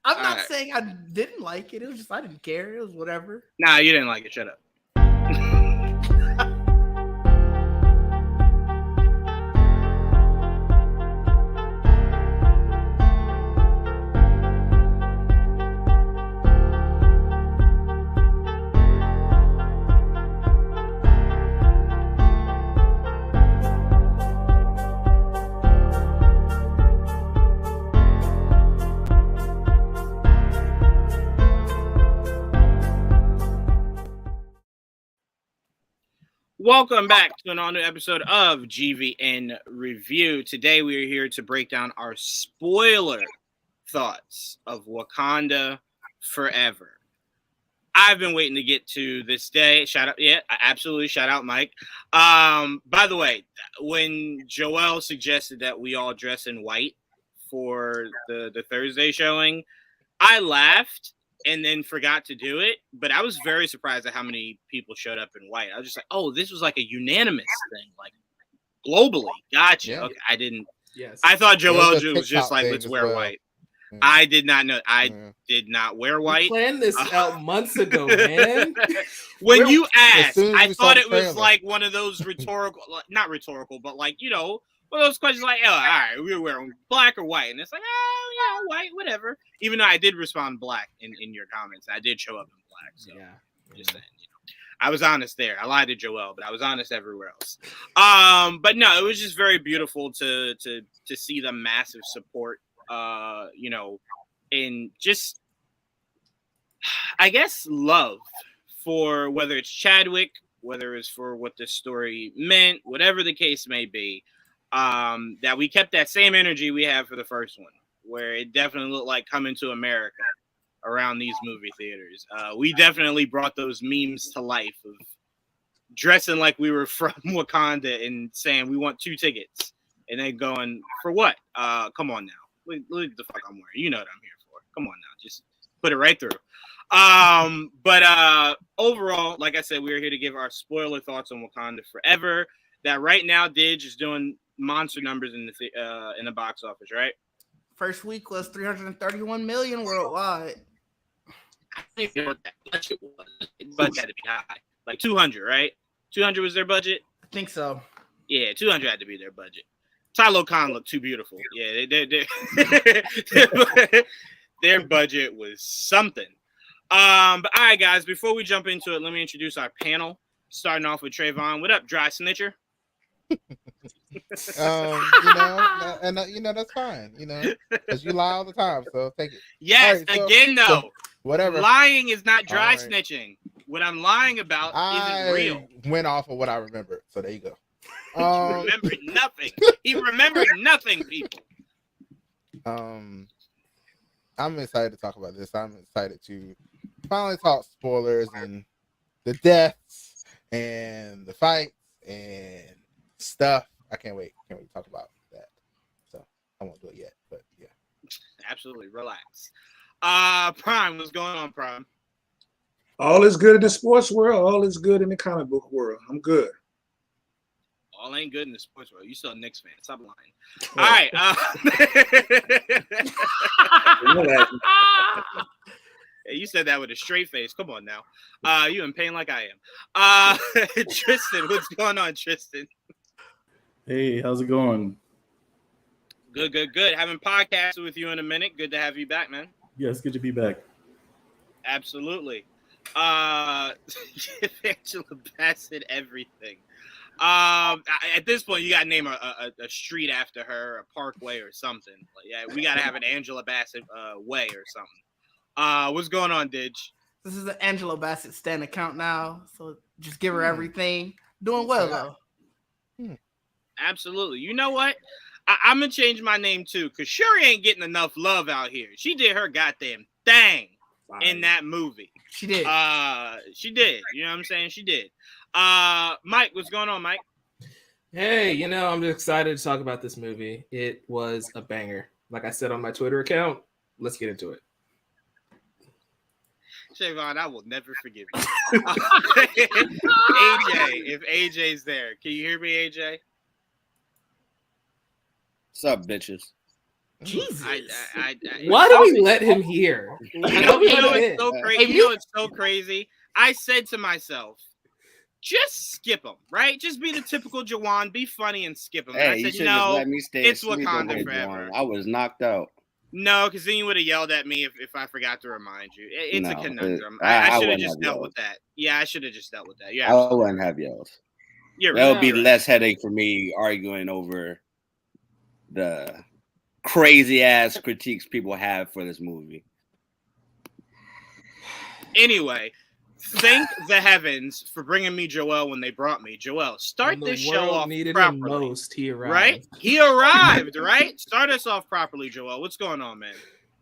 I'm not saying I didn't like it. It was just I didn't care. It was whatever. Nah, you didn't like it. Shut up. Welcome back to an all-new episode of GVN Review. Today we are here to break down our spoiler thoughts of Wakanda Forever. I've been waiting to get to this day. Shout out, absolutely. Shout out, Mike. By the way, when Joel suggested that we all dress in white for the Thursday showing, I laughed and then forgot to do it, but I was very surprised at how many people showed up in white. I was just like, oh, this was like a unanimous thing, like globally. Gotcha. Yeah. Okay, I didn't. Yes. I thought Joel was just like, let's wear white. Yeah. I did not know. I did not wear white. You planned this out months ago, man. When you asked, I thought it was like one of those rhetorical, not rhetorical, but like, you know, one of those questions like, oh, all right, we're wearing black or white. And it's like, oh, yeah, white, whatever. Even though I did respond black in your comments. I did show up in black. So just saying, you know. I was honest there. I lied to Joel, but I was honest everywhere else. But no, it was just very beautiful to see the massive support, you know, and just, I guess, love for whether it's Chadwick, whether it's for what the story meant, whatever the case may be. That we kept that same energy we had for the first one, where it definitely looked like coming to America around these movie theaters. We definitely brought those memes to life of dressing like we were from Wakanda and saying we want 2 tickets and then going, for what? Come on now. Look at the fuck I'm wearing. You know what I'm here for. Come on now. Just put it right through. But overall, like I said, we're here to give our spoiler thoughts on Wakanda Forever. That right now, Didge is doing monster numbers in the box office, right? First week was 331 million worldwide. I don't even know what that budget was. The budget had to be high, like 200, right? 200 was their budget. I think so. Yeah, 200 had to be their budget. Tylo Khan looked too beautiful. Yeah, their budget was something. But all right, guys, before we jump into it, let me introduce our panel. Starting off with Trayvon. What up, dry snitcher? You know, that's fine, you know, because you lie all the time, so take it. Yes, right, again, though, whatever. Lying is not dry snitching. What I'm lying about isn't real. Went off of what I remember, so there you go. He remembered nothing. He remembered nothing, people. I'm excited to talk about this. I'm excited to finally talk spoilers and the deaths and the fights and stuff. I can't wait to talk about that. So I won't do it yet, but yeah. Absolutely. Relax. Prime, what's going on, Prime? All is good in the sports world. All is good in the comic book world. I'm good. All ain't good in the sports world. You still a Knicks fan. Stop lying. All right. Hey, you said that with a straight face. Come on now. You in pain like I am. Tristan, what's going on, Tristan? Hey, how's it going? Good. Haven't podcasted with you in a minute. Good to have you back, man. Yes, good to be back. Absolutely. Angela Bassett, everything. At this point, you got to name a street after her, a parkway or something. Like, yeah, we got to have an Angela Bassett way or something. What's going on, Didge? This is the Angela Bassett Stan account now, so just give her everything. Doing well, though. Absolutely. You know what? I'm going to change my name, too, because Shuri ain't getting enough love out here. She did her goddamn thing in that movie. She did. She did. You know what I'm saying? She did. Mike, what's going on, Mike? Hey, you know, I'm excited to talk about this movie. It was a banger. Like I said on my Twitter account, let's get into it. Trayvon, I will never forgive you. AJ, if AJ's there, can you hear me, AJ? What's up, bitches? Jesus. Why do we let him here? It's so crazy. It's so crazy. I said to myself, just skip him, right? Just be the typical Jawan, be funny and skip him. Hey, I said, no, let me stay it's Wakanda Forever. I was knocked out. No, because then you would have yelled at me if I forgot to remind you. It's a conundrum. I should have just dealt with that. Yeah, I should have just dealt with that. Yeah, I wouldn't have yelled. That would be less headache for me arguing over the crazy ass critiques people have for this movie. Anyway, thank the heavens for bringing me Joel when they brought me. Joel, start this show off properly. He arrived. Right? He arrived, right? Start us off properly, Joel. What's going on, man?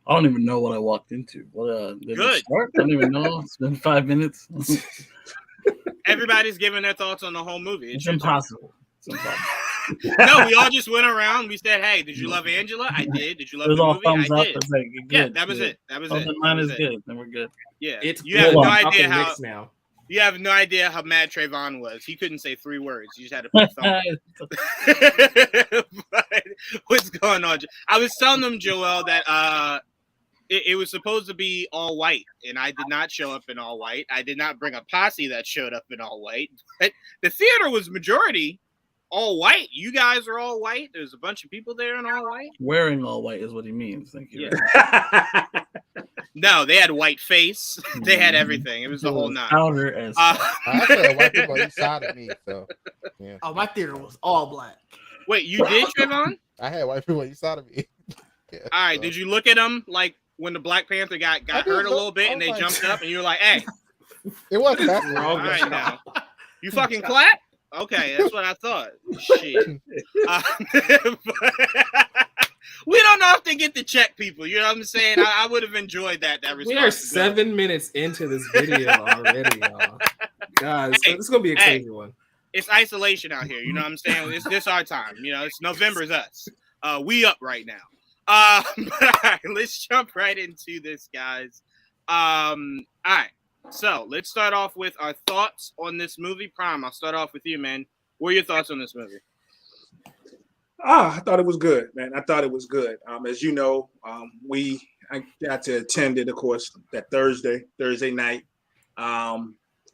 I don't even know what I walked into. What did Good. it start? I don't even know. It's been 5 minutes. Everybody's giving their thoughts on the whole movie. It's impossible. No, we all just went around. We said, "Hey, did you love Angela?" I did. Did you love the movie? Thumbs I up. did. It's like, good, yeah, that was it. That was it. Mine is good. Then we're good. Yeah, it's you have no idea how. Mix now. You have no idea how mad Trayvon was. He couldn't say 3 words. You just had to put thumbs. But what's going on? I was telling them, Joel, that it was supposed to be all white, and I did not show up in all white. I did not bring a posse that showed up in all white. But the theater was majority all white. You guys are all white. There's a bunch of people there in all white. Wearing all white is what he means. Thank you. Yeah. No, they had white face. They had everything. It was the whole nine. Powder as I had white people inside of me, so yeah. Oh, my theater was all black. Wait, you did, Trayvon? I had white people inside of me. Yeah, all right. So. Did you look at them like when the Black Panther got hurt a little bit and they jumped up and you were like, "Hey, it wasn't that all right now. You fucking clap." Okay, that's what I thought. Shit. We don't often get to check people. You know what I'm saying? I would have enjoyed that response. We are 7 minutes into this video already, y'all. God, it's going to be a crazy one. It's isolation out here. You know what I'm saying? It's this our time. You know, it's November's us. We up right now. But all right, let's jump right into this, guys. All right. So let's start off with our thoughts on this movie. Prime, I'll start off with you, man. What are your thoughts on this movie? I thought it was good, man. I thought it was good. As you know, I got to attend it, of course, that Thursday night. I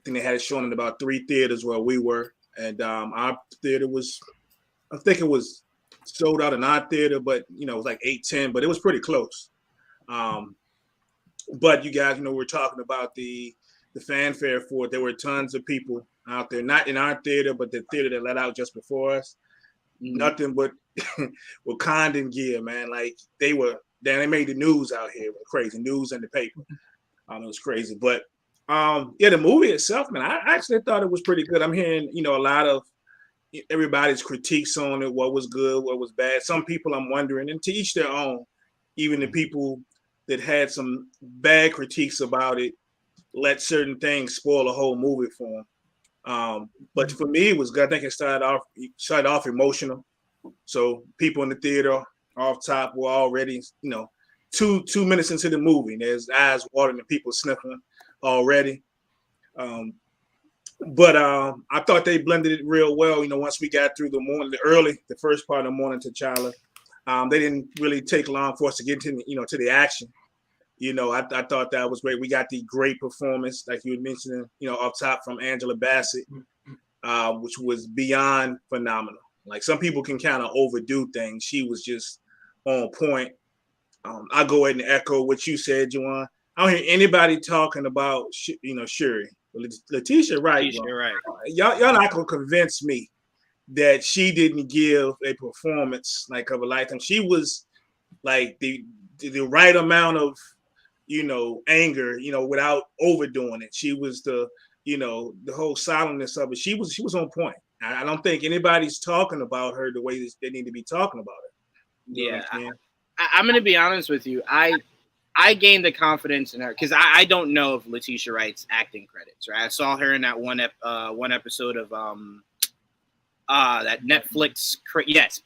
think they had it shown in about 3 theaters where we were, and our theater was, I think it was sold out in our theater, but it was like 8-10, but it was pretty close. But you guys, we're talking about the fanfare for it. There were tons of people out there, not in our theater, but the theater that let out just before us. Nothing but Wakandan gear, man. Like they made the news out here. Crazy news in the paper. It was crazy. But the movie itself, man, I actually thought it was pretty good. I'm hearing, a lot of everybody's critiques on it, what was good, what was bad. Some people I'm wondering, and to each their own, even the people that had some bad critiques about it, let certain things spoil a whole movie for them. But for me, it was good. I think it started off emotional. So people in the theater off top were already, 2 minutes into the movie. There's eyes watering and people sniffling already. But I thought they blended it real well. Once we got through the first part of the morning to T'Challa, they didn't really take long for us to get to the action. I thought that was great. We got the great performance, like you were mentioning, up top from Angela Bassett, which was beyond phenomenal. Like some people can kind of overdo things. She was just on point. I'll go ahead and echo what you said, Juwan. I don't hear anybody talking about, Shuri. Letitia Wright. Y'all not going to convince me that she didn't give a performance like of a lifetime. She was like the right amount of, anger, without overdoing it. She was the whole silentness of it. She was on point. I don't think anybody's talking about her the way they need to be talking about it. I'm going to be honest with you. I gained the confidence in her because I don't know of Letitia Wright's acting credits. Right, I saw her in that one episode of that Netflix,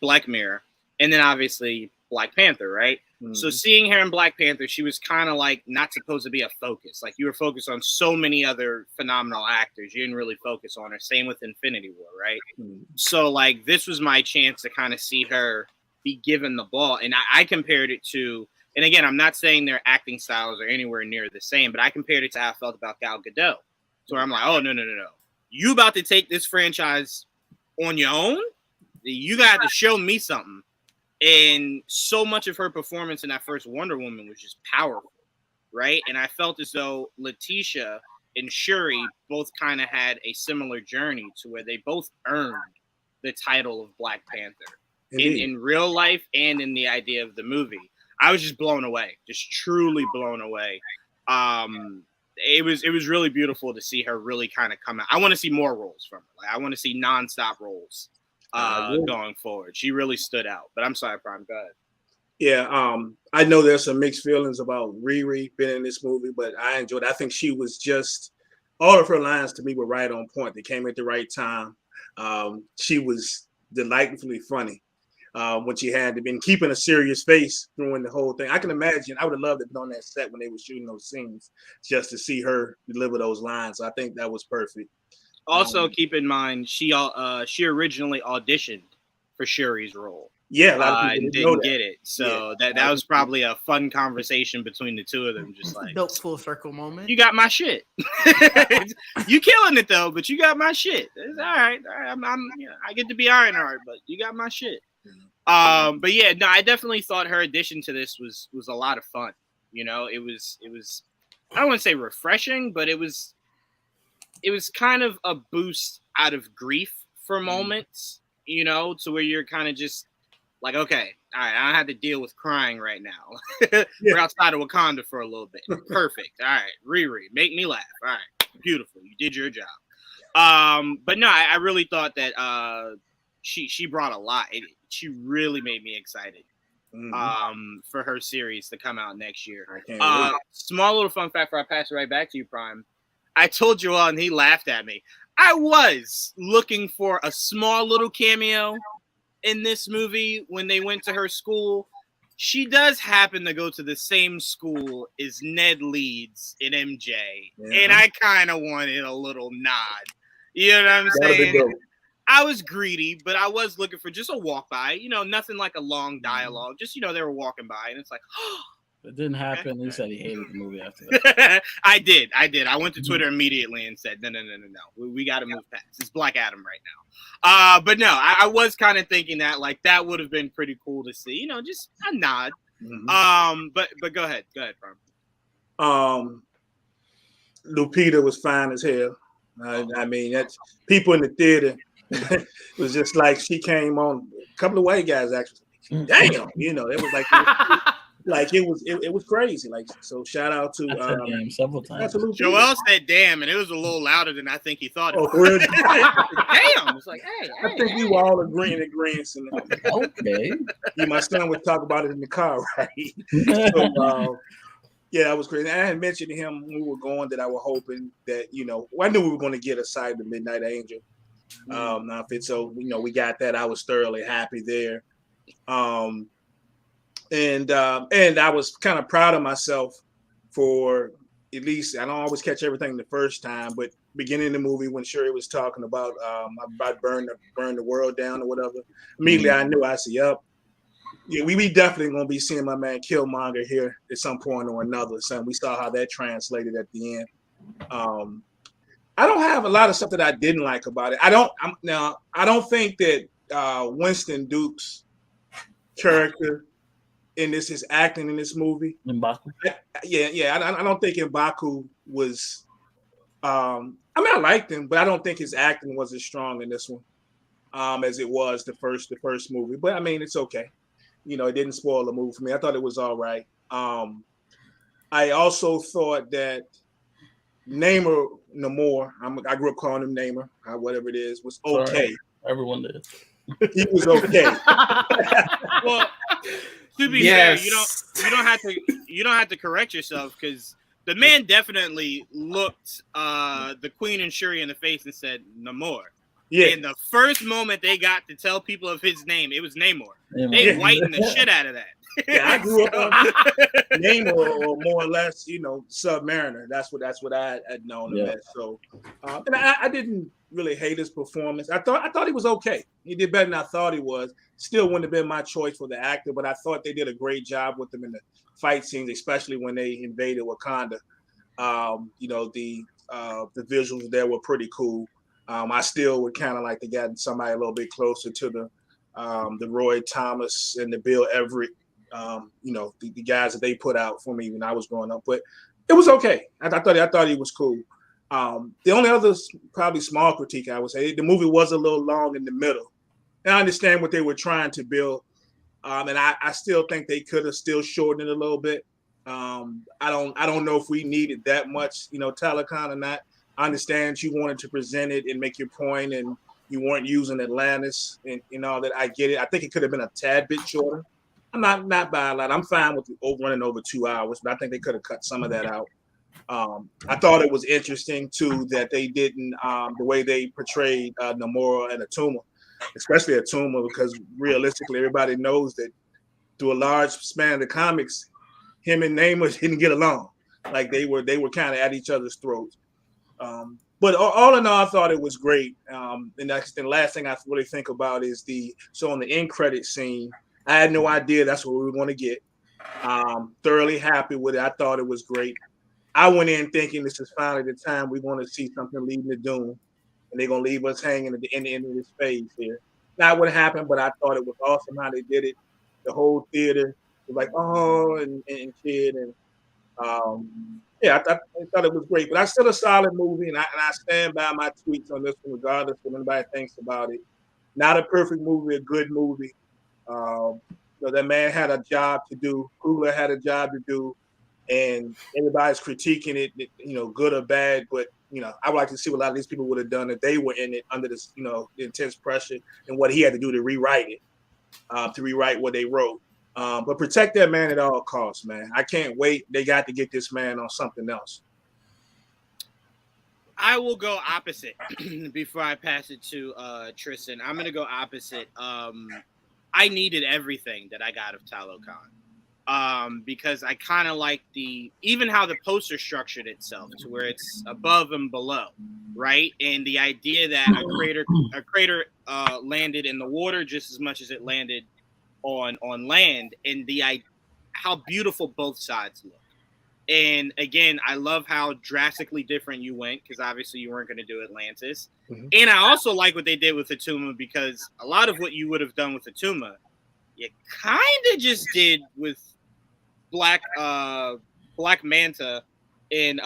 Black Mirror, and then obviously Black Panther, right? Mm-hmm. So seeing her in Black Panther, she was kind of like not supposed to be a focus. Like you were focused on so many other phenomenal actors, you didn't really focus on her. Same with Infinity War, right? Mm-hmm. So like this was my chance to kind of see her be given the ball. And I compared it to, and again, I'm not saying their acting styles are anywhere near the same, but I compared it to how I felt about Gal Gadot. So I'm like, oh, no. You about to take this franchise on your own? You got to show me something. And so much of her performance in that first Wonder Woman was just powerful, right? And I felt as though Letitia and Shuri both kind of had a similar journey to where they both earned the title of Black Panther in real life and in the idea of the movie. I was just blown away, just truly blown away. It was really beautiful to see her really kind of come out. I want to see more roles from her. Like, I want to see nonstop roles going forward. She really stood out. But I'm sorry, Prime, go ahead. Yeah, I know there's some mixed feelings about Riri being in this movie, but I enjoyed it. I think she was just, all of her lines to me were right on point. They came at the right time. She was delightfully funny when she had been keeping a serious face during the whole thing. I can imagine, I would have loved to be on that set when they were shooting those scenes just to see her deliver those lines. I think that was perfect. Also, keep in mind, she originally auditioned for Shuri's role. Yeah, a lot of people didn't get it. So that was probably a fun conversation between the two of them. Just like dope full circle moment. You got my shit. You killing it though, but you got my shit. It's all right. I get to be Ironheart, but you got my shit. But yeah, no, I definitely thought her addition to this was a lot of fun. You know, it was I don't want to say refreshing, but it was kind of a boost out of grief for moments, you know, to where you're kind of just like, okay, all right, I don't have to deal with crying right now. We're outside of Wakanda for a little bit. Perfect. All right, Riri, make me laugh. All right, beautiful. You did your job. But no, I really thought that she brought a lot. She really made me excited for her series to come out next year. Small little fun fact before I pass it right back to you, Prime. I told Joel and he laughed at me. I was looking for a small little cameo in this movie when they went to her school. She does happen to go to the same school as Ned Leeds in MJ. Yeah. And I kind of wanted a little nod. You know what I'm saying? I was greedy, but I was looking for just a walk by. You know, nothing like a long dialogue. Just, you know, they were walking by and it's like, oh. It didn't happen. He said he hated the movie after that. I did. I went to Twitter immediately and said, no. We got to move past. It's Black Adam right now. But no, I was kind of thinking that like that would have been pretty cool to see. You know, just a nod. But go ahead, Prime. Lupita was fine as hell. I mean, that's people in the theater. It was just like she came on. A couple of white guys actually. Damn, you know, it was like. Like it was crazy. Like, so shout out to damn several times. Joel said damn, and it was a little louder than I think he thought it was. Really? Damn. It's like, hey. I think we were all agreeing. Okay. My son would talk about it in the car, right? So, yeah, that was crazy. I had mentioned to him when we were going that I was hoping that, you know, I knew we were going to get a side of the Midnight Angel outfit. So, you know, we got that. I was thoroughly happy there. And I was kind of proud of myself for at least, I don't always catch everything the first time, but beginning of the movie when Shuri was talking about burn the world down or whatever, immediately I knew. I said, yep. Yeah, we definitely going to be seeing my man Killmonger here at some point or another. So we saw how that translated at the end. I don't have a lot of stuff that I didn't like about it. I don't think that Winston Duke's character in his acting in this movie. M'Baku. I don't think M'Baku was. I mean, I liked him, but I don't think his acting was as strong in this one as it was the first movie. But I mean, it's okay. You know, it didn't spoil the movie for me. I thought it was all right. I also thought that Namor, I grew up calling him Namor, whatever it is, was okay. Sorry. Everyone did. He was okay. Well. To be fair, you don't have to correct yourself because the man definitely looked the Queen and Shuri in the face and said Namor. Yeah. And the first moment they got to tell people of his name, it was Namor. They whitened the shit out of that. Yeah, I grew up on Namor, or more or less, you know, Submariner. That's what I had known him as. So, and I didn't really hate his performance. I thought he was okay. He did better than I thought he was. Still wouldn't have been my choice for the actor, but I thought they did a great job with him in the fight scenes, especially when they invaded Wakanda. The visuals there were pretty cool. I still would kind of like to get somebody a little bit closer to the Roy Thomas and the Bill Everett, the guys that they put out for me when I was growing up. But it was okay. I thought he was cool. The only other probably small critique I would say, the movie was a little long in the middle. And I understand what they were trying to build, and I still think they could have still shortened it a little bit. I don't know if we needed that much, Telecon or not. I understand you wanted to present it and make your point, and you weren't using Atlantis and all that. I get it. I think it could have been a tad bit shorter. I'm not by a lot. I'm fine with running over 2 hours, but I think they could have cut some of that out. I thought it was interesting too that they didn't the way they portrayed Namora and Atuma, especially Atuma, because realistically everybody knows that through a large span of the comics, him and Namor didn't get along. Like they were kind of at each other's throats. But all in all, I thought it was great. And the last thing I really think about is on the end credit scene, I had no idea that's what we were going to get. Thoroughly happy with it. I thought it was great. I went in thinking this is finally the time we're going to see something leading to Doom, and they're going to leave us hanging at the end of this phase here. Not what happened, but I thought it was awesome how they did it. The whole theater was like, oh, and kid, and I thought it was great. But it's still a solid movie, and I stand by my tweets on this one, regardless of what anybody thinks about it. Not a perfect movie, a good movie. That man had a job to do. Coogler had a job to do. And everybody's critiquing it, good or bad. But, I would like to see what a lot of these people would have done if they were in it under this, intense pressure and what he had to do to rewrite it, to rewrite what they wrote. But protect that man at all costs, man. I can't wait. They got to get this man on something else. I will go opposite before I pass it to Tristan. I'm going to go opposite. I needed everything that I got of Talokan. Because I kind of like even how the poster structured itself to where it's above and below, right? And the idea that a crater landed in the water just as much as it landed on land, and how beautiful both sides look. And again, I love how drastically different you went, because obviously you weren't going to do Atlantis. Mm-hmm. And I also like what they did with Atuma, because a lot of what you would have done with Atuma, you kind of just did with Black Manta in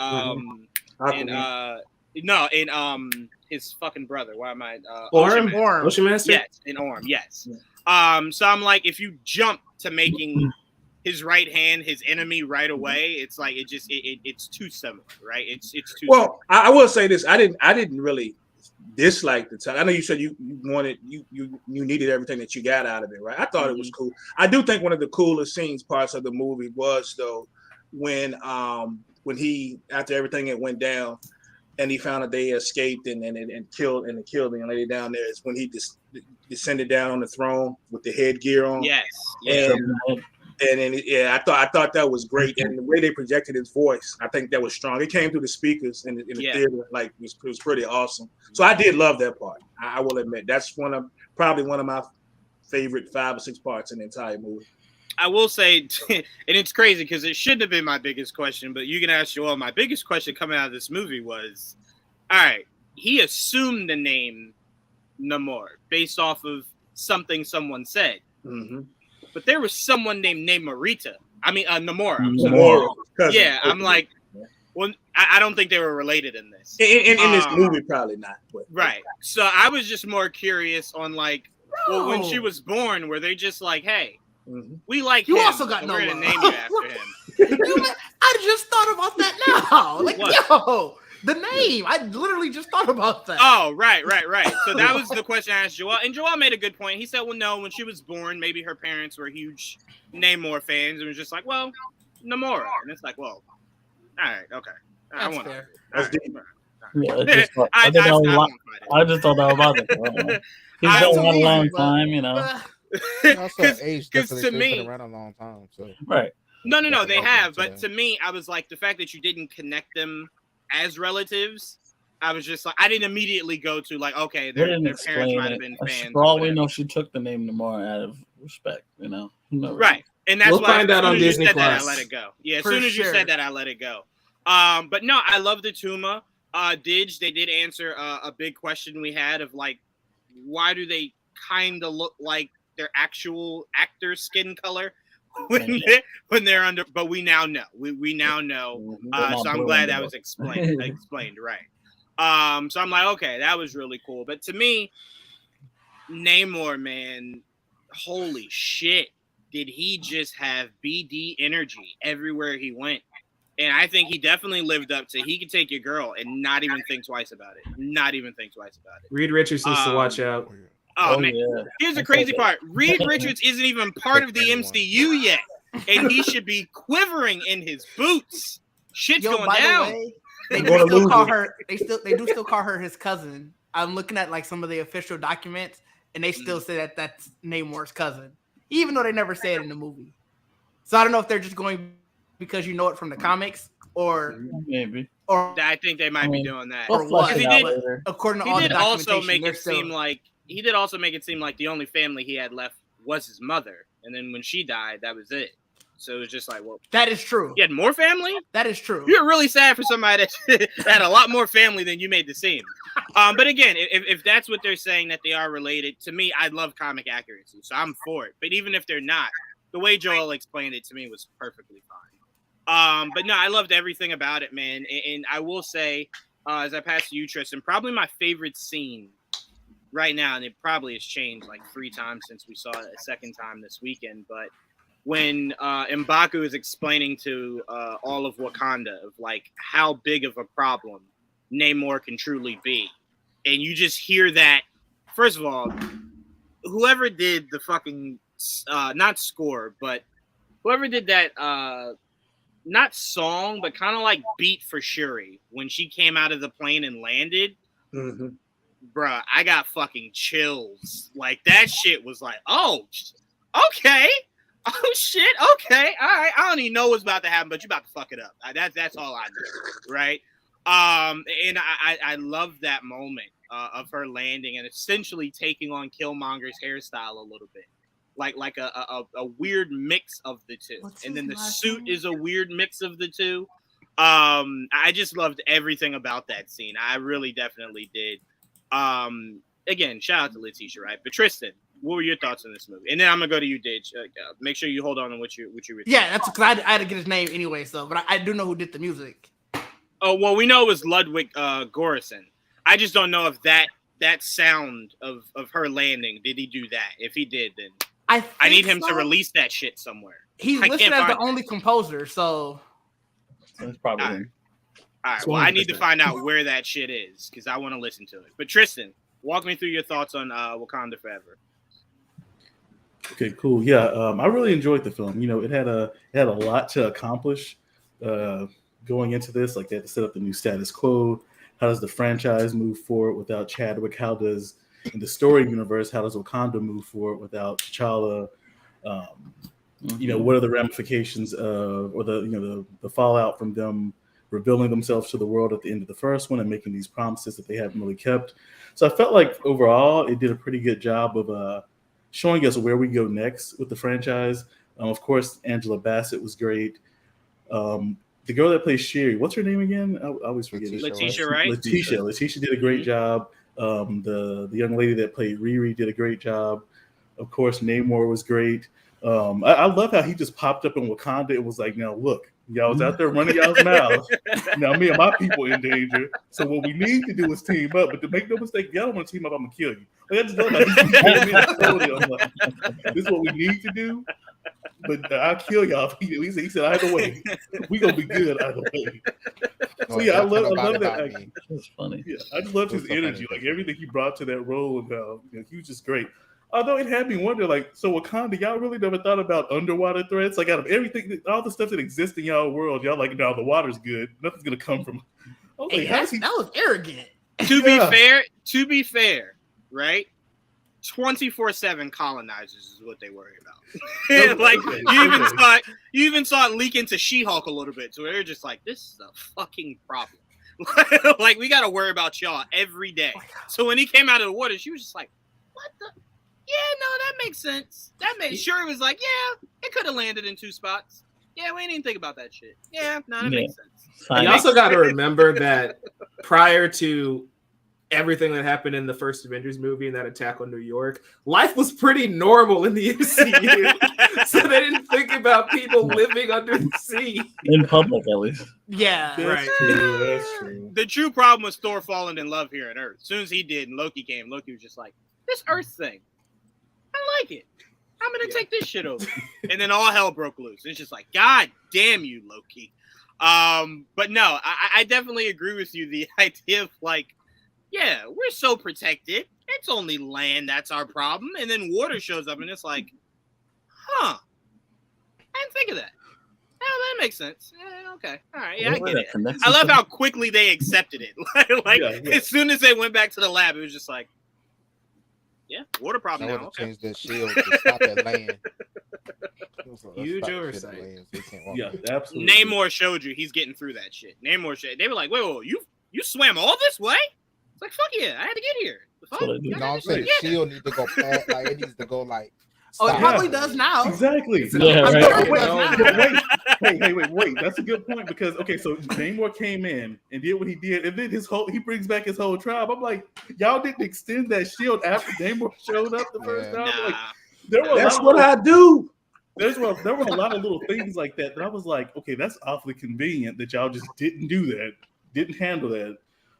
his fucking brother. Why am I Orm? Ocean Master? Yes, in Orm, yes. So I'm like, if you jump to making his right hand his enemy right away, it's like it's too similar, right? It's too similar. I will say this. I didn't really dislike the time. I know you said you wanted you needed everything that you got out of it, right? I thought it was cool. I do think one of the coolest parts of the movie was though when he, after everything that went down and he found that they escaped and killed the young lady down there, is when he descended down on the throne with the headgear on. Yes. I thought that was great, and the way they projected his voice, I think that was strong. It came through the speakers in the theater, like it was pretty awesome. So I did love that part. I will admit that's probably one of my favorite 5 or 6 parts in the entire movie. I will say, and it's crazy because it shouldn't have been my biggest question, but you can ask Joel. My biggest question coming out of this movie was, all right, he assumed the name Namor based off of something someone said. Mm-hmm. But there was someone named Namora. Namora. Yeah, I'm like, well, I don't think they were related in this. In this movie, probably not. But. Right. So I was just more curious on well, when she was born, were they just like, hey, we like you him, also got no we're love. Gonna name you after him. I just thought about that now. The name. I literally just thought about that. Oh, right. So that was the question I asked Joel. And Joel made a good point. He said, well, no, when she was born, maybe her parents were huge Namor fans. And was just like, well, Namora. And it's like, well, all right, okay. That's fair. That's deep. Yeah, I just thought that about it. He's been around a long time, Because to me, been around a long time. So. Right. No, they have. But to me, I was like, the fact that you didn't connect them as relatives I was just like, I didn't immediately go to like, okay, their parents might have been fans. For all we know, she took the name Namor out of respect, you know. Right, and that's we'll why find out on Disney Plus. I let it go. Yeah, as soon as you said that, I let it go. But no, I love the Tuma. They did answer a big question we had of like, why do they kind of look like their actual actor's skin color when they're under? But we now know. We now know. So I'm glad that was explained right. So I'm like, okay, that was really cool. But to me, Namor, man, holy shit, did he just have BD energy everywhere he went? And I think he definitely lived up to. He could take your girl and not even think twice about it. Reed Richards needs to watch out. Oh man, yeah. Here's the crazy part. Reed Richards isn't even part of the MCU yet, and he should be quivering in his boots. Shit's going down. Way, they do still call her. They do still call her his cousin. I'm looking at like some of the official documents, and they still say that that's Namor's cousin, even though they never say it in the movie. So I don't know if they're just going because you know it from the comics, or maybe, or I think they might be doing that. Or what? He did, according to all the documentation, he did also make it seem like the only family he had left was his mother, and then when she died, that was it. So it was just like, well, that is true. You had more family? That is true. You're really sad for somebody that had a lot more family than you made it seem. But again, if that's what they're saying, that they are related, to me, I love comic accuracy, so I'm for it. But even if they're not, the way Joel explained it to me was perfectly fine. But no, I loved everything about it, man. And I will say, as I pass to you, Tristan, probably my favorite scene right now, and it probably has changed like 3 times since we saw it a second time this weekend, but when M'Baku is explaining to all of Wakanda of like how big of a problem Namor can truly be, and you just hear that. First of all, whoever did the fucking not score, but whoever did that not song, but kind of like beat for Shuri when she came out of the plane and landed, bruh, I got fucking chills. Like that shit was like, oh, okay. Oh shit! Okay, all right. I don't even know what's about to happen, but you about to fuck it up. That's all I know, right? And I love that moment of her landing and essentially taking on Killmonger's hairstyle a little bit, like a weird mix of the two. And then the suit is a weird mix of the two. I just loved everything about that scene. I really definitely did. Again, shout out to Letitia, right? But Tristan, what were your thoughts on this movie? And then I'm gonna go to you, Dage. Make sure you hold on to what you were. Yeah, that's because I had to get his name anyway. So, but I do know who did the music. Oh well, we know it was Ludwig Göransson. I just don't know if that sound of her landing, did he do that? If he did, then I need him to release that shit somewhere. He's listed as the only composer, so that's probably him. All right. Well, I need to find out where that shit is because I want to listen to it. But Tristan, walk me through your thoughts on Wakanda Forever. Okay, cool. Yeah, I really enjoyed the film. You know, it had a lot to accomplish going into this. Like they had to set up the new status quo. How does the franchise move forward without Chadwick? How does in the story universe? How does Wakanda move forward without T'Challa? You know, what are the ramifications of, or the fallout from them revealing themselves to the world at the end of the first one and making these promises that they haven't really kept? So I felt like overall it did a pretty good job of showing us where we go next with the franchise. Of course, Angela Bassett was great. The girl that plays Shuri, what's her name again? I always forget it. Letitia, right? Letitia did a great job. The young lady that played Riri did a great job. Of course, Namor was great. I love how he just popped up in Wakanda and was like, now look, y'all was out there running y'all's mouths. Now me and my people in danger. So what we need to do is team up. But to make no mistake, y'all don't want to team up, I'm gonna kill you. Like, I just love how this is what we need to do. But I'll kill y'all. He said either way, we gonna be good either way. So yeah, I love that. That's funny. Yeah, I just loved his energy, like everything he brought to that role, and he was just great. Although it had me wonder, like, so Wakanda, y'all really never thought about underwater threats? Like, out of everything, all the stuff that exists in y'all world, y'all like, no, the water's good. Nothing's gonna come from. I was like, that was arrogant. To be fair, right? 24/7 colonizers is what they worry about. Like you even saw it leak into She-Hulk a little bit, so they're just like, this is a fucking problem. Like, we got to worry about y'all every day. So when he came out of the water, she was just like, what the? Yeah, no, that makes sense. Shuri was like, yeah, it could have landed in 2 spots. Yeah, we didn't even think about that shit. Yeah, no, that makes sense. You also got to remember that prior to everything that happened in the first Avengers movie and that attack on New York, life was pretty normal in the MCU. So they didn't think about people living under the sea. In public, at least. Yeah. Right. That's true. The true problem was Thor falling in love here on Earth. As soon as he did and Loki came, Loki was just like, this Earth thing, I like it. I'm going to take this shit over. And then all hell broke loose. It's just like, God damn you, Loki. But no, I definitely agree with you. The idea of like, yeah, we're so protected. It's only land that's our problem. And then water shows up and it's like, huh. I didn't think of that. Oh, that makes sense. Yeah, okay. All right. Yeah, I get it. I love how quickly they accepted it. As soon as they went back to the lab, it was just like, yeah, water problem now. Okay. Change the shield to stop that land. Huge oversight. Yeah, absolutely. Namor showed you he's getting through that shit. Namor shit. They were like, wait, you swam all this way? It's like, fuck yeah, I had to get here. You know what I'm saying? The shield needs to go past, like it needs to go like. Oh, it probably does now. Exactly. Yeah, Wait. That's a good point because so Namor came in and did what he did, and then he brings back his whole tribe. I'm like, y'all didn't extend that shield after Namor showed up the first time. Nah. That's what I do. There were a lot of little things like that I was like, okay, that's awfully convenient that y'all just didn't do that, didn't handle that.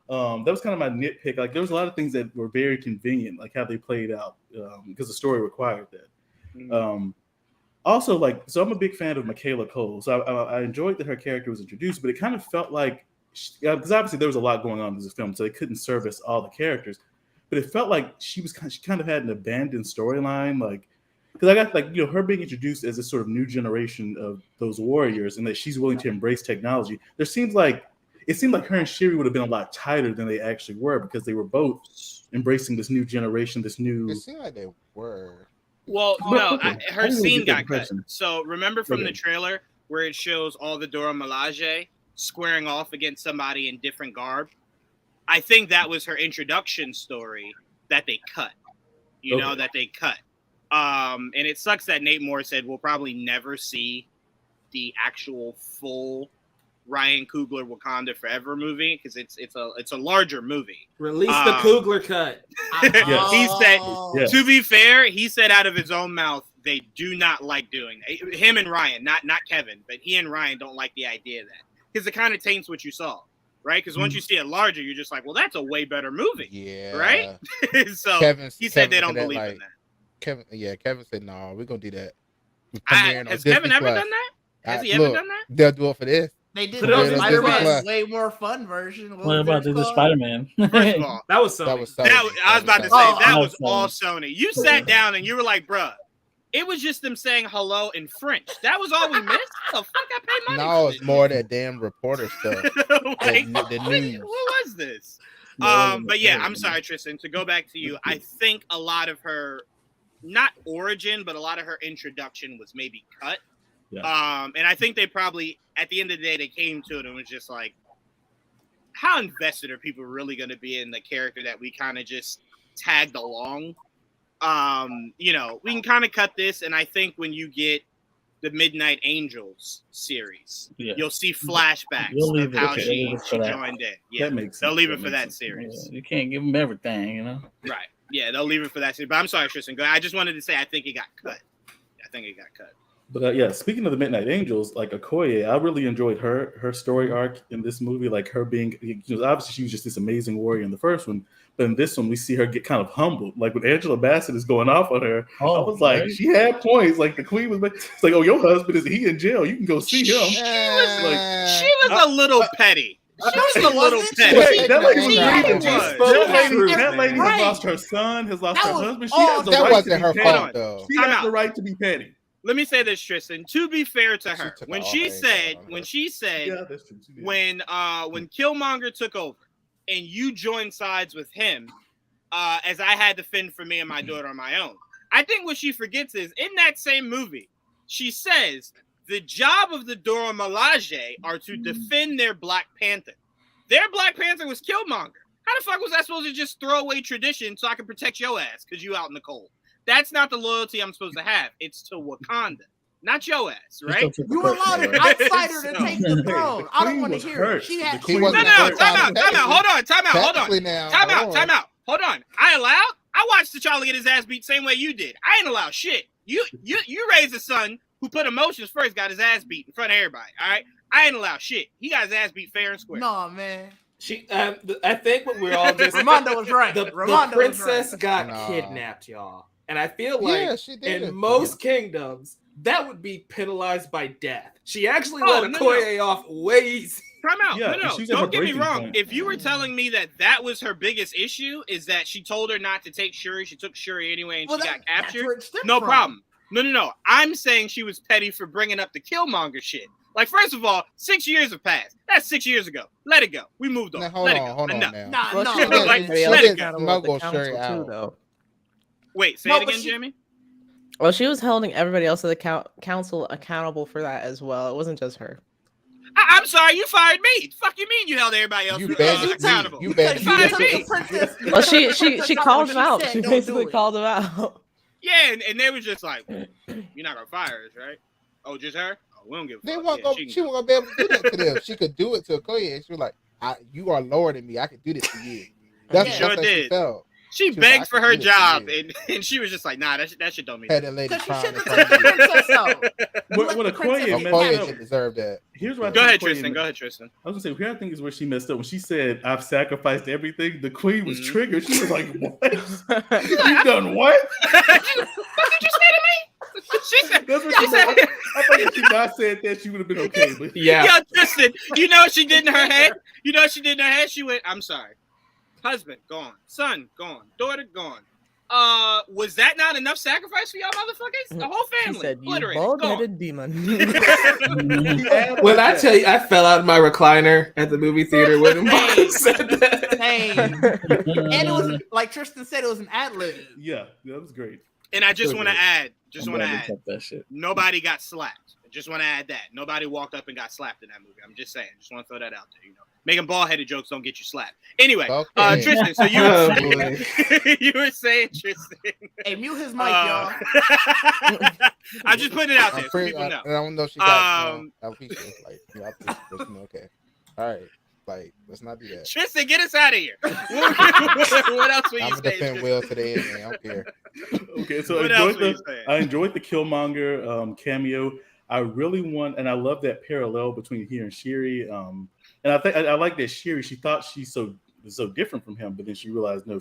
That was kind of my nitpick. Like there was a lot of things that were very convenient, like how they played out, because the story required that. Also, so I'm a big fan of Michaela Cole, so I enjoyed that her character was introduced, but it kind of felt like, because obviously there was a lot going on in this film, so they couldn't service all the characters, but it felt like she kind of had an abandoned storyline, like, because I got her being introduced as a sort of new generation of those warriors, and that she's willing to embrace technology. It seemed like her and Shuri would have been a lot tighter than they actually were because they were both embracing this new generation, this new. It seemed like they were. Well, no, her scene got cut. So remember from the trailer where it shows all the Dora Milaje squaring off against somebody in different garb? I think that was her introduction story that they cut. That they cut. And it sucks that Nate Moore said we'll probably never see the actual full Ryan Coogler Wakanda Forever movie because it's a larger movie. Release the Coogler cut. He said, to be fair, he said out of his own mouth they do not like doing that. Him and Ryan, not Kevin, but he and Ryan don't like the idea of that because it kind of taints what you saw, right? Because once you see it larger, you're just like, well, that's a way better movie, right? So he said they don't believe in that. Kevin said no, we're gonna do that. Has Kevin ever done that? Has he ever done that? They'll do it for this. They did the Spider-Man way more fun version. What about the Spider-Man? First of all, that was Sony. I was about to say that was all Sony. You sat down and you were like, bruh, it was just them saying hello in French. That was all we missed? The fuck I paid money No, it's more that damn reporter stuff. the news. What was this? But yeah, I'm sorry, Tristan. To go back to you, I think a lot of her, not origin, but a lot of her introduction was maybe cut. Yeah. And I think they probably, at the end of the day, they came to it and was just like, how invested are people really going to be in the character that we kind of just tagged along? We can kind of cut this. And I think when you get the Midnight Angels series, you'll see flashbacks of how she joined in. Yeah, that makes sense. They'll leave it for that series. You can't give them everything, Right. Yeah, they'll leave it for that series. But I'm sorry, Tristan. I just wanted to say I think it got cut. But speaking of the Midnight Angels, like Okoye, I really enjoyed her story arc in this movie. Like her being, obviously she was just this amazing warrior in the first one, but in this one we see her get kind of humbled. Like when Angela Bassett is going off on her, I was like, she had points. Like the queen was, it's like, oh, your husband is in jail. You can go see him. She was a little petty. She was a little petty. Wait, that lady was grieving. That lady has lost her son, has lost her husband. She has the right wasn't her fault though. She has the right to be petty. Let me say this, Tristan. To be fair to her, when she said when Killmonger took over and you joined sides with him, as I had to fend for me and my daughter on my own, I think what she forgets is in that same movie, she says the job of the Dora Milaje are to defend their Black Panther. their Black Panther was Killmonger. How the fuck was I supposed to just throw away tradition so I can protect your ass because you out in the cold? That's not the loyalty I'm supposed to have. It's to Wakanda, not your ass, right? You allowed an outsider to take the throne. I don't want to hear it. She had time out. Hold on. I watched T'Challa get his ass beat same way you did. I ain't allowed shit. You raised a son who put emotions first, got his ass beat in front of everybody. All right, I ain't allowed shit. He got his ass beat fair and square. No, man. I think what we're all just. Ramonda was right. The princess got kidnapped, y'all, and I feel like in most kingdoms that would be penalized by death. She actually let Okoye off way easy. Time out. Don't get me wrong. If you were telling me that was her biggest issue, is that she told her not to take Shuri, she took Shuri anyway, and she got captured. No problem. No. I'm saying she was petty for bringing up the Killmonger shit. Like, first of all, 6 years have passed. That's 6 years ago. Let it go. We moved on. Now, hold on. Let it go. Wait, say it again, Jamie. Well, she was holding everybody else at the council accountable for that as well. It wasn't just her. I'm sorry, you fired me. Fuck you mean you held everybody else accountable? You fired me. Well, she called him out. She basically called him out. Yeah, and they were just like, "You're not gonna fire us, right? Oh, just her? Oh, we don't give a fuck." She wasn't gonna be able to do that to them. She could do it to Okoye. She was like, "You are lower than me. I can do this to you." That's sure how did. She felt. She begged for her job, and she was just like, "Nah, that shit don't mean." Had that lady crying. When Okoye didn't deserve that. Here's what. Go ahead, Tristan. I was gonna say, here I think is where she messed up. When she said, "I've sacrificed everything," the queen was triggered. She was like, "What? You've done what?" What did you say to me? She said. That's what she said. I think if she not said that, she would have been okay. But Yo, Tristan, you know what she did in her head? She went, "I'm sorry. Husband gone, son gone, daughter gone. Was that not enough sacrifice for y'all motherfuckers? The whole family. She said, "You bald-headed demon." When I tell you, I fell out of my recliner at the movie theater when Mom said that. And it was like Tristan said, it was an ad-lib. Yeah, that was great. And I just want to add, nobody got slapped. I just want to add that nobody walked up and got slapped in that movie. I'm just saying. Just want to throw that out there. Making bald-headed jokes don't get you slapped. Anyway, Tristan, so you were saying, Tristan. Hey, mute his mic, y'all. I just put it out there so people know. I don't know if she got alopecia. Okay. All right. Like, let's not do that. Tristan, get us out of here. What else were you saying? I'm going to defend Will today, man. I don't care. Okay, so I enjoyed the Killmonger cameo. I really want, and I love that parallel between here and Shuri. And I think I like that Shuri. She thought she's so different from him, but then she realized no,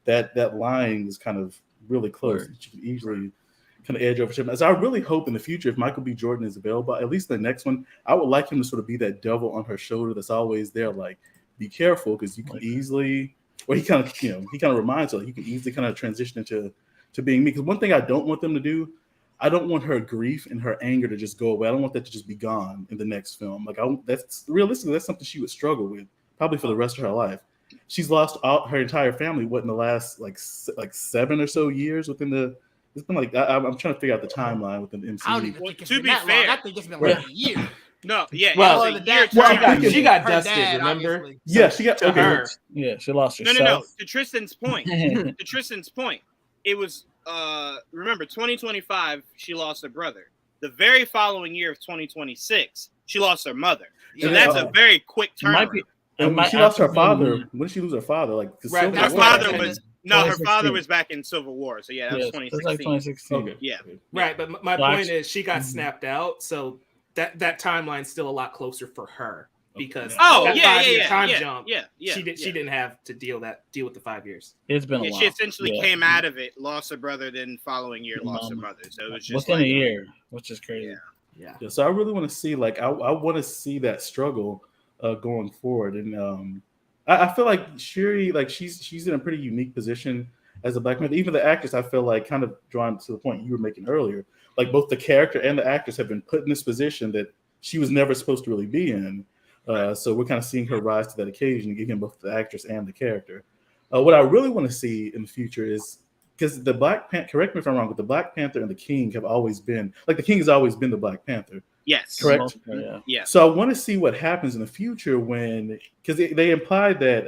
that line is kind of really close. Right. She could easily kind of edge over him. So I really hope in the future, if Michael B. Jordan is available, at least the next one, I would like him to sort of be that devil on her shoulder that's always there. Like, be careful because you can easily. Well, he kind of reminds her. He can easily kind of transition into being me. Because one thing I don't want them to do. I don't want her grief and her anger to just go away. I don't want that to just be gone in the next film. Like, that's realistically, that's something she would struggle with probably for the rest of her life. She's lost her entire family. What in the last like 7 or so years within the? It's been like I'm trying to figure out the timeline within the MCU. I don't even think it's been that long. I think it's been like a year. No, yeah. Well, she got dusted. Dad, remember? Obviously. Yeah, she got her. Yeah, she lost herself. No. To Tristan's point. It was. Remember 2025 she lost her brother. The very following year of 2026 she lost her mother. So that's a very quick turn. She lost her father. When did she lose her father? Like her father was her father was back in Civil War. So yeah, that was 2016. Like 2016. Okay. Yeah. Right, but my point is she got snapped out, so that timeline's still a lot closer for her. Because time jump, she didn't have to deal with the 5 years. It's been a while. She essentially came out of it, lost her brother, then following year lost her mother. So it was just within a year, which is crazy. Yeah. So I really want to see I want to see that struggle going forward, and I feel like Shuri, like she's in a pretty unique position as a Black Panther. Even the actress, I feel like, kind of drawn to the point you were making earlier. Like both the character and the actress have been put in this position that she was never supposed to really be in. So we're kind of seeing her rise to that occasion, again, both the actress and the character. What I really want to see in the future is, because the Black Panther, correct me if I'm wrong, but the Black Panther and the King have always been, like the King has always been the Black Panther. Yes. Correct. Yeah. So I want to see what happens in the future because they implied that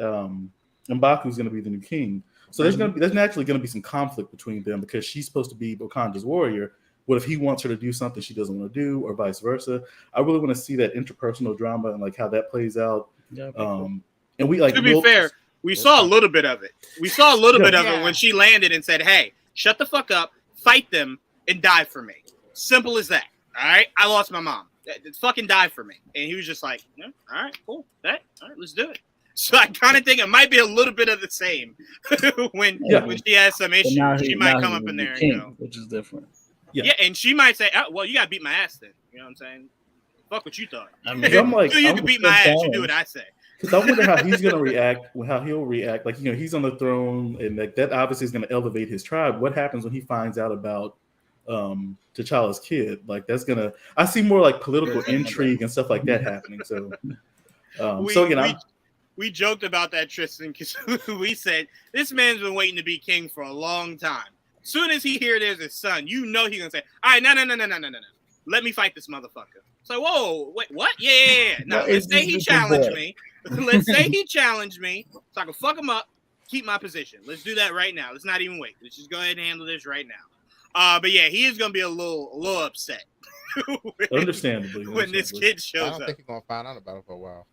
M'Baku is going to be the new king. So there's naturally going to be some conflict between them because she's supposed to be Wakanda's warrior. What if he wants her to do something she doesn't want to do, or vice versa? I really want to see that interpersonal drama and like how that plays out. Yeah, And we like to be fair, we saw a little bit of it. We saw a little bit of it when she landed and said, "Hey, shut the fuck up, fight them, and die for me." Simple as that. All right, I lost my mom. Fucking die for me. And he was just like, "Yeah, all right, cool. All right, let's do it." So I kind of think it might be a little bit of the same when she has some issues. She might come up in there and go, which is different. Yeah, and she might say, "Oh, well, you gotta beat my ass then." You know what I'm saying? Fuck what you thought. I mean, I'm like, you can beat my ass. You do what I say. Because I wonder how he's gonna react. How he'll react. Like, he's on the throne, and that obviously is gonna elevate his tribe. What happens when he finds out about T'Challa's kid? Like, that's gonna. I see more like political intrigue and stuff like that happening. So, we joked about that, Tristan, because we said this man's been waiting to be king for a long time. Soon as he hears there's his son, he's gonna say, "All right, no. Let me fight this motherfucker." It's like, whoa, wait, what? Yeah. No, let's say he challenged me. Let's say he challenged me, so I can fuck him up, keep my position. Let's do that right now. Let's not even wait. Let's just go ahead and handle this right now. But yeah, he is gonna be a little upset. Understandably, when this kid shows up. I don't think he's gonna find out about it for a while.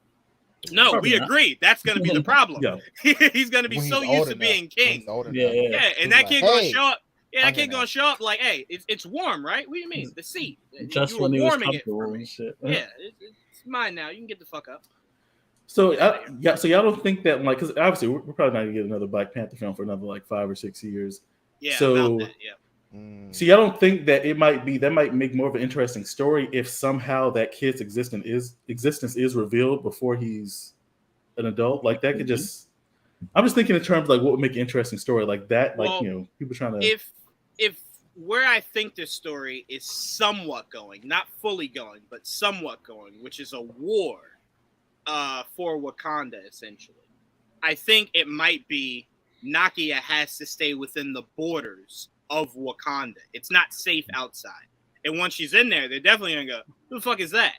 No, Probably we not. agree. That's going to be the problem. He's going to be so used to being king. Yeah, and that kid going to show up. Yeah, that kid going to show up like, "Hey, it's warm, right? What do you mean? The seat. Just when he was comfortable and shit. Yeah, it's mine now. You can get the fuck up." So so y'all don't think that, like, because obviously we're probably not gonna get another Black Panther film for another like 5 or 6 years. Yeah. So So y'all don't think that that might make more of an interesting story if somehow that kid's existence is revealed before he's an adult? Like, that could just. I'm just thinking in terms of like what would make an interesting story like that. Like, people trying to. If where I think this story is somewhat going, not fully going, but somewhat going, which is a war for Wakanda, essentially. I think it might be Nakia has to stay within the borders of Wakanda. It's not safe outside. And once she's in there, they're definitely gonna go, "Who the fuck is that?"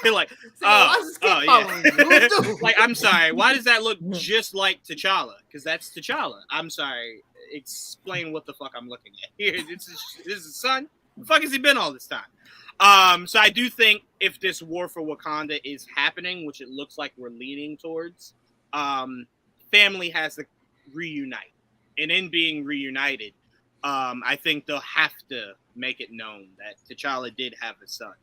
They're like, oh yeah. Like, I'm sorry, why does that look just like T'Challa? Because that's T'Challa. I'm sorry. Explain what the fuck I'm looking at here. This is his son. The fuck has he been all this time? So I do think if this war for Wakanda is happening, which it looks like we're leaning towards, family has to reunite. And in being reunited, I think they'll have to make it known that T'Challa did have a son.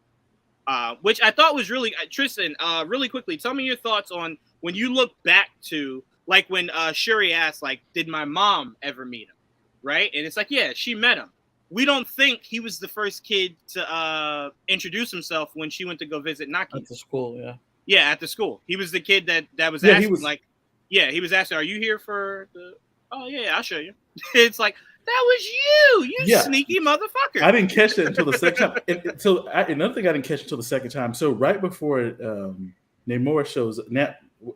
Which I thought was really, Tristan, really quickly, tell me your thoughts on when you look back to, like, when Shuri asked, like, did my mom ever meet him? Right? And it's like, yeah, she met him. We don't think he was the first kid to introduce himself when she went to go visit Nakia. At the school, yeah. Yeah, at the school. He was the kid that was asking, he was asking, "Are you here for the..." "Oh, yeah, I'll show you." It's like, that was you sneaky motherfucker. I didn't catch that until the second time. Another thing I didn't catch until the second time. So right before Namor shows up,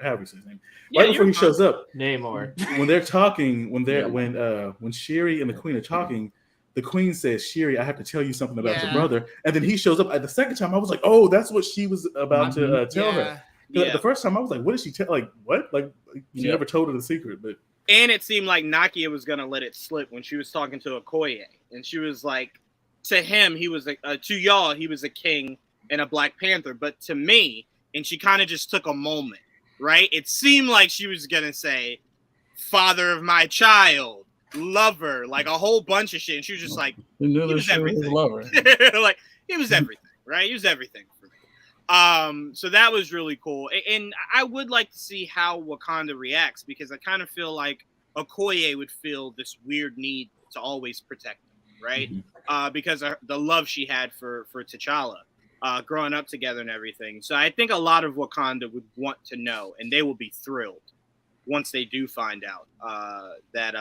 however you say his name, right before he shows up, Namor. When they're talking, when Shuri and the Queen are talking, the Queen says, "Shuri, I have to tell you something about your brother." And then he shows up at the second time. I was like, "Oh, that's what she was about to tell her." The first time I was like, "What did she tell? Like, what? Like, she never told her the secret." But and it seemed like Nakia was gonna let it slip when she was talking to Okoye, and she was like, to him, he was to y'all, he was a king and a Black Panther, but to me, and she kind of just took a moment, right? It seemed like she was gonna say, "Father of my child, lover," like a whole bunch of shit, and she was just like, "He was everything." Lover. Like, he was everything, right? He was everything for me. So that was really cool, and I would like to see how Wakanda reacts, because I kind of feel like Okoye would feel this weird need to always protect him, right? Because of the love she had for T'Challa, growing up together and everything. So I think a lot of Wakanda would want to know, and they will be thrilled once they do find out that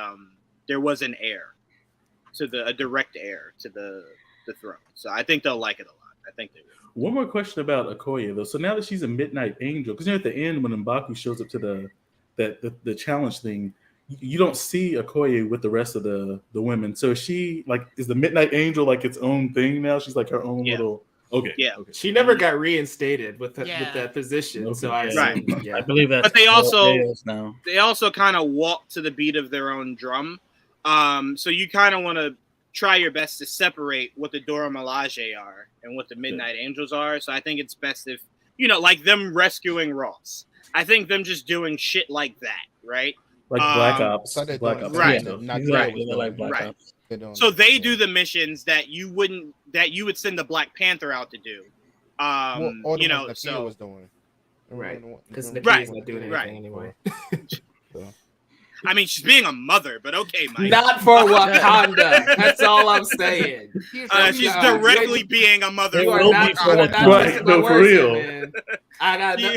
there was an heir to a direct heir to the throne. So I think they'll like it a lot. I think they will. One more question about Okoye though. So now that she's a Midnight Angel, because at the end when M'Baku shows up to the challenge thing, you don't see Okoye with the rest of the women. So is she like, is the Midnight Angel like its own thing now? She's like her own little. Okay. Yeah. Okay. She never got reinstated with that position. Okay. So I I believe that's. But they now. also kind of walk to the beat of their own drum. So you kind of want to try your best to separate what the Dora Milaje are and what the Midnight Angels are. So I think it's best if, like them rescuing Ross. I think them just doing shit like that, right? Like Black Ops. Black Ops. Right. Like Black Ops. So they do the missions that you would send the Black Panther out to do. Or the ones Nakia was doing. Right. Because Nakia's not doing anything anyway. I mean, she's being a mother, but okay, Mike. Not for Wakanda. That's all I'm saying. She's directly being a mother. You are not right. No, for real. Man.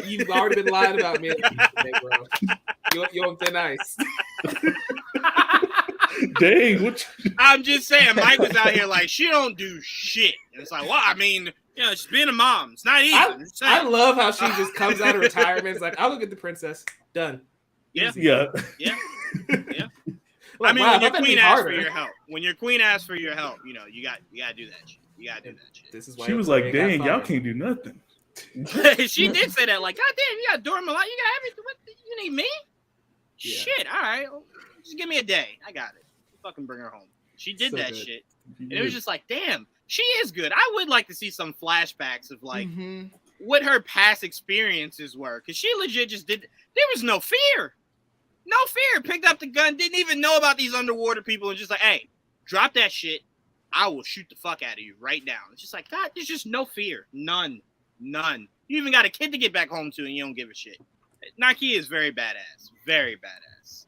You've already been lying about me. Hey, bro. You're on thin ice. Dang, I'm just saying, Mike was out here like, she don't do shit. And it's like, well, I mean, she's being a mom. It's not easy. I love how she just comes out of retirement. It's like, I'll look at the princess. Done. Yeah. Yeah. Like, I mean, when your queen asks for your help, you gotta do that shit. You gotta do that shit. This is why she was like, dang, y'all can't do nothing. She did say that, like, God damn, you got Dora Milaje, you got everything. What, you need me? Yeah. Shit, all right. Just give me a day. I got it. Fucking bring her home. She did that shit. And it was just like, damn, she is good. I would like to see some flashbacks of, like, what her past experiences were. Because she legit just did. There was no fear. No fear. Picked up the gun. Didn't even know about these underwater people. And just like, hey, drop that shit. I will shoot the fuck out of you right now. It's just like, God, there's just no fear. None. You even got a kid to get back home to and you don't give a shit. Nakia is very badass. Very badass.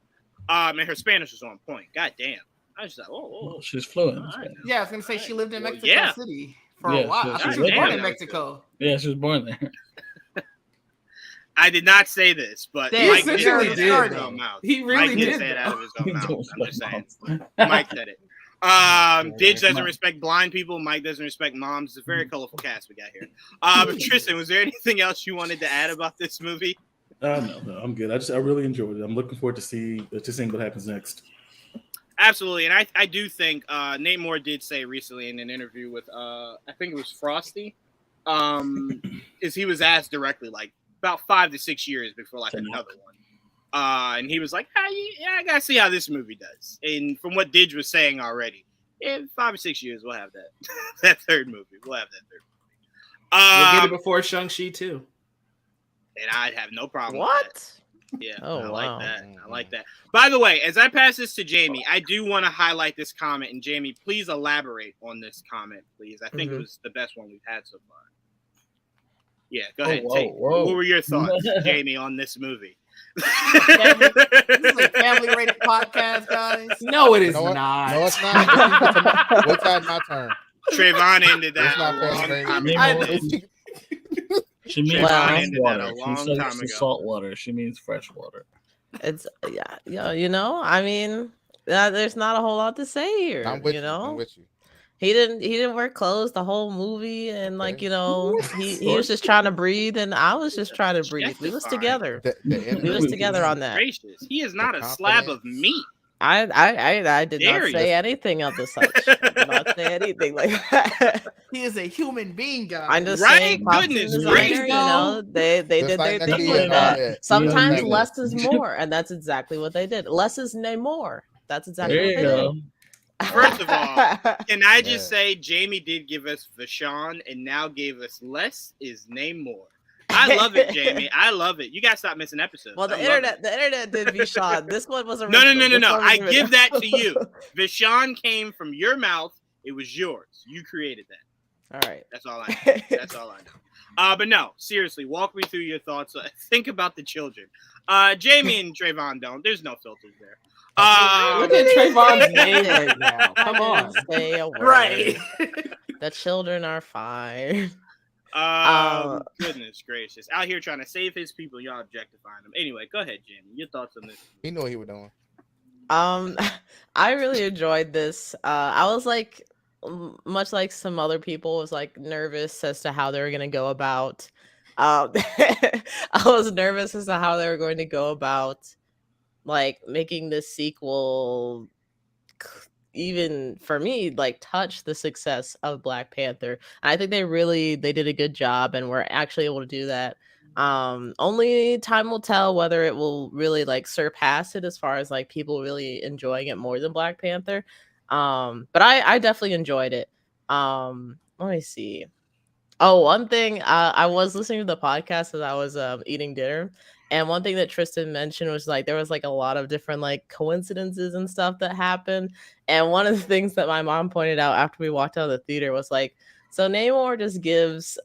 And her Spanish was on point. God damn. I was just like, oh. She's fluent. Right. Yeah, I was gonna say she lived in Mexico City for a while. I think she was born in Mexico. Yeah, she was born there. I did not say this, but Mike did say it out of his own mouth. He really did say it out of his own mouth. I'm just saying. Mike said it. Didge doesn't respect blind people. Mike doesn't respect moms. It's a very colorful cast we got here. But Tristan, was there anything else you wanted to add about this movie? No, I'm good. I really enjoyed it. I'm looking forward to seeing what happens next. Absolutely, and I do think Nate Moore did say recently in an interview with I think it was Frosty, is he was asked directly like about 5 to 6 years before like another one. And he was like, I gotta see how this movie does. And from what Didge was saying already, 5 or 6 years, we'll have that third movie. We'll get it before Shang-Chi too. And I'd have no problem What? with that. Yeah, I like that. By the way, as I pass this to Jamie, I do want to highlight this comment. And Jamie, please elaborate on this comment, please. I think it was the best one we've had so far. Yeah, go ahead. What were your thoughts, Jamie, on this movie? This is a family-rated podcast, guys. No, it is not. No, it's not. What's that? My turn. Trayvon ended that. It's not family-rated. She means fresh water. She says salt water. She means fresh water. It's I mean, there's not a whole lot to say here. I'm with you. He didn't wear clothes the whole movie, and he was just trying to breathe, and I was just trying to breathe. We was together. We was together on that. Gracious. He is not a slab of meat. I did not say anything of the such. I did not say anything like that. He is a human being, guys. I'm just saying, goodness gracious. They did their thing with that. Sometimes less is more, and that's exactly what they did. Less is no more. That's exactly what they did. First of all, can I just say Jamie did give us Vashon and now gave us less is name more. I love it, Jamie. I love it. You guys stop missing episodes. Well, the internet did Vashon. This one was original. No. I give that to you. Vashon came from your mouth. It was yours. You created that. All right. That's all I know. But no, seriously, walk me through your thoughts. Think about the children. Jamie and Trayvon don't. There's no filters there. Look at Trayvon's name right now. Come on. Say a word. Right. The children are fine. Goodness gracious. Out here trying to save his people, y'all objectifying him. Anyway, go ahead, Jamie. Your thoughts on this? He knew what he was doing. I really enjoyed this. I was like, much like some other people, was like nervous as to how they were going to go about. I was nervous as to how they were going to go about like making this sequel, even for me, like touch the success of Black Panther. And I think they did a good job and were actually able to do that. Only time will tell whether it will really like surpass it as far as like people really enjoying it more than Black Panther. But I definitely enjoyed it. Let me see. Oh, one thing, I was listening to the podcast as I was eating dinner, and one thing that Tristan mentioned was like there was like a lot of different like coincidences and stuff that happened. And one of the things that my mom pointed out after we walked out of the theater was like, so Namor just gives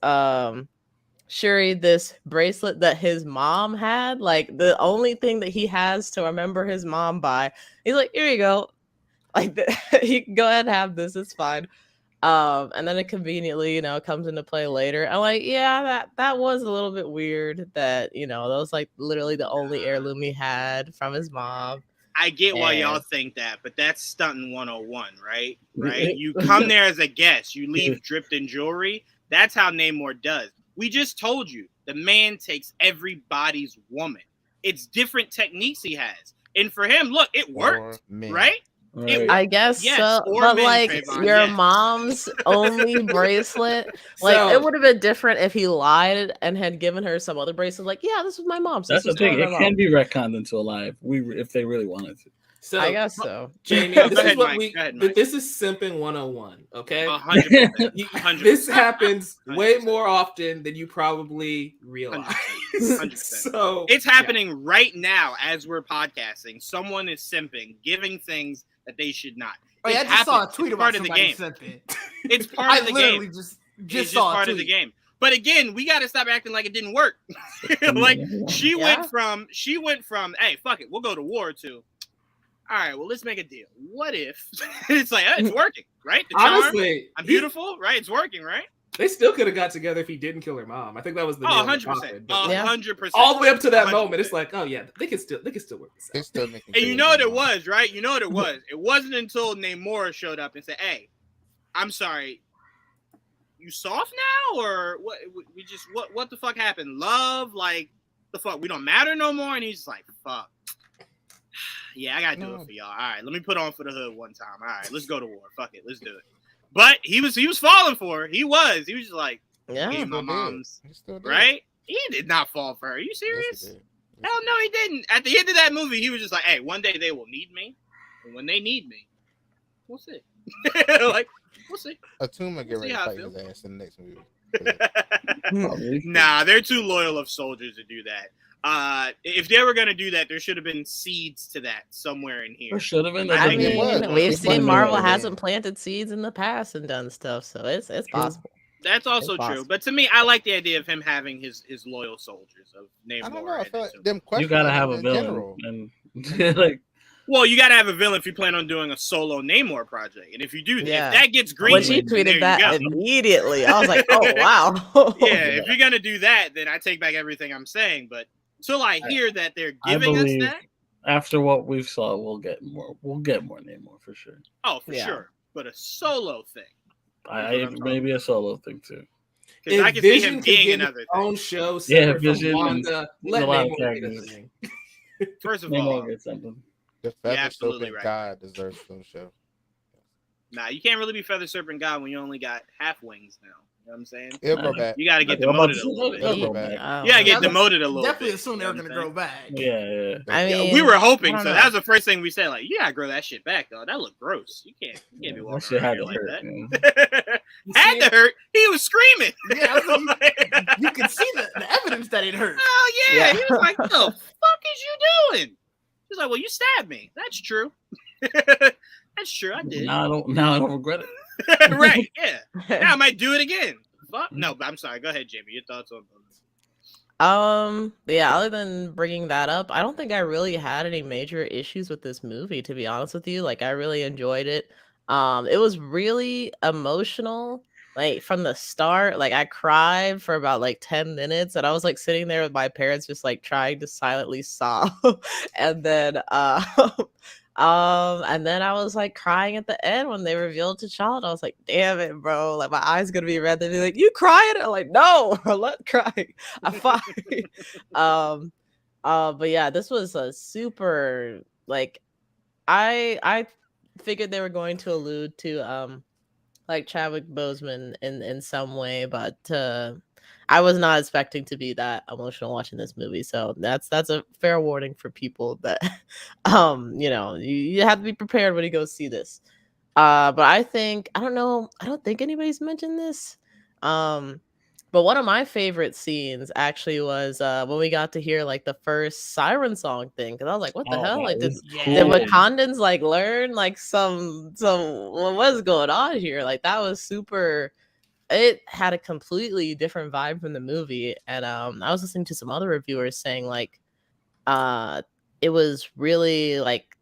Shuri this bracelet that his mom had, like the only thing that he has to remember his mom by. He's like, here you go, like you can go ahead and have this, it's fine. And then it conveniently, comes into play later. I'm like, yeah, that was a little bit weird that, that was like literally the only heirloom he had from his mom. I get why y'all think that, but that's stunting 101, right? Right? You come there as a guest, you leave dripped in jewelry. That's how Namor does. We just told you, the man takes everybody's woman. It's different techniques he has. And for him, look, it worked, right? I guess so, but like your mom's only bracelet, like it would have been different if he lied and had given her some other bracelet. Like, yeah, this was my mom's. That's the thing; it can be retconned into a lie if they really wanted to. So I guess so. Jamie, this is simping 101. Okay, 100%. This happens way more often than you probably realize. 100%. So it's happening right now as we're podcasting. Someone is simping, giving things that they should not. Oh, yeah, I just saw a tweet about somebody simping. It's part of the game. I literally just saw part of the game. But again, we got to stop acting like it didn't work. Like she went from, hey, fuck it, we'll go to war too. All right, well, let's make a deal. What if it's like, it's working, right? The charm, honestly, I'm beautiful, right? It's working, right? They still could have got together if he didn't kill her mom. I think that was the 100%. 100%. All the way up to that moment, it's like, oh yeah, they can still work this out. Still making. And you know what it was, right? You know what it was. It wasn't until Namor showed up and said, "Hey, I'm sorry, you soft now, or what? We just what the fuck happened? Love, like the fuck? We don't matter no more." And he's just like, "Fuck. Yeah, I gotta do it for y'all. All right, let me put on for the hood one time. All right, let's go to war. Fuck it, let's do it." But he was falling for her. He was just like, yeah, my mom's right. He did not fall for her. Are you serious? Yes, hell no, he didn't. At the end of that movie, he was just like, hey, one day they will need me, and when they need me, we'll see. Like, we'll see. Atuma get ready to fight his ass in the next movie. Nah, they're too loyal of soldiers to do that. If they were gonna do that, there should have been seeds to that somewhere in here. There should have been. I mean, we've seen Marvel hasn't planted seeds in the past and done stuff, so it's possible. That's also true. But to me, I like the idea of him having his loyal soldiers of Namor. I don't know. I feel like them questions. You gotta have a villain, and like. Well, you gotta have a villain if you plan on doing a solo Namor project, and if you do, if that gets green, when she tweeted that immediately, I was like, "Oh wow!" If you're gonna do that, then I take back everything I'm saying. But till I hear that they're giving us that, after what we've saw, we'll get more. We'll get more Namor for sure. Oh, for sure. But a solo thing, maybe a solo thing too. Because I can see him being another own show. Vision. Wanda, let Namor First of all, the Feather Serpent God deserves some show. Nah, you can't really be Feather Serpent God when you only got half wings now. You know what I'm saying? It'll go back. You got to get demoted a little bit. You got to get demoted a little bit. Definitely assume they're going to grow back. Yeah. I mean, we were hoping. So that was the first thing we said. Like, you got to grow that shit back, though. That looked gross. You can't be walking around here like that. Had to hurt. He was screaming. Yeah, you can see the evidence that it hurt. Oh, yeah. He was like, what the fuck is you doing? He's like, well, you stabbed me. That's true. That's true. I did. Now I don't regret it. Right. Yeah. Now I might do it again. Fuck. No, but I'm sorry. Go ahead, Jamie. Your thoughts on this? Yeah, other than bringing that up, I don't think I really had any major issues with this movie, to be honest with you. Like, I really enjoyed it. It was really emotional. Like, from the start, like, I cried for about like 10 minutes, and I was like sitting there with my parents just like trying to silently sob. And then I was like crying at the end when they revealed T'Challa. I was like, damn it, bro, like my eyes gonna be red. They'd be like, you crying? I'm like, no, I'm not crying, I'm fine. But yeah, this was a super, like, I figured they were going to allude to like Chadwick Boseman in some way, but I was not expecting to be that emotional watching this movie. So that's a fair warning for people that you have to be prepared when you go see this. But I don't think anybody's mentioned this. But one of my favorite scenes actually was when we got to hear like the first siren song thing, because I was like, what the hell? Like did Wakandans like learn like some what is going on here? Like that was super. It had a completely different vibe from the movie. And I was listening to some other reviewers saying like it was really like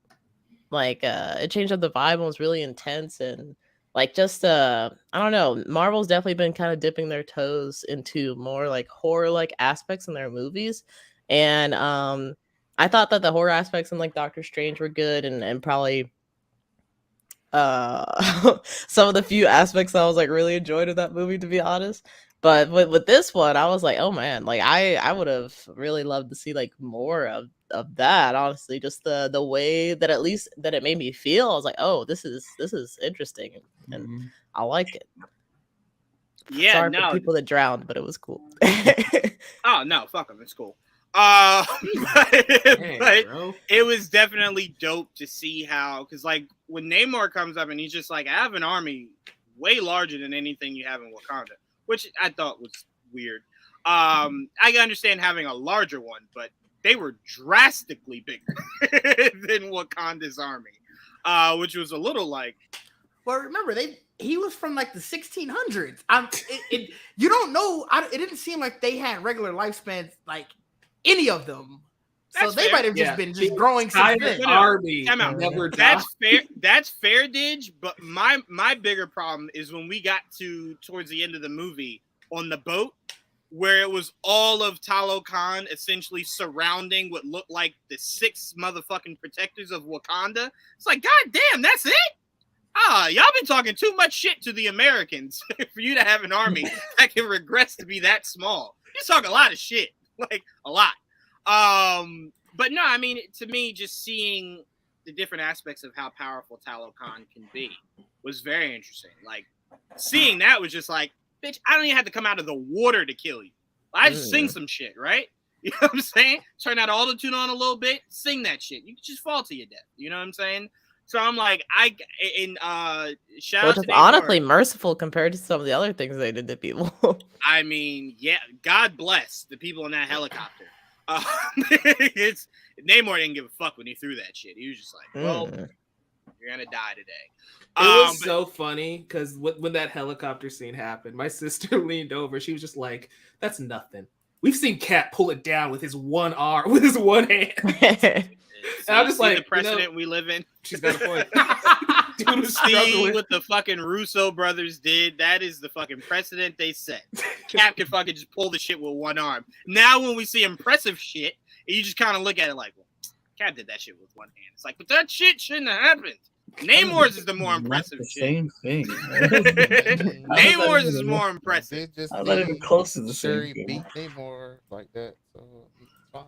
it changed up the vibe and was really intense. And like just I don't know, Marvel's definitely been kind of dipping their toes into more like horror like aspects in their movies. And I thought that the horror aspects in like Doctor Strange were good, and probably some of the few aspects I was like really enjoyed of that movie, to be honest. But with this one, I was like, oh man, like I would have really loved to see like more of that, honestly. Just the way that at least that it made me feel, I was like, oh, this is interesting, and I like it. Yeah, sorry for people that drowned, but it was cool. Oh no, fuck them, it's cool. But it was definitely dope to see how, because like when Namor comes up and he's just like, I have an army way larger than anything you have in Wakanda, which I thought was weird. I can understand having a larger one, but they were drastically bigger than Wakanda's army, which was a little like. Well, remember he was from like the 1600s. You don't know. It didn't seem like they had regular lifespans, like any of them. So they might have just been just growing since then. Army. That's fair. That's fair, Didge. But my bigger problem is when we got towards the end of the movie on the boat, where it was all of Talokan essentially surrounding what looked like the 6 motherfucking protectors of Wakanda. It's like, god damn, that's it? Y'all been talking too much shit to the Americans for you to have an army that can regress to be that small. You talk a lot of shit, like a lot. But no, I mean, to me, just seeing the different aspects of how powerful Talokan can be was very interesting. Like, seeing that was just like, bitch, I don't even have to come out of the water to kill you. I just sing some shit, right? You know what I'm saying? Turn that auto-tune on a little bit, sing that shit. You can just fall to your death. You know what I'm saying? So I'm like, shout out to Namor. Honestly merciful compared to some of the other things they did to people. I mean, yeah, God bless the people in that helicopter. Namor didn't give a fuck when he threw that shit. He was just like, well, you're gonna die today. It was so funny because when that helicopter scene happened, my sister leaned over. She was just like, that's nothing. We've seen Cap pull it down with his one arm, with his one hand. And I'm just like, the precedent we live in. She's got a point. Dude was see what the fucking Russo brothers did. That is the fucking precedent they set. Cap can fucking just pull the shit with one arm. Now when we see impressive shit, you just kind of look at it like, well, Cap did that shit with one hand. It's like, but that shit shouldn't have happened. Namor's is the more impressive shit. Same thing. Namor's is more impressive. I'm not even close to the Shuri beat Namor like that, so he's fine.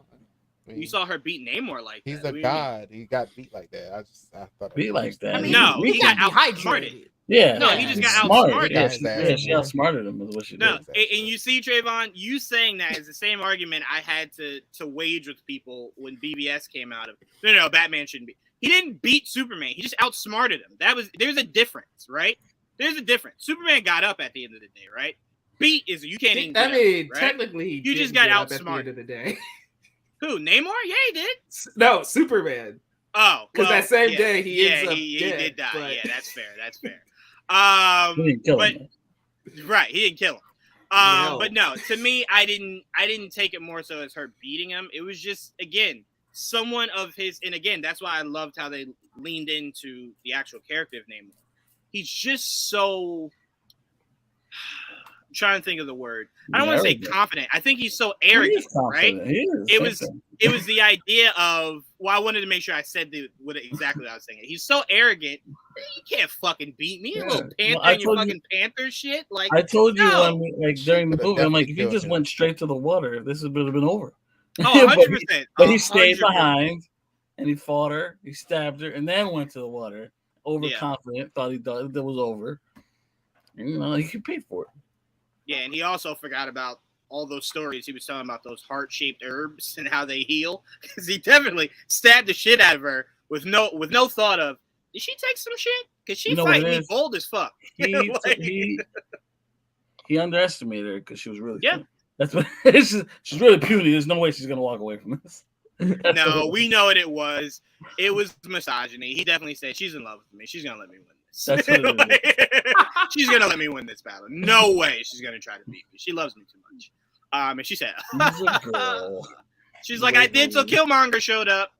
I mean, you saw her beat Namor like he's that. He's a god. He got beat like that. I thought beat like that. I mean, no, he got outsmarted. Yeah, no, he just got outsmarted. Yeah, she outsmarted him. Is what she did. No, and you see, Trayvon, you saying that is the same argument I had to wage with people when BBS came out of. No, Batman shouldn't be. He didn't beat Superman. He just outsmarted him. There's a difference, right? There's a difference. Superman got up at the end of the day, right? Beat is you can't even. Right? Technically, you just got outsmarted at the end of the day. Who? Namor? Yeah, he did. No, Superman. Oh, because that same day he ends up he dead, did die. But... Yeah, that's fair. That's fair. He didn't kill him. Right, he didn't kill him. But no, to me, I didn't take it more so as her beating him. It was just, again, someone of his, and again, that's why I loved how they leaned into the actual character of Namor. He's just so. I'm trying to think of the word. I don't want to say confident. I think he's so arrogant, right? It was the idea of. Well, I wanted to make sure I said exactly what I was saying. He's so arrogant. You can't fucking beat me, you little panther, and your fucking panther shit. Like I told you, during the movie, I'm like, if he just went straight to the water, this would have been over. Oh, 100%. But he stayed behind, and he fought her. He stabbed her, and then went to the water. overconfident, thought that was over. And, you know, he paid for it. Yeah, and he also forgot about all those stories he was telling about those heart-shaped herbs and how they heal. Because he definitely stabbed the shit out of her with no thought of, did she take some shit? Because she fighting me bold as fuck. He underestimated her because she was really funny. That's what she's really puny. There's no way she's gonna walk away from this. No, we know what it was. It was misogyny. He definitely said she's in love with me. She's gonna let me win this. That's what it is. She's gonna let me win this battle. No way she's gonna try to beat me. She loves me too much. And she said, she's like, I did till Killmonger showed up.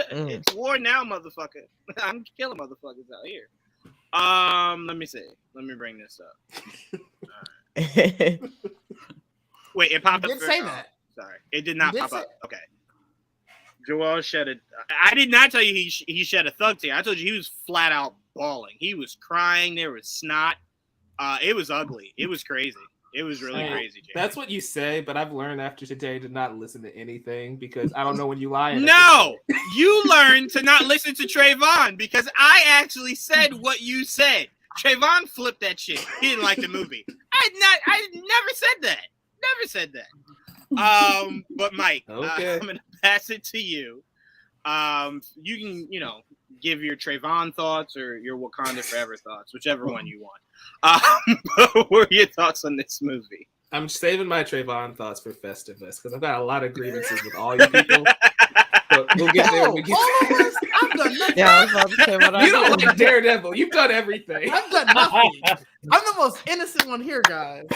It's war now, motherfucker. I'm killing motherfuckers out here. Let me see. Let me bring this up. Right. Wait, it popped up. Didn't say that. Sorry, it did not pop up. Okay. Joel shed a. I did not tell you he shed a thug tear. I told you he was flat out bawling. He was crying. There was snot. It was ugly. It was crazy. It was really crazy. Jay. That's what you say, but I've learned after today to not listen to anything because I don't know when you lie. No, you learned to not listen to Trayvon because I actually said what you said. Trayvon flipped that shit. He didn't like the movie. I never said that. Never said that. But Mike, okay. I'm gonna pass it to you. You can, give your Trayvon thoughts or your Wakanda Forever thoughts, whichever one you want. What were your thoughts on this movie? I'm saving my Trayvon thoughts for Festivus because I've got a lot of grievances with all you people. But we'll get there. When we get there. I've done nothing. Yeah, I was about to say what You don't like Daredevil. You've done everything. I've done nothing. I'm the most innocent one here, guys.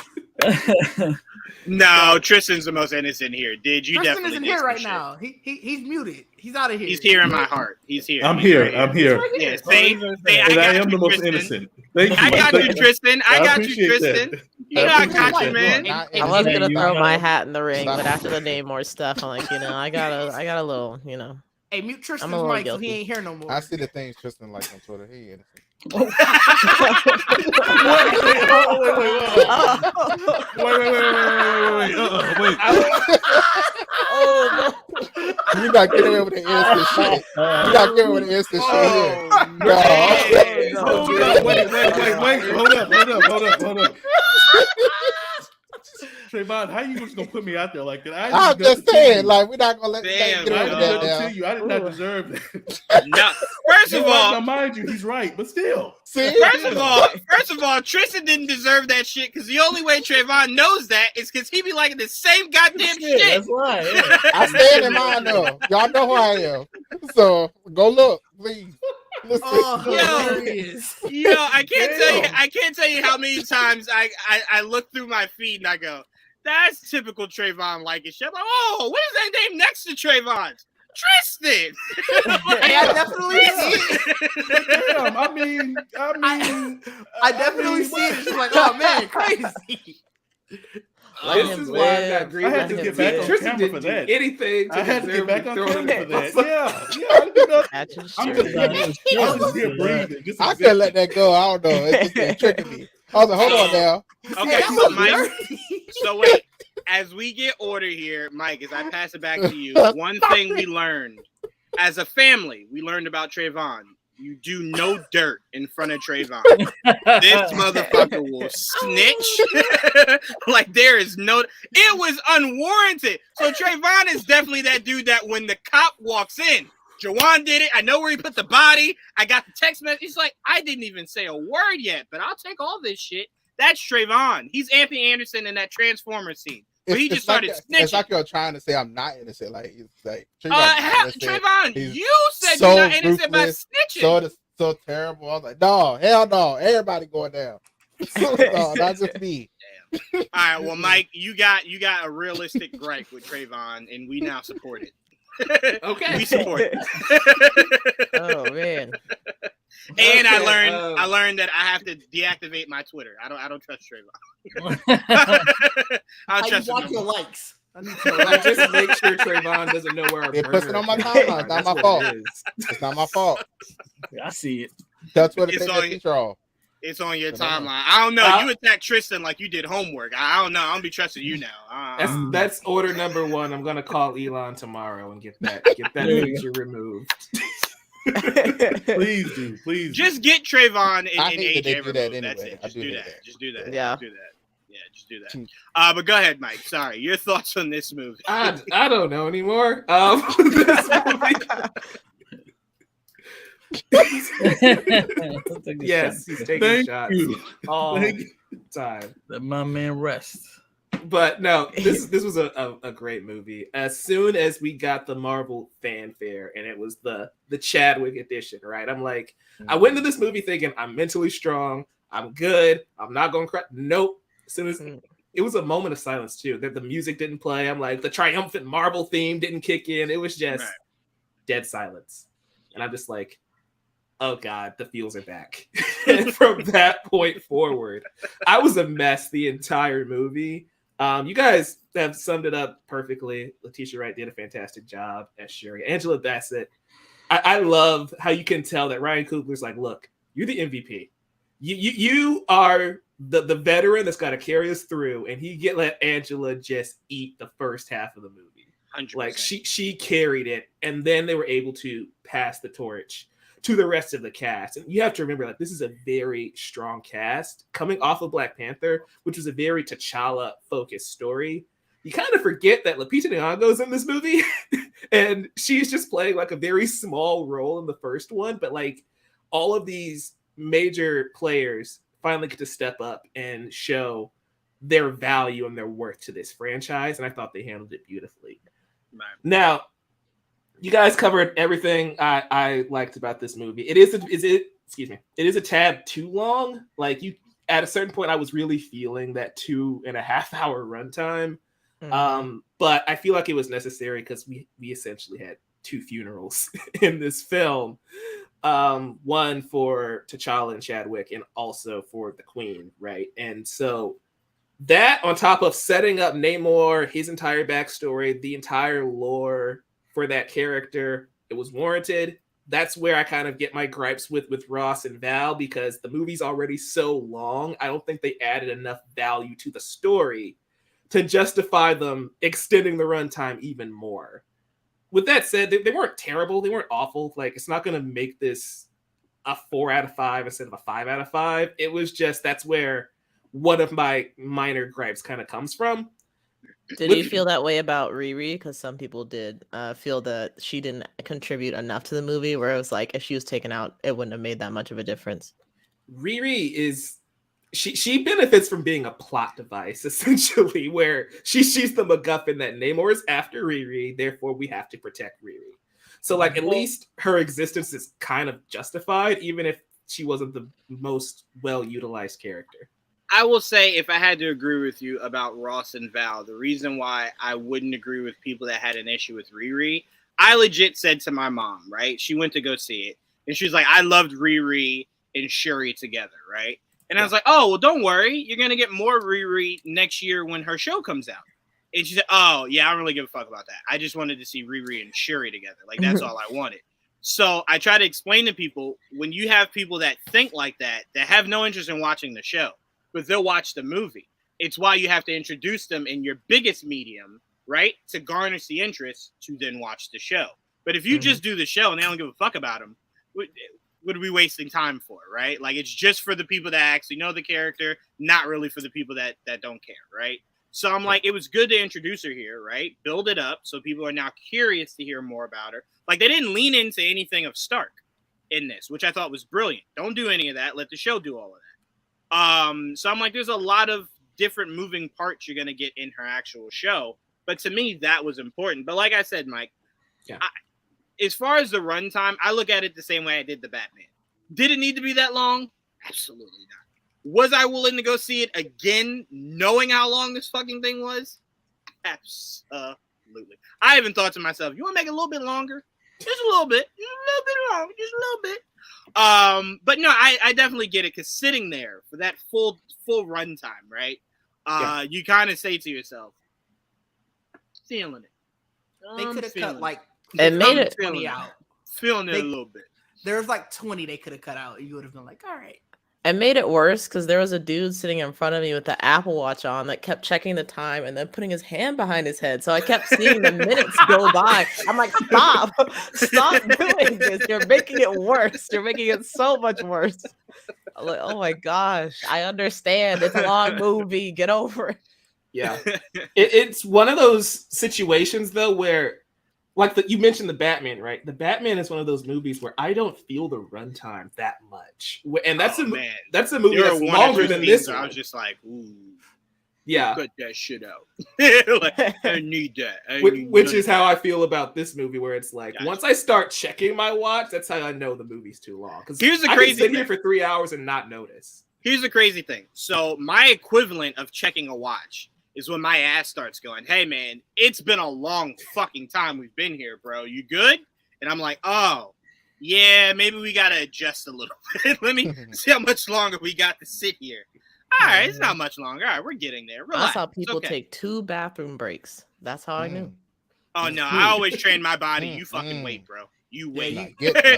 No, Tristan's the most innocent here. Tristan isn't here right now. He's muted. He's out of here. He's here in my heart. He's here. I'm here. I'm here. Yeah, I am the most innocent. Thank you. I got you, Tristan. I got you, Tristan. You know I got you, man. I was gonna throw my hat in the ring, but after the Namor stuff, I'm like, I got a little, Hey, mute Tristan's mic so he ain't here no more. I see the things Tristan likes on Twitter. He innocent. Wait. Oh, no. You not getting away with the innocent shit. You not getting away with the innocent shit here. Wait. Hold up. Trayvon, how you just gonna put me out there like that? I'm just saying, like, we're not gonna let get over that now. I did not deserve that. No. First of all, now mind you, he's right, but still. See? First of all, Tristan didn't deserve that shit because the only way Trayvon knows that is because he be liking the same goddamn shit. That's right. Yeah. I stand in mine though. Y'all know who I am. So go look, please. Listen. I can't tell you how many times I look through my feed and I go, that's typical Trayvon liking shit. I'm like, oh, what is that name next to Trayvon's? Tristan. I definitely see it. Damn, I definitely see it. She's like, oh man, crazy. This is why I'm not I had to get back on Tristan camera for didn't that. do anything to I had to get back on camera for that. I couldn't let that go. I don't know. It's just been tricking me. I was like, hold on now. Okay, so Mike. So wait, as we get order here, Mike, as I pass it back to you, one thing we learned as a family, we learned about Trayvon. You do no dirt in front of Trayvon. This motherfucker will snitch. Like there is no. It was unwarranted. So Trayvon is definitely that dude that when the cop walks in, Jawan did it. I know where he put the body. I got the text message. He's like, I didn't even say a word yet, but I'll take all this shit. That's Trayvon. He's Anthony Anderson in that Transformer scene. But he just started snitching. It's like you're trying to say I'm not innocent. Like it's like Trayvon, you said you're not innocent by snitching. So terrible. I was like, no, hell no. Everybody going down. No, not just me. Damn. All right, well, Mike, you got a realistic gripe with Trayvon, and we now support it. Okay, we support it. Oh man. And I learned that I have to deactivate my Twitter. I don't trust Trayvon. I don't trust him. Watch your likes. I just make sure Trayvon doesn't know where our it puts it on my timeline. It's not my fault. It's not my fault. Yeah, I see it. That's what it's on. It's on your timeline. I don't know. You attacked Tristan like you did homework. I don't know. I don't be trusting you now. That's order number one. I'm gonna call Elon tomorrow and get that picture removed. Please do. Please. Just get Trayvon and hate that they AJ do that removed. That's anyway. it. Just do that. Just do that. Yeah. Just do that. Yeah, just do that. But go ahead, Mike. Sorry, your thoughts on this movie? I don't know anymore. Yes, he's taking shots all time. Let my man rest. But no, this was a great movie. As soon as we got the Marvel fanfare and it was the Chadwick edition, right? I'm like, I went into this movie thinking I'm mentally strong, I'm good, I'm not going to cry. Nope. As soon as it was a moment of silence too, that the music didn't play. I'm like, the triumphant Marvel theme didn't kick in. It was just dead silence, and I'm just like, oh God, the feels are back. And from that point forward, I was a mess the entire movie. You guys have summed it up perfectly. Letitia Wright did a fantastic job as Shuri. Angela Bassett, I love how you can tell that Ryan Coogler's like, look, you're the MVP. You are the veteran that's got to carry us through, and he let Angela just eat the first half of the movie. 100%. Like she carried it, and then they were able to pass the torch to the rest of the cast. And you have to remember, like, this is a very strong cast coming off of Black Panther, which was a very T'Challa focused story. You kind of forget that Lupita Nyong'o's in this movie, and she's just playing like a very small role in the first one, but like all of these major players finally get to step up and show their value and their worth to this franchise, and I thought they handled it beautifully. Right. Now, you guys covered everything I liked about this movie. It is a tad too long. Like, you, at a certain point, I was really feeling that 2.5 hour runtime. But I feel like it was necessary because we essentially had 2 funerals in this film. One for T'Challa and Chadwick, and also for the Queen, right? And so that, on top of setting up Namor, his entire backstory, the entire lore for that character, it was warranted. That's where I kind of get my gripes with Ross and Val, because the movie's already so long. I don't think they added enough value to the story to justify them extending the runtime even more. With that said, they weren't terrible. They weren't awful. Like, it's not going to make this a 4 out of 5 instead of a 5 out of 5. It was just, that's where one of my minor gripes kind of comes from. Did you feel that way about Riri? Because some people did feel that she didn't contribute enough to the movie, where it was like, if she was taken out, it wouldn't have made that much of a difference. Riri is... She benefits from being a plot device, essentially, where she's the MacGuffin that Namor is after Riri, therefore we have to protect Riri. So, like, at least her existence is kind of justified, even if she wasn't the most well-utilized character. I will say, if I had to agree with you about Ross and Val, the reason why I wouldn't agree with people that had an issue with Riri, I legit said to my mom, right? She went to go see it, and she was like, I loved Riri and Shuri together, right? And I was like, oh, well, don't worry. You're going to get more Riri next year when her show comes out. And she said, oh, yeah, I don't really give a fuck about that. I just wanted to see Riri and Shuri together. Like, that's all I wanted. So I try to explain to people, when you have people that think like that have no interest in watching the show, but they'll watch the movie. It's why you have to introduce them in your biggest medium, right, to garnish the interest to then watch the show. But if you just do the show and they don't give a fuck about them, what are we wasting time for, right? Like, it's just for the people that actually know the character, not really for the people that don't care, right? So I'm like, it was good to introduce her here, right? Build it up so people are now curious to hear more about her. Like, they didn't lean into anything of Stark in this, which I thought was brilliant. Don't do any of that. Let the show do all of that. So I'm like, there's a lot of different moving parts you're going to get in her actual show. But to me, that was important. But like I said, Mike, as far as the runtime, I look at it the same way I did the Batman. Did it need to be that long? Absolutely not. Was I willing to go see it again, knowing how long this fucking thing was? Absolutely. I even thought to myself, you want to make it a little bit longer? Just a little bit. Just a little bit longer. Just a little bit. But no, I definitely get it, because sitting there for that full runtime, right? You kind of say to yourself, feeling it. They could have cut like... It made it 20 out. Feeling it a little bit. There's like 20 they could have cut out. You would have been like, all right. It made it worse because there was a dude sitting in front of me with the Apple Watch on that kept checking the time and then putting his hand behind his head. So I kept seeing the minutes go by. I'm like, stop doing this. You're making it worse. You're making it so much worse. I'm like, oh my gosh, I understand. It's a long movie. Get over it. Yeah. It's one of those situations though where, like you mentioned the Batman, right? The Batman is one of those movies where I don't feel the runtime that much, and that's a movie that's longer than this one. I was just like, ooh, yeah, cut that shit out. Like, I need that. Which is how I feel about this movie, where it's like once I start checking my watch, that's how I know the movie's too long. Because here's the I crazy can sit thing. here for 3 hours and not notice. Here's the crazy thing. So my equivalent of checking a watch is when my ass starts going, hey, man, it's been a long fucking time we've been here, bro. You good? And I'm like, oh, yeah, maybe we got to adjust a little bit. Let me see how much longer we got to sit here. All right, it's not much longer. All right, we're getting there. Relax. That's how people take 2 bathroom breaks. That's how I knew. Oh, no, I always train my body. You fucking wait, bro. You wait.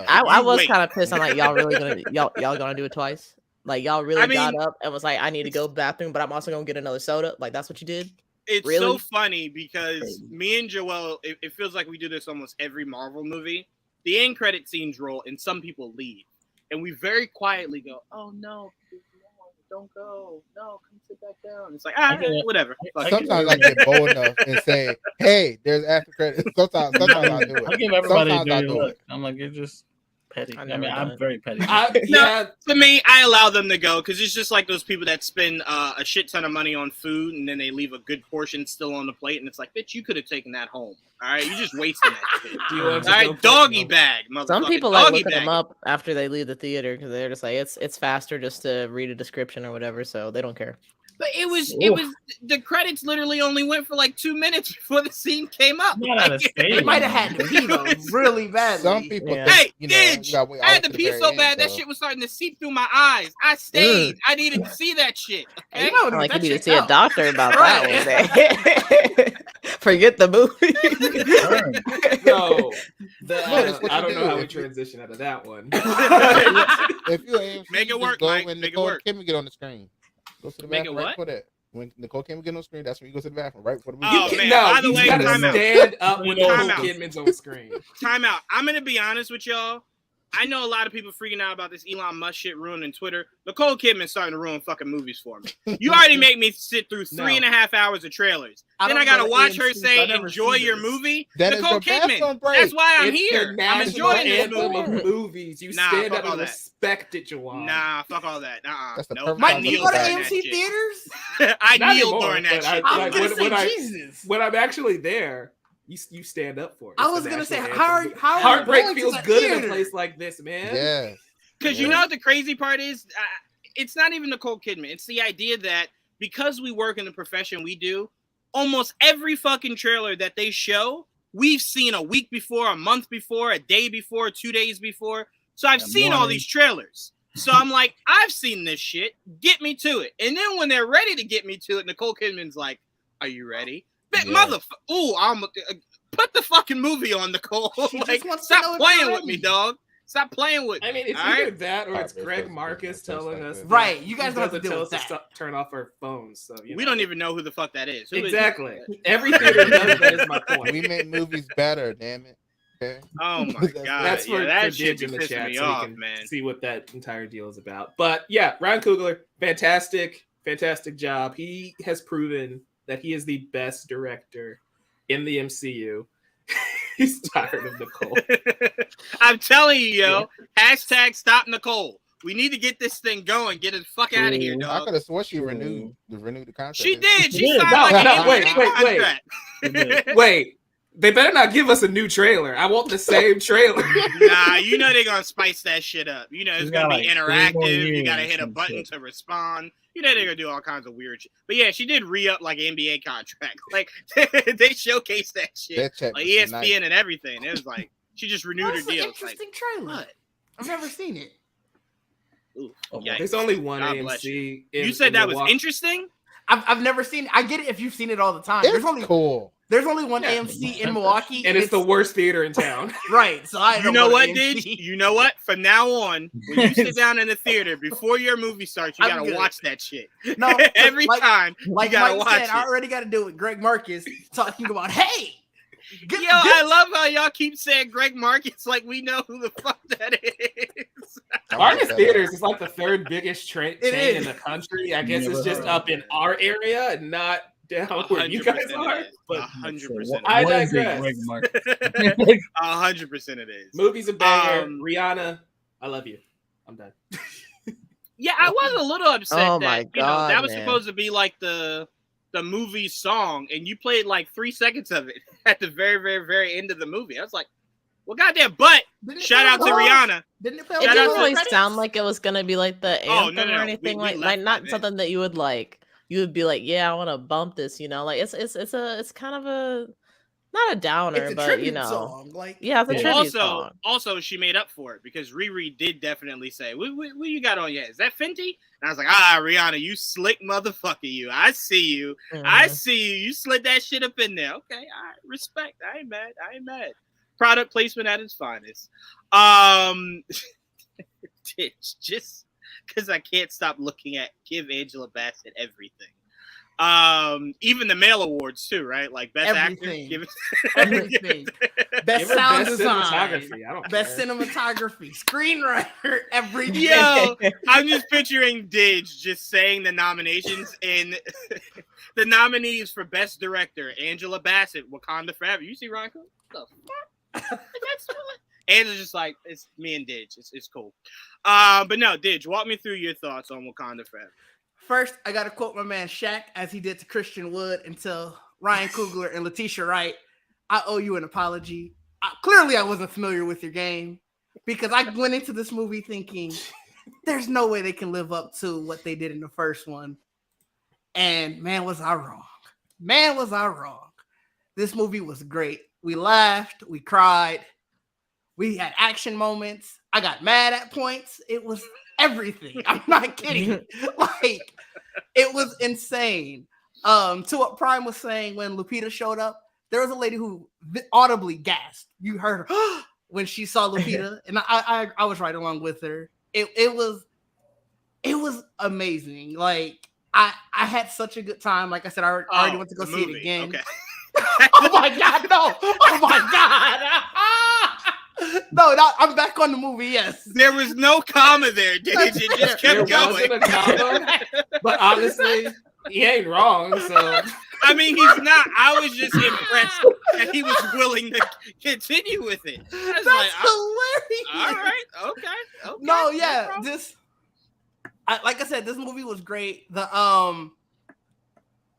I was kind of pissed. I'm like, y'all really gonna do it twice? Like y'all really got up and was like, I need to go bathroom, but I'm also gonna get another soda. Like that's what you did. It's really? So funny because me and Joel, it feels like we do this almost every Marvel movie. The end credit scenes roll and some people leave, and we very quietly go, "Oh no, don't go, no, come sit back down." It's like whatever. Sometimes I get bold enough and say, "Hey, there's after credit." Sometimes I do it. I give everybody a dirty look. I'm like, you're just petty. I mean, I'm very petty. To me, I allow them to go because it's just like those people that spend a shit ton of money on food and then they leave a good portion still on the plate, and it's like, bitch, you could have taken that home. All right, you just wasting that shit. All right, doggy bag, motherfucker. Some people like looking them up after they leave the theater because they're just like, it's faster just to read a description or whatever, so they don't care. But it was the credits literally only went for like 2 minutes before the scene came up. They might have had to pee though really badly. Some people, I had to pee so bad that shit was starting to seep through my eyes. I stayed. I needed to see that shit. Okay? Like you need to see a doctor about that one day. Forget the movie. So I don't know how we transition out of that one. If you aim, make it work, Mike. Make it work. Can we get on the screen? Go to the bathroom right before that. When Nicole Kidman get on screen, that's when you go to the bathroom right before the movie. Oh man! No, by the way, gotta stand up when Nicole Kidman's on screen. Time out. I'm gonna be honest with y'all. I know a lot of people freaking out about this Elon Musk shit ruining Twitter. Nicole Kidman's starting to ruin fucking movies for me. You already make me sit through 3.5 hours of trailers. Then I gotta watch her say, "Enjoy your movie." Nicole Kidman. That's why I'm here. I'm enjoying this movie. Movies. You stand up and respect it, Jawan. Nah, fuck all that. Nope. Mike, you go to AMC theaters? I kneel during that shit. I was gonna say Jesus. When I'm actually there. You stand up for it. I was gonna say, heartbreak feels good in a place like this, man. Yeah, because you know what the crazy part is? It's not even Nicole Kidman. It's the idea that because we work in the profession we do, almost every fucking trailer that they show, we've seen a week before, a month before, a day before, 2 days before. So I've seen all these trailers. So I'm like, I've seen this shit. Get me to it. And then when they're ready to get me to it, Nicole Kidman's like, "Are you ready?" Motherfucker! Ooh, I'm put the fucking movie on, Nicole. Like, stop playing with me, dog. Stop playing with me. I mean, it's either that or it's Greg Marcus telling us. Right, you guys don't have to tell us to turn off our phones. So we don't even know who the fuck that is. Exactly. Every theater does that. Is my point. We make movies better, damn it. Okay. Oh my god, that's for that shit in the chat, me so off, we can man. See what that entire deal is about. But yeah, Ryan Coogler, fantastic job. He has proven that he is the best director in the MCU. He's tired of Nicole. I'm telling you, yo. Hashtag stop Nicole. We need to get this thing going. Get the fuck out of here, dog. I could have sworn she renewed the contract. She did. She signed wait. They better not give us a new trailer. I want the same trailer. Nah, you know they're gonna spice that shit up. You know it's gonna be interactive. You gotta hit a button to respond. You know they're gonna do all kinds of weird shit. But yeah, she did re-up like NBA contract. Like they showcased that shit. Like ESPN and everything. It was like she just renewed her deal. Interesting trailer. What? I've never seen it. Ooh, there's only one AMC. You said that was interesting? I've never seen it. I get it if you've seen it all the time. It's only cool. There's only one AMC in Milwaukee, and it's the worst theater in town. Right. So I you know what, Didge? You know what? From now on, when you sit down in the theater before your movie starts, you gotta watch that shit. No, every time like you gotta Mike watch said, it. I already got to do it. Greg Marcus talking about, hey. I love how y'all keep saying Greg Marcus like we know who the fuck that is. Marcus Theaters is like the third biggest chain in the country. I guess it's just up in our area, not down where you guys are. But 100%. I digress. 100% it is. Movie's a banger. Rihanna, I love you. I'm done. Yeah, I was a little upset that that was man. supposed to be like the movie song, and you played like 3 seconds of it at the very, very, very end of the movie. I was like, well, goddamn, but shout out to Rihanna. It didn't really sound like it was gonna be like the anthem or anything we like not something that you would be like, yeah, I want to bump this, like it's kind of a not a downer, it's a but song. Like, yeah, it's a tribute song. Also, she made up for it because Riri did definitely say, "What you got on yet? Is that Fenty?" And I was like, Rihanna, you slick motherfucker, you. I see you. Mm-hmm. I see you. You slid that shit up in there. Okay, all right, respect. I ain't mad. Product placement at its finest. Just because I can't stop looking at give Angela Bassett everything. Even the male awards too, right? Like best everything. actor, everything. Best sound design, cinematography. Best cinematography, screenwriter, everything. Yo, I'm just picturing Didge just saying the nominations, and the nominees for best director: Angela Bassett, Wakanda Forever. You see Ryan Coogler? The fuck? Angela's just like, it's me and Didge. It's cool. But no, Didge, walk me through your thoughts on Wakanda Forever. First, I got to quote my man Shaq as he did to Christian Wood and tell Ryan Coogler and Letitia Wright, I owe you an apology. Clearly, I wasn't familiar with your game because I went into this movie thinking there's no way they can live up to what they did in the first one. And man, was I wrong. Man, was I wrong. This movie was great. We laughed. We cried. We had action moments. I got mad at points. It was everything. I'm not kidding. Like, it was insane. To what Prime was saying when Lupita showed up, there was a lady who audibly gasped. You heard her when she saw Lupita, and I was right along with her. It was amazing. Like, I had such a good time. Like I said, I already went to go see it again. Okay. Oh my god, no! Oh my god! No, I'm back on the movie. Yes, there was no comma there, Didge. It just kept going. Wasn't a comma, but honestly, he ain't wrong. So I mean, he's not. I was just impressed that he was willing to continue with it. That's hilarious. All right, okay. No, yeah, like I said, this movie was great.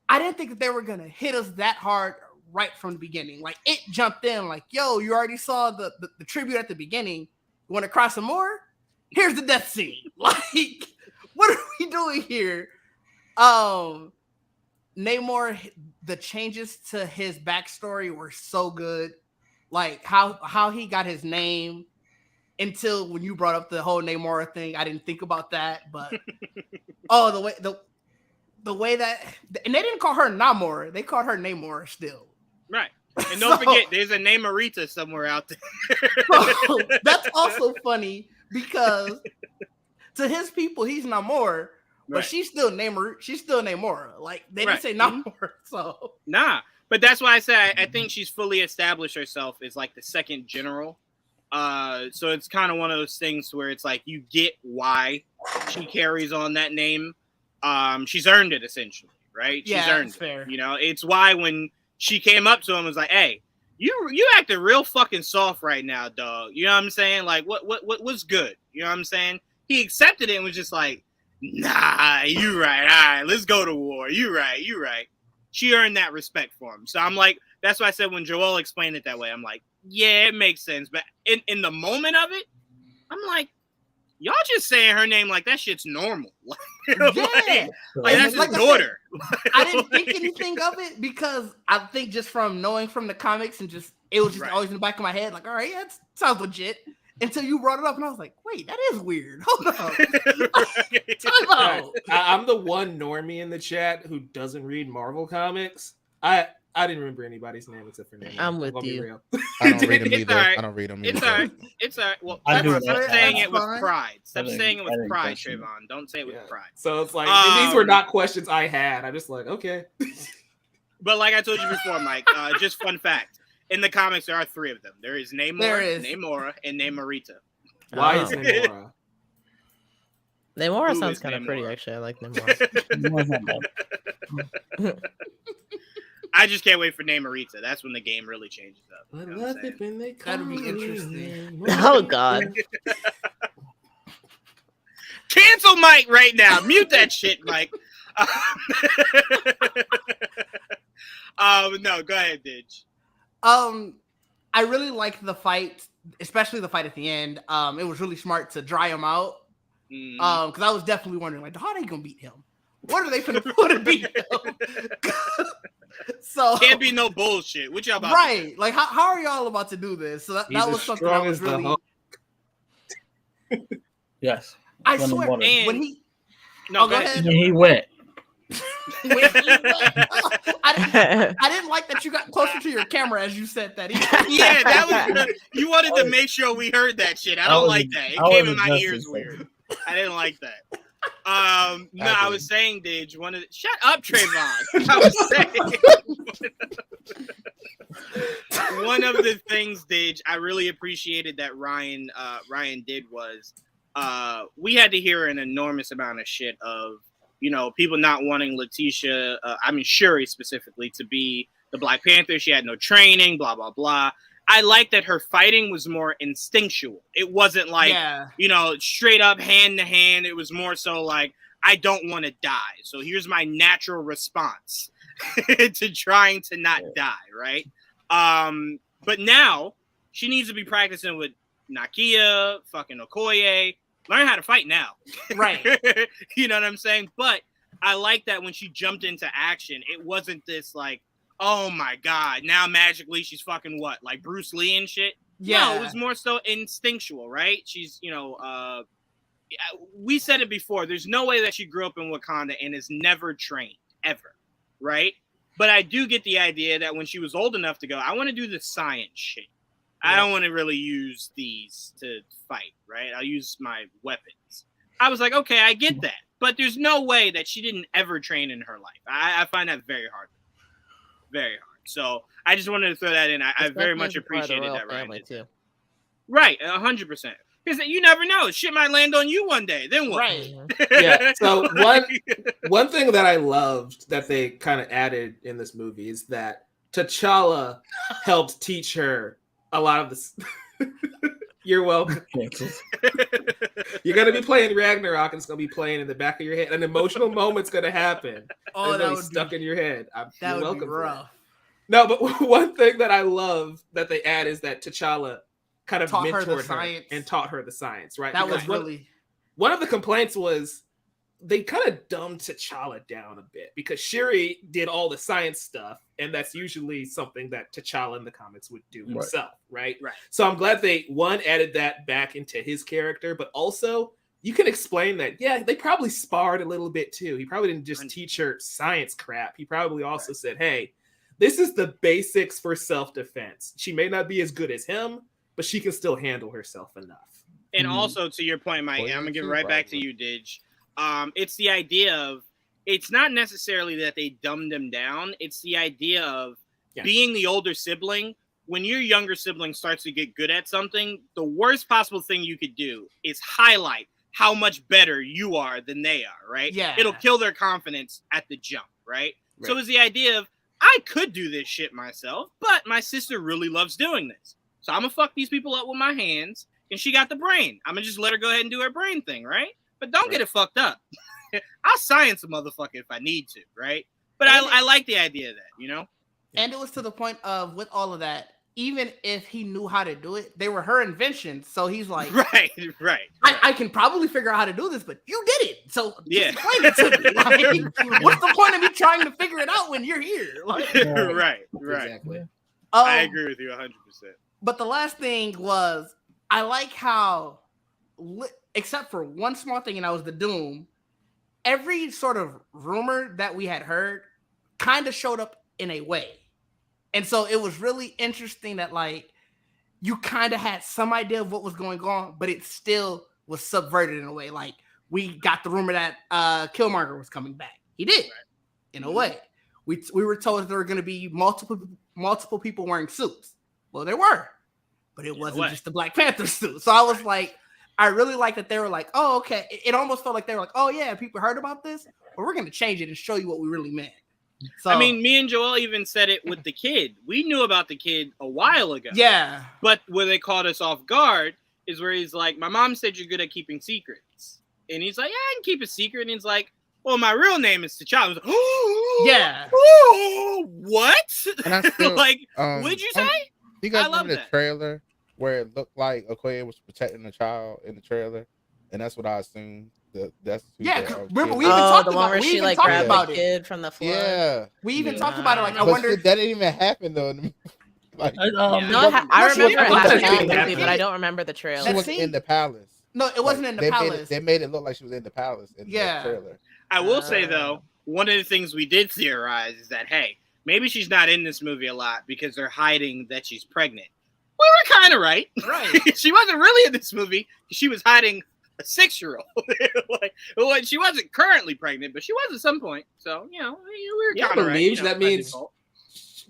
I didn't think that they were gonna hit us that hard right from the beginning. Like, it jumped in like, yo, you already saw the tribute at the beginning. You want to cry some more? Here's the death scene. Like, what are we doing here? Namor, the changes to his backstory were so good. Like how he got his name, until when you brought up the whole Namor thing, I didn't think about that. But the way that, and they didn't call her Namor, they called her Namor still. Right. And don't forget, there's a Namorita somewhere out there. So, that's also funny because to his people, he's Namor, but she's still Namor. She's still Namora. Like, they didn't say Namor. So but that's why I say I think she's fully established herself as like the second general. So it's kind of one of those things where it's like you get why she carries on that name. She's earned it essentially, right? She's earned it. Fair. It's why when she came up to him and was like, "Hey, you acting real fucking soft right now, dog." You know what I'm saying? Like, what's good? You know what I'm saying? He accepted it and was just like, "Nah, you right. All right, let's go to war. You right. She earned that respect for him. So I'm like, that's why I said when Joel explained it that way, I'm like, yeah, it makes sense. But in the moment of it, I'm like, y'all just saying her name like that shit's normal. Like that's his daughter. I didn't think anything of it because I think just from knowing from the comics and just it was just always in the back of my head, like, all right, yeah, it sounds legit. Until you brought it up, and I was like, wait, that is weird. Hold on. I'm the one normie in the chat who doesn't read Marvel comics. I I didn't remember anybody's name except for Namor. I'm with you. Real. I don't read them It's either. alright. I don't read them either. It's alright. It's alright. Well, I do Trayvon, it. stop saying That's it with fine. pride. Stop I think- saying it I with think pride, that's it. Trayvon. Don't say it with pride. So it's like these were not questions I had. I'm just like, okay. But like I told you before, Mike, just fun fact. In the comics, there are 3 of them. There is Namora, and Namorita. Why is Namora? Namora Who sounds is kind of Namora? pretty, actually. I like Namora. I just can't wait for Namorita. That's when the game really changes up. I You know love what I'm it when they That'd be call me interesting. Namor. Oh, God. Cancel Mike right now. Mute that shit, Mike. No, go ahead, Didge. I really liked the fight, especially the fight at the end. It was really smart to dry him out. Because I was definitely wondering, like, how are they gonna beat him? What are they gonna put to beat him? So Can't be no bullshit. What y'all about? Right? Like, how are y'all about to do this? So that was something I was really. Yes. I swear, water. when he. No, go ahead. And he wet. When he I didn't like that you got closer to your camera as you said that. Yeah, that was. You wanted to make sure we heard that shit. I don't like that. It came in my ears weird. I didn't like that. No, I was saying, Didge, shut up, Trayvon. I was saying one of the things, Didge, I really appreciated that Ryan did was we had to hear an enormous amount of shit of, you know, people not wanting Letitia, Shuri specifically, to be the Black Panther. She had no training, blah, blah, blah. I like that her fighting was more instinctual. It wasn't like, you know, straight up hand to hand. It was more so like, I don't want to die. So here's my natural response to trying to not die, right? But now she needs to be practicing with Nakia, fucking Okoye. Learn how to fight now. Right. You know what I'm saying? But I like that when she jumped into action, it wasn't this like, oh my God, now magically she's fucking what? Like Bruce Lee and shit? Yeah. No, it was more so instinctual, right? She's, you know, we said it before. There's no way that she grew up in Wakanda and is never trained, ever, right? But I do get the idea that when she was old enough to go, I want to do the science shit. I don't want to really use these to fight, right? I'll use my weapons. I was like, okay, I get that. But there's no way that she didn't ever train in her life. I find that very hard. Very hard. So I just wanted to throw that in. I very much appreciated that, right? Too. Right, 100%. Because you never know. Shit might land on you one day. Then what? Right. Yeah. So one thing that I loved that they kind of added in this movie is that T'Challa helped teach her a lot of this. You're welcome. You're gonna be playing Ragnarok, and it's gonna be playing in the back of your head. An emotional moment's gonna happen. Oh, that would stuck in your head. That would be rough. No, but one thing that I love that they add is that T'Challa kind of mentored her and taught her the science. Right? That because was really one of the complaints was they kind of dumbed T'Challa down a bit because Shuri did all the science stuff, and that's usually something that T'Challa in the comics would do himself, right? So I'm glad they, one, added that back into his character, but also you can explain that, yeah, they probably sparred a little bit too. He probably didn't just teach her science crap. He probably also said, hey, this is the basics for self-defense. She may not be as good as him, but she can still handle herself enough. And also, to your point, Mike, I'm going to give it right back to you, Didge. It's the idea of, it's not necessarily that they dumbed them down. It's the idea of being the older sibling. When your younger sibling starts to get good at something, the worst possible thing you could do is highlight how much better you are than they are, right? Yeah. It'll kill their confidence at the jump, right? So it's the idea of, I could do this shit myself, but my sister really loves doing this. So I'm going to fuck these people up with my hands, and she got the brain. I'm going to just let her go ahead and do her brain thing, right? But don't get it fucked up. I'll science a motherfucker if I need to, right? But I like the idea of that, you know? And it was to the point of, with all of that, even if he knew how to do it, they were her inventions. So he's like, right. I can probably figure out how to do this, but you did it. So just explain it to me. Like, what's the point of me trying to figure it out when you're here? Like, right. Exactly. I agree with you 100%. But the last thing was, I like how, except for one small thing, and that was the Doom, every sort of rumor that we had heard kind of showed up in a way. And so it was really interesting that like you kind of had some idea of what was going on, but it still was subverted in a way. Like we got the rumor that Killmonger was coming back. He did, in a way. We were told that there were going to be multiple people wearing suits. Well, there were, but it wasn't just the Black Panther suit. So I was like, I really like that they were like, oh, okay. It almost felt like they were like, oh yeah, people heard about this, but we're going to change it and show you what we really meant. So, I mean, me and Joel even said it with the kid. We knew about the kid a while ago. Yeah. But where they caught us off guard is where he's like, my mom said you're good at keeping secrets. And he's like, yeah, I can keep a secret. And he's like, well, my real name is T'Challa. I was like, oh, yeah. Oh, what? And I still, like, what'd you say? You guys remember the trailer where it looked like Okoye was protecting a child in the trailer? And that's what I assumed. That's remember we even talked about it. We even talked about the kid from the flood. Yeah, we even talked about it. Like, I wonder that didn't even happen though. Like, I remember it happening in the movie, but I don't remember the trailer. She was in the palace. No, it wasn't in the palace. They made it look like she was in the palace in the trailer. I will say though, one of the things we did theorize is that hey, maybe she's not in this movie a lot because they're hiding that she's pregnant. We were kind of right. Right. She wasn't really in this movie. She was hiding a 6-year-old. like, she wasn't currently pregnant, but she was at some point. So, we were kind of right. That means,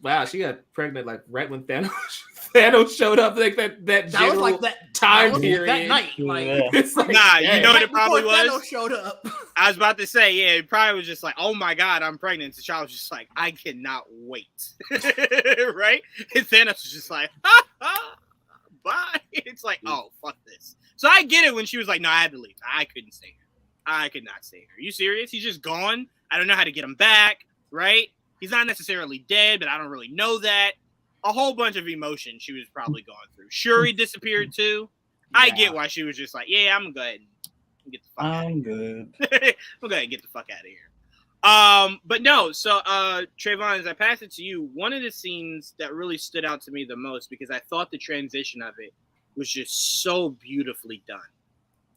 wow, she got pregnant like right when Thanos showed up. Like that general was like that time period. That night. Like, like, nah, you know what it probably was? Thanos showed up. I was about to say, yeah, it probably was just like, oh my God, I'm pregnant. So T'Challa was just like, I cannot wait. Right? And Thanos was just like, bye. It's like, oh, fuck this. So I get it when she was like, no, I had to leave. I couldn't stay here. I could not stay here. Are you serious? He's just gone. I don't know how to get him back, right? He's not necessarily dead, but I don't really know that. A whole bunch of emotion she was probably going through. Shuri disappeared too. Yeah. I get why she was just like, yeah, I'm going to go ahead and get the fuck out of here. I'm good. I'm going to go ahead and get the fuck out of here. But no, so Trayvon, as I pass it to you, one of the scenes that really stood out to me the most, because I thought the transition of it was just so beautifully done,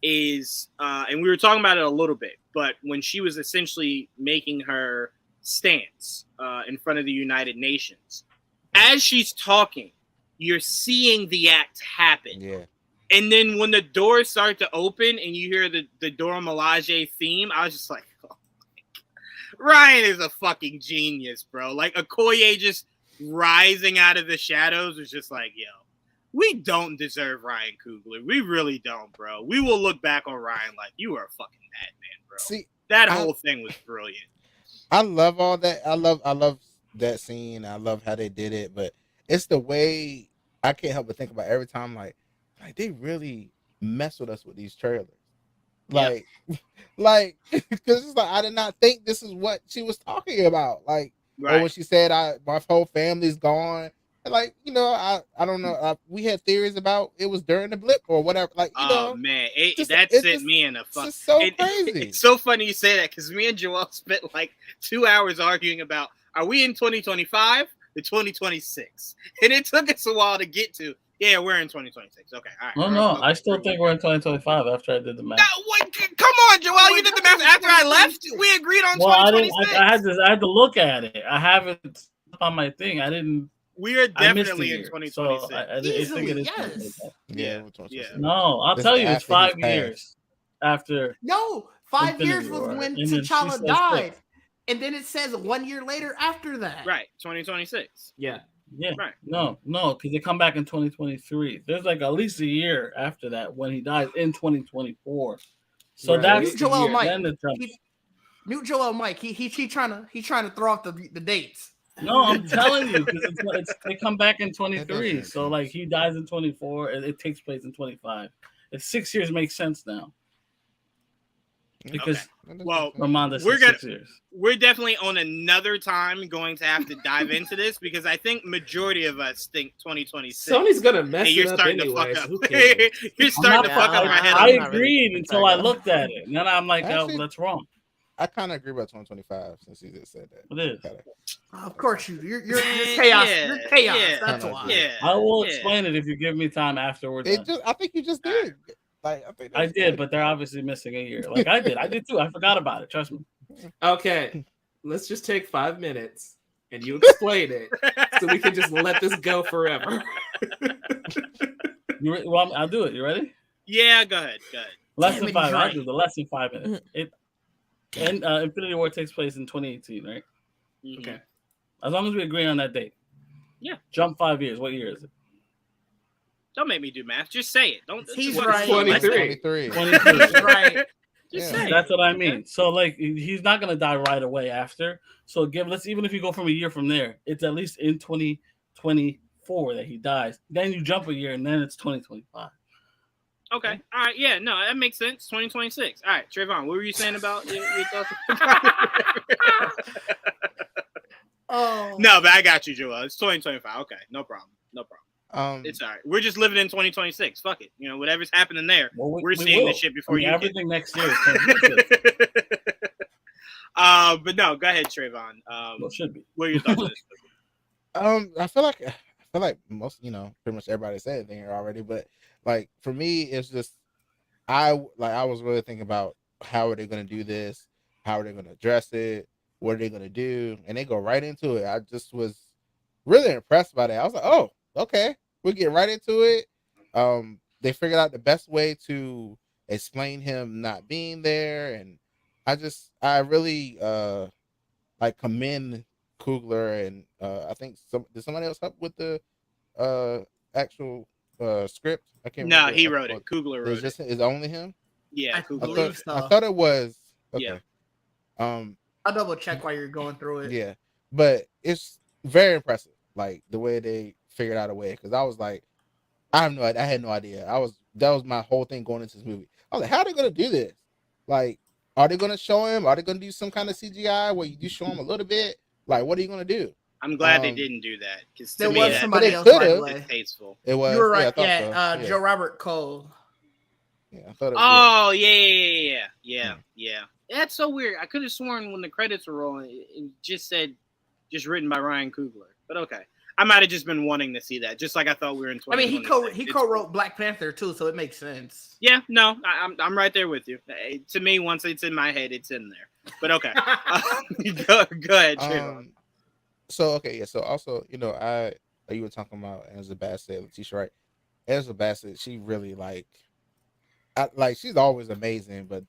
is and we were talking about it a little bit, but when she was essentially making her stance in front of the United Nations, as she's talking, you're seeing the act happen. Yeah. And then when the doors start to open and you hear the Dora Milaje theme, I was just like, oh my God. Ryan is a fucking genius, bro. Like Okoye just rising out of the shadows was just like, yo, we don't deserve Ryan Coogler. We really don't, bro. We will look back on Ryan like you are a fucking madman, bro. See, that whole thing was brilliant. I love all that. I love that scene. I love how they did it, but it's the way I can't help but think about every time, like they really mess with us with these trailers. Like, because it's like I did not think this is what she was talking about. Like, or when she said, my whole family's gone. Like, I don't know. We had theories about it was during the blip or whatever. Like, man, that sent me in a fuck. It's so crazy. It's so funny you say that because me and Joel spent like 2 hours arguing about, are we in 2025 or 2026? And it took us a while to get to, yeah, we're in 2026. Okay, all right. No, I still think we're in 2025 after I did the math. No, come on, Joel, you did the math after I left? We agreed on 2026. I had to look at it. I have it on my thing. I didn't. We are definitely in 2026. So I think it is. Yes. Yeah. No, I'll tell you, it's 5 years after. No, 5 years was War. when And then T'Challa died. And then it says 1 year later after that. Right, 2026. Yeah. Right. No, because they come back in 2023. There's like at least a year after that when he dies in 2024. So that's Joel Mike. New Joel Mike. He trying to throw off the dates. No, I'm telling you, because they come back in 23. So like he dies in 24, and it takes place in 25. If 6 years makes sense now. Because we're definitely on another time going to have to dive into this because I think majority of us think 2026. Sony's gonna mess it up anyway. You're starting to fuck up my head. I agreed until I looked at it, and then I'm like, oh, that's wrong. I kind of agree about 2025 since you just said that. It is. Of course you're chaos. You're chaos. That's why. Yeah. I will explain it if you give me time afterwards. I think you just did. I did, but they're obviously missing a year. Like I did too. I forgot about it. Trust me. Okay, let's just take 5 minutes and you explain it, so we can just let this go forever. Well, I'll do it. You ready? Yeah, go ahead. Less than 5. I'll do the less than 5 minutes. Infinity War takes place in 2018, right? Mm-hmm. Okay. As long as we agree on that date. Yeah. Jump 5 years. What year is it? Don't make me do math. Just say it. Don't. He's right. 23. 23. He's right. Just say That's it. what I mean. So like he's not gonna die right away after. So let's even if you go from a year from there, it's at least in 2024 that he dies. Then you jump a year and then it's 2025. Okay. All right. Yeah. No, that makes sense. 2026. All right, Trayvon, what were you saying about your thoughts? Oh no, but I got you, Joel. It's 2025. Okay, no problem. It's all right. We're just living in 2026. Fuck it. You know, whatever's happening there, we're seeing this shit before you. Everything next year. But no, go ahead, Trayvon. Well, should be. What are your thoughts on this? I feel like most, pretty much everybody said anything here already, but like for me, it's just I was really thinking about how are they going to do this, how are they going to address it, what are they going to do, and they go right into it. I just was really impressed by that. I was like, oh, okay, we'll get right into it. They figured out the best way to explain him not being there, and I really commend Coogler, and I think did somebody else help with the actual script? I can't remember. No, he wrote it. Coogler wrote it. Is only him? Yeah, Coogler. I thought it was okay. Yeah. I'll double check while you're going through it. Yeah, but it's very impressive, like the way they figured out a way. Because I was like, I had no idea. That was my whole thing going into this movie. I was like, how are they gonna do this? Like, are they gonna show him? Are they gonna do some kind of CGI where you do show him a little bit? Like, what are you gonna do? I'm glad they didn't do that because there was somebody else. It's tasteful. It was. You were right. Yeah, Joe Robert Cole. Yeah, I thought it was. Yeah. That's so weird. I could have sworn when the credits were rolling, it just said, just written by Ryan Coogler. But okay, I might have just been wanting to see that, just like I thought we were in. I mean, he co-wrote Black Panther too, so it makes sense. Yeah, no, I'm right there with you. To me, once it's in my head, it's in there. But okay, go ahead, Trayvon. So also, you were talking about Angela Bassett, Letitia Wright. Angela Bassett, she really she's always amazing, but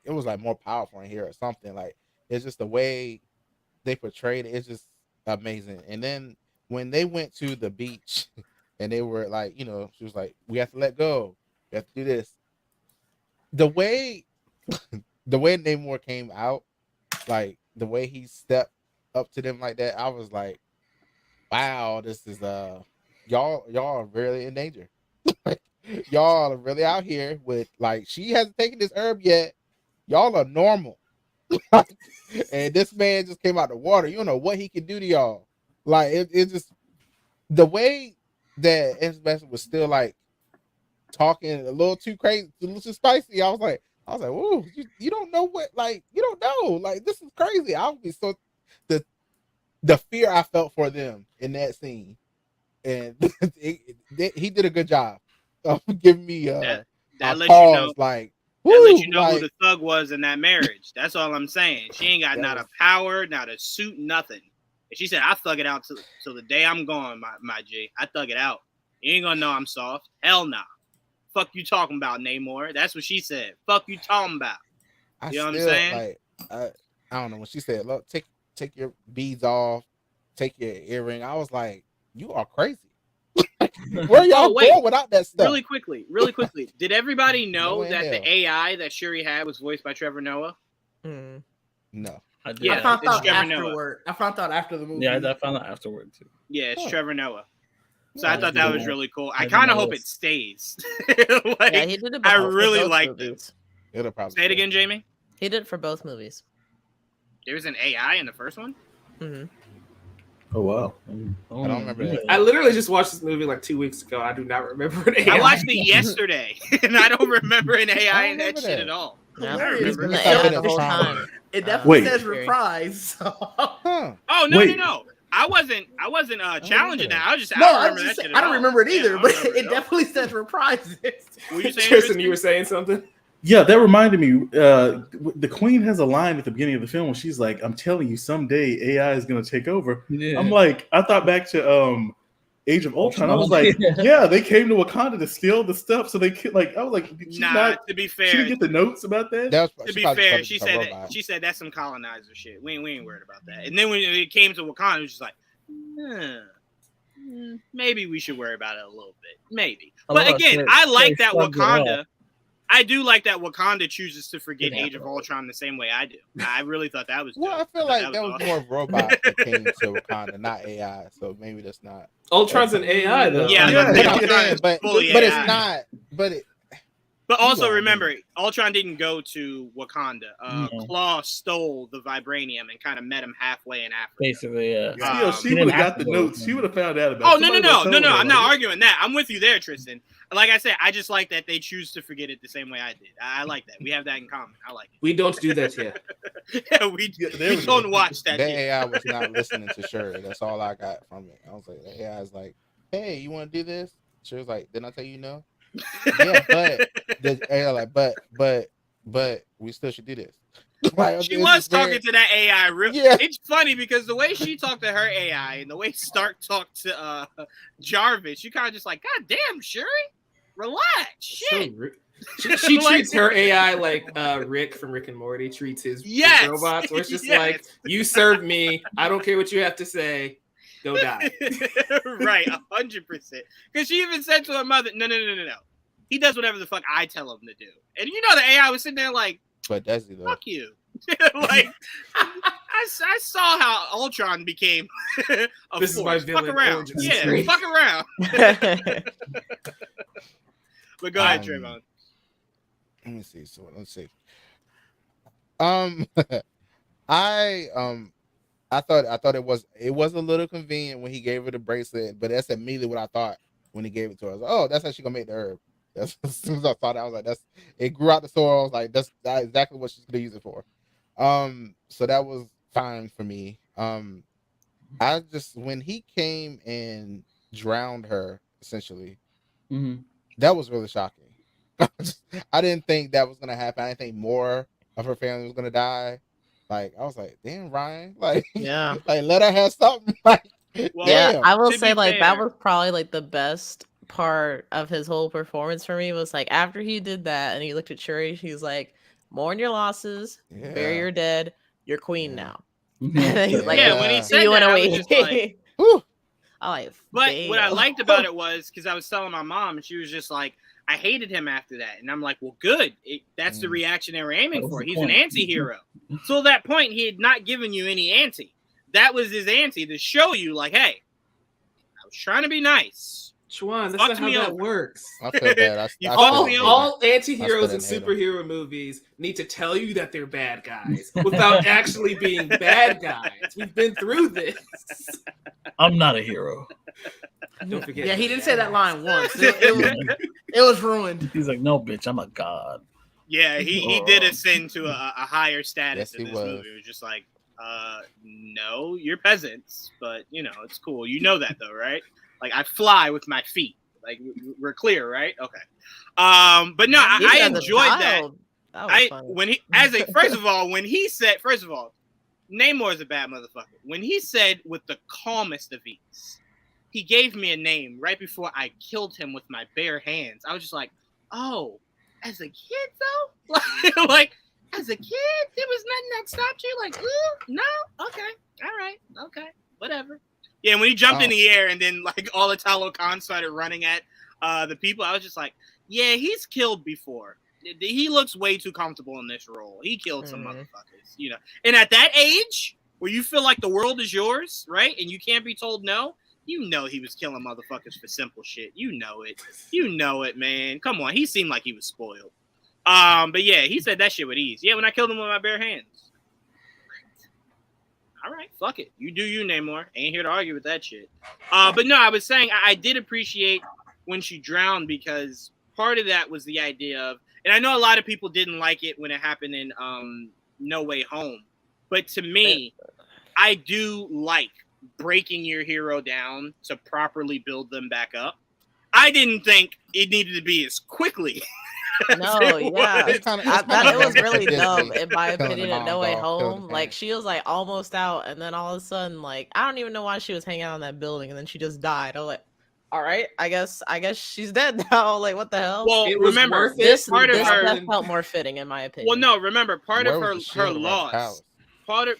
it was like more powerful in here or something. Like it's just the way they portrayed it. It's just amazing. And then when they went to the beach and they were like, she was like, we have to let go. We have to do this. The way Namor came out, like the way he stepped up to them like that, I was like, wow, this is y'all are really in danger. Y'all are really out here with she hasn't taken this herb yet. Y'all are normal. And this man just came out the water. You don't know what he can do to y'all. It just the way that Angela was still talking a little too crazy, a little too spicy. I was like, whoa, you don't know what, you don't know. This is crazy. I would be so the fear I felt for them in that scene. And he did a good job of giving me that let pause, you know who the thug was in that marriage. That's all I'm saying. She ain't got not a power, not a suit, nothing. And she said, I thug it out till the day I'm gone, my G. I thug it out. You ain't gonna know I'm soft. Hell nah. Fuck you talking about, Namor. That's what she said. Fuck you talking about. You know what I'm saying? I don't know. When she said, look, take your beads off, take your earring. I was like, you are crazy. Where y'all going without that stuff? Really quickly. Did everybody know that the AI that Shuri had was voiced by Trevor Noah? No. I found out afterward. I found out after the movie. Yeah, I found out afterward too. Yeah, it's Trevor Noah. So I thought that was really cool. I kind of hope it stays. He did it. I really liked it. It'll probably say it again, Jamie. He did it for both movies. There was an AI in the first one. Mm-hmm. Oh wow! I don't remember that. I literally just watched this movie 2 weeks ago. I do not remember an AI. I watched it yesterday, and I don't remember an AI in that shit at all. Yeah, I remember the AI the whole time. It definitely says reprise. Oh no! I wasn't challenging that. I was just I don't remember that shit at all. I don't remember it either, but it definitely says reprises. Were you saying, Tristan? You were saying something? Yeah, that reminded me. The Queen has a line at the beginning of the film when she's like, "I'm telling you, someday AI is going to take over." Yeah. I'm like, I thought back to Age of Ultron. I was like, yeah, they came to Wakanda to steal the stuff, so they could like. I was like, to be fair, she didn't get the notes about that. To be fair, she said that's some colonizer shit. We ain't worried about that. And then when it came to Wakanda, it was just like, maybe we should worry about it a little bit, maybe. But again, I like that Wakanda. I do like that Wakanda chooses to forget Age of Ultron the same way I do. I really thought that was. Well, dope. I feel like that was more robots that came to Wakanda, not AI. So maybe that's not. Ultron's an AI though. Yeah, but it's not. But also remember, Ultron didn't go to Wakanda. Claw stole the vibranium and kind of met him halfway in Africa. Basically, yeah. She would have got the notes. She would have found out about it. No. I'm not arguing that. I'm with you there, Tristan. Like I said, I just like that they choose to forget it the same way I did. I like that. We have that in common. I like it. We don't do that here. Yeah, we don't watch that. That AI was not listening to Shuri. That's all I got from it. I was like, the AI is like, hey, you want to do this? Shuri's like, didn't I tell you no? Yeah, but the AI like, but we still should do this. Like, she was talking to that AI. It's funny because the way she talked to her AI and the way Stark talked to Jarvis, you kind of just like, God damn, Shuri, relax, shit. So she treats her AI like Rick from Rick and Morty treats his robots, where it's just like, you serve me. I don't care what you have to say. Go die. Right, 100%. Because she even said to her mother, no. He does whatever the fuck I tell him to do. And you know the AI was sitting there like, but does he though? Fuck you. Like, I saw how Ultron became a this force. Is my villain. Fuck around. Yeah, fuck around. But go ahead, Trayvon. Let me see. So let's see. I thought it was a little convenient when he gave her the bracelet, but that's immediately what I thought when he gave it to her. I was like, oh, that's how she's gonna make the herb. That's as soon as I thought it, I was like, it grew out the soil. I was like, that's exactly what she's gonna use it for. So that was fine for me. I just when he came and drowned her, essentially, that was really shocking. I didn't think that was gonna happen. I didn't think more of her family was gonna die. Like, I was like, damn, Ryan, like, yeah, like let her have something. Like, well, yeah, I will say, like, that was probably like the best part of his whole performance for me was like after he did that and he looked at Shuri, he's like, mourn your losses, bury your dead, you're queen now. And then he's like, when he said that, I was just like, but what I liked about it was because I was telling my mom and she was just like, I hated him after that. And I'm like, well, good. That's the reaction they were aiming for. He's an anti-hero. So at that point, he had not given you any anti. That was his anti to show you, like, hey, I was trying to be nice. Chuan, that's not how that works. I feel bad. All anti-heroes in superhero movies need to tell you that they're bad guys without actually being bad guys. We've been through this. I'm not a hero. Don't forget. Yeah, he didn't say that line once. It was ruined. He's like, no, bitch, I'm a god. Yeah, he did ascend to a higher status in this movie. It was just like, no, you're peasants, but you know, it's cool. You know that though, right? Like, I fly with my feet. Like, we're clear, right? Okay. But no, I enjoyed that. First of all, Namor is a bad motherfucker. When he said with the calmest of ease, he gave me a name right before I killed him with my bare hands. I was just like, oh, as a kid though? like as a kid, there was nothing that stopped you? Like, no? Okay. All right. Okay. Whatever. Yeah, when he jumped in the air and then like all the Talo Khan started running at the people, I was just like, yeah, he's killed before. He looks way too comfortable in this role. He killed some motherfuckers, you know. And at that age, where you feel like the world is yours, right? And you can't be told no, you know he was killing motherfuckers for simple shit. You know it. You know it, man. Come on. He seemed like he was spoiled. But yeah, he said that shit with ease. Yeah, when I killed him with my bare hands. All right, fuck it. You do you, Namor. Ain't here to argue with that shit. But no, I was saying I did appreciate when she drowned because part of that was the idea of, and I know a lot of people didn't like it when it happened in No Way Home, but to me, I do like breaking your hero down to properly build them back up. I didn't think it needed to be as quickly No, yeah, It's it was really Disney dumb in my killing opinion. the At No moms Way off, killing the Home, like parents. she was like almost out, and then all of a sudden, like I don't even know why she was hanging out in that building, and then she just died. I was like, all right, I guess she's dead now. Like what the hell? Well, It was remember worth it. This part of her. death felt more fitting in my opinion. Well, no, remember part Where of was her the shield around the loss. palace?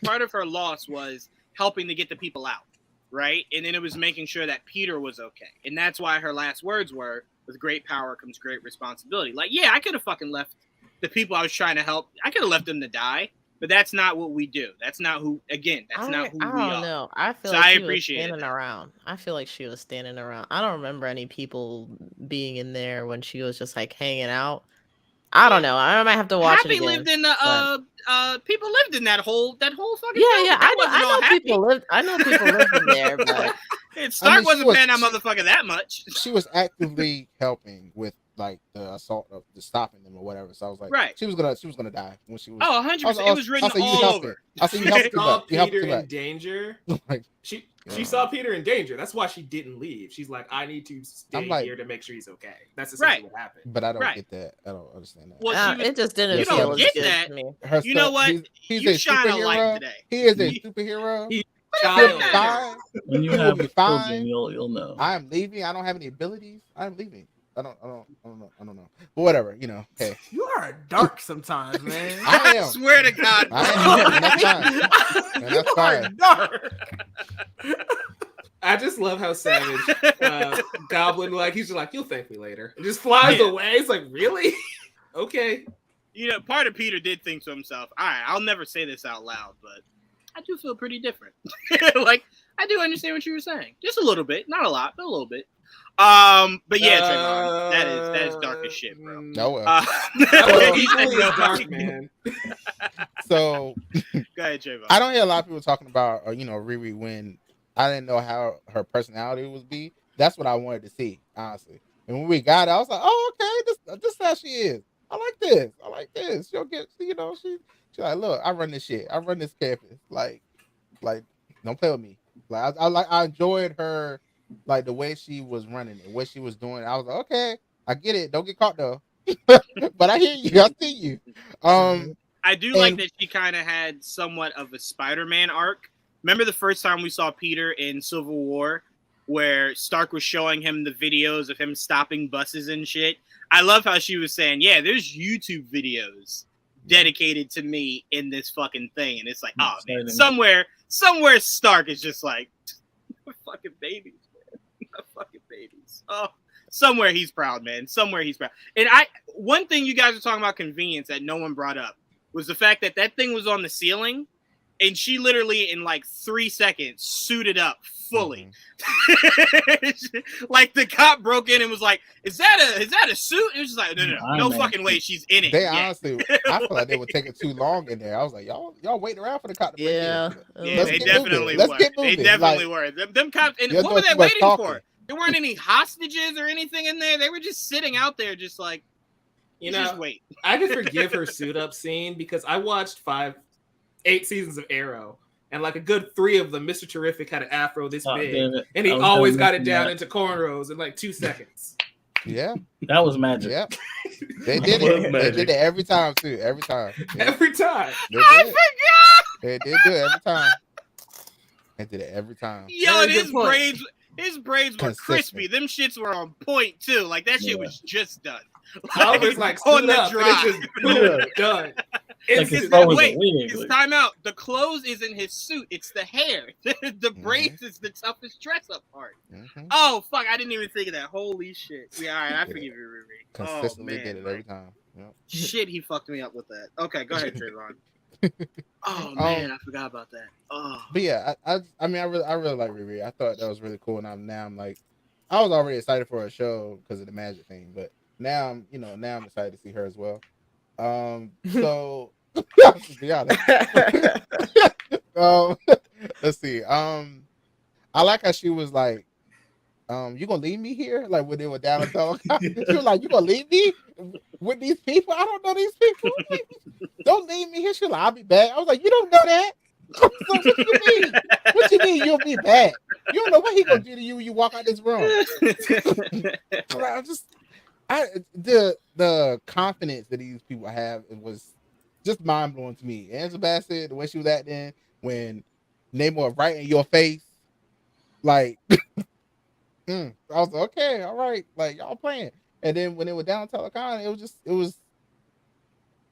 Part of her loss was helping to get the people out, right? And then it was making sure that Peter was okay, and that's why her last words were, "With great power comes great responsibility." Like, yeah, I could have fucking left the people I was trying to help. I could have left them to die, but that's not what we do. That's not who. Again, that's not who we are. I don't know. I feel So like I she was appreciate standing that. around. I feel like she was standing around. I don't remember any people being in there when she was just like hanging out. I don't know. I might have to watch Happy it again. lived in the people lived in that whole fucking Yeah, building. I know people lived. I know people lived in there, but Stark wasn't paying that motherfucker that much. She was actively helping with like the assault of the stopping them or whatever. So I was like, right. She was gonna die when she was. 100%. It was written all over. I said you helped too much. You helped Peter too in much. danger. Like, she saw Peter in danger. That's why she didn't leave. She's like, I need to stay here to make sure he's okay. That's essentially what happened. But I don't get that. I don't understand that. Well, it just didn't you feel don't as get good that. to me. You know what? He's you a shine a light superhero. today. He is a superhero. He's He'll be fine. When you He will have be children, fine. you'll know. I am leaving. I don't have any abilities. I'm leaving. I don't know. But whatever, hey. You are dark sometimes, man. I am. I swear to God. I am. And that's fine. And that's fine. Dark. I just love how savage Goblin, like, he's just like, you'll thank me later. It just flies away. It's like, really? Okay. Part of Peter did think to himself, all right, I'll never say this out loud, but I do feel pretty different. Like, I do understand what you were saying. Just a little bit. Not a lot, but a little bit. But yeah, Trayvon, that is dark as shit, bro. No, equally dark, man. So, go ahead, Trayvon. I don't hear a lot of people talking about, Riri when I didn't know how her personality would be. That's what I wanted to see, honestly. And when we got it, I was like, oh, okay, this is how she is. I like this. She'll get, she's like, look, I run this shit. I run this campus. Like, don't play with me. Like, I enjoyed her. Like the way she was running it, what she was doing, I was like, okay, I get it. Don't get caught though. But I hear you. I see you. I do like that she kind of had somewhat of a Spider-Man arc. Remember the first time we saw Peter in Civil War, where Stark was showing him the videos of him stopping buses and shit. I love how she was saying, yeah, there's YouTube videos dedicated to me in this fucking thing, and it's like, oh man, somewhere Stark is just like, fucking babies. Fucking babies. Oh, somewhere he's proud, man. Somewhere he's proud. And one thing you guys were talking about convenience that no one brought up was the fact that thing was on the ceiling, and she literally in like 3 seconds suited up fully. Like the cop broke in and was like, "Is that a suit?" It was just like, no fucking way, she's in it. They honestly, I feel like they were taking too long in there. I was like, y'all waiting around for the cop to break in. Yeah, they definitely were. They definitely were. Them cops, and what were they waiting for? There weren't any hostages or anything in there. They were just sitting out there, just like, just wait. I could forgive her suit up scene because I watched 8 seasons of Arrow, and like a good 3 of them, Mr. Terrific had an afro this big, and he always got it down into cornrows in like 2 seconds. Yeah, that was magic. Yeah, they did it. They did it every time too. Every time. Yeah. Every time. I forgot. They did do it every time. They did it every time. Yo, his braids were crispy. Them shits were on point too. Like that shit was just done. I was like on the dry. It's just done. It's time out. The clothes isn't his suit; it's the hair. The braids is the toughest dress-up part. Oh fuck! I didn't even think of that. Holy shit! Yeah, all right, I forgive you, Riri. Consistently did it every time. Yep. Shit, he fucked me up with that. Okay, go ahead, Trayvon. Oh man, I forgot about that. Oh, but yeah, I really like Riri. I thought that was really cool, and I'm like, I was already excited for her show because of the magic thing, but now I'm excited to see her as well. So to be honest, let's see. I like how she was like, you gonna leave me here? Like when they were down in Telecom, she was like, you gonna leave me with these people? I don't know these people. Don't leave me here. She was like, I'll be back. I was like, you don't know that. So what you mean? What you mean you'll be back? You don't know what he gonna do to you when you walk out this room. the confidence that these people have, it was just mind blowing to me. Angela Bassett, the way she was acting when Namor right in your face, like I was like, okay, all right, like y'all playing. And then when it was down Telecon, it was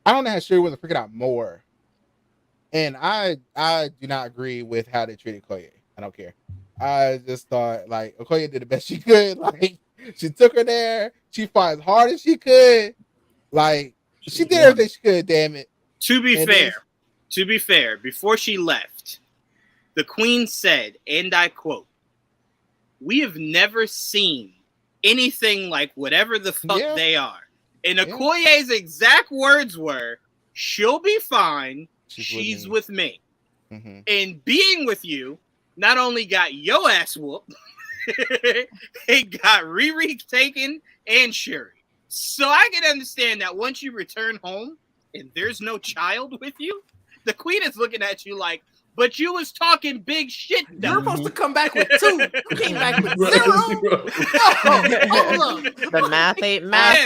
I don't know how sure it was freaking out more. And I do not agree with how they treated Okoye. I don't care. I just thought like Okoye did the best she could. Like she took her there. She fought as hard as she could. Like she did everything she could. Damn it. To be fair, before she left, the Queen said, and I quote, "We have never seen anything like whatever the fuck they are." And Okoye's exact words were, "She'll be fine. She's with me." Mm-hmm. And being with you not only got your ass whooped, it got Riri taken and Shuri. So I can understand that once you return home and there's no child with you, the Queen is looking at you like, but you was talking big shit. Though. You're supposed to come back with 2. You came back with 0. The math ain't math.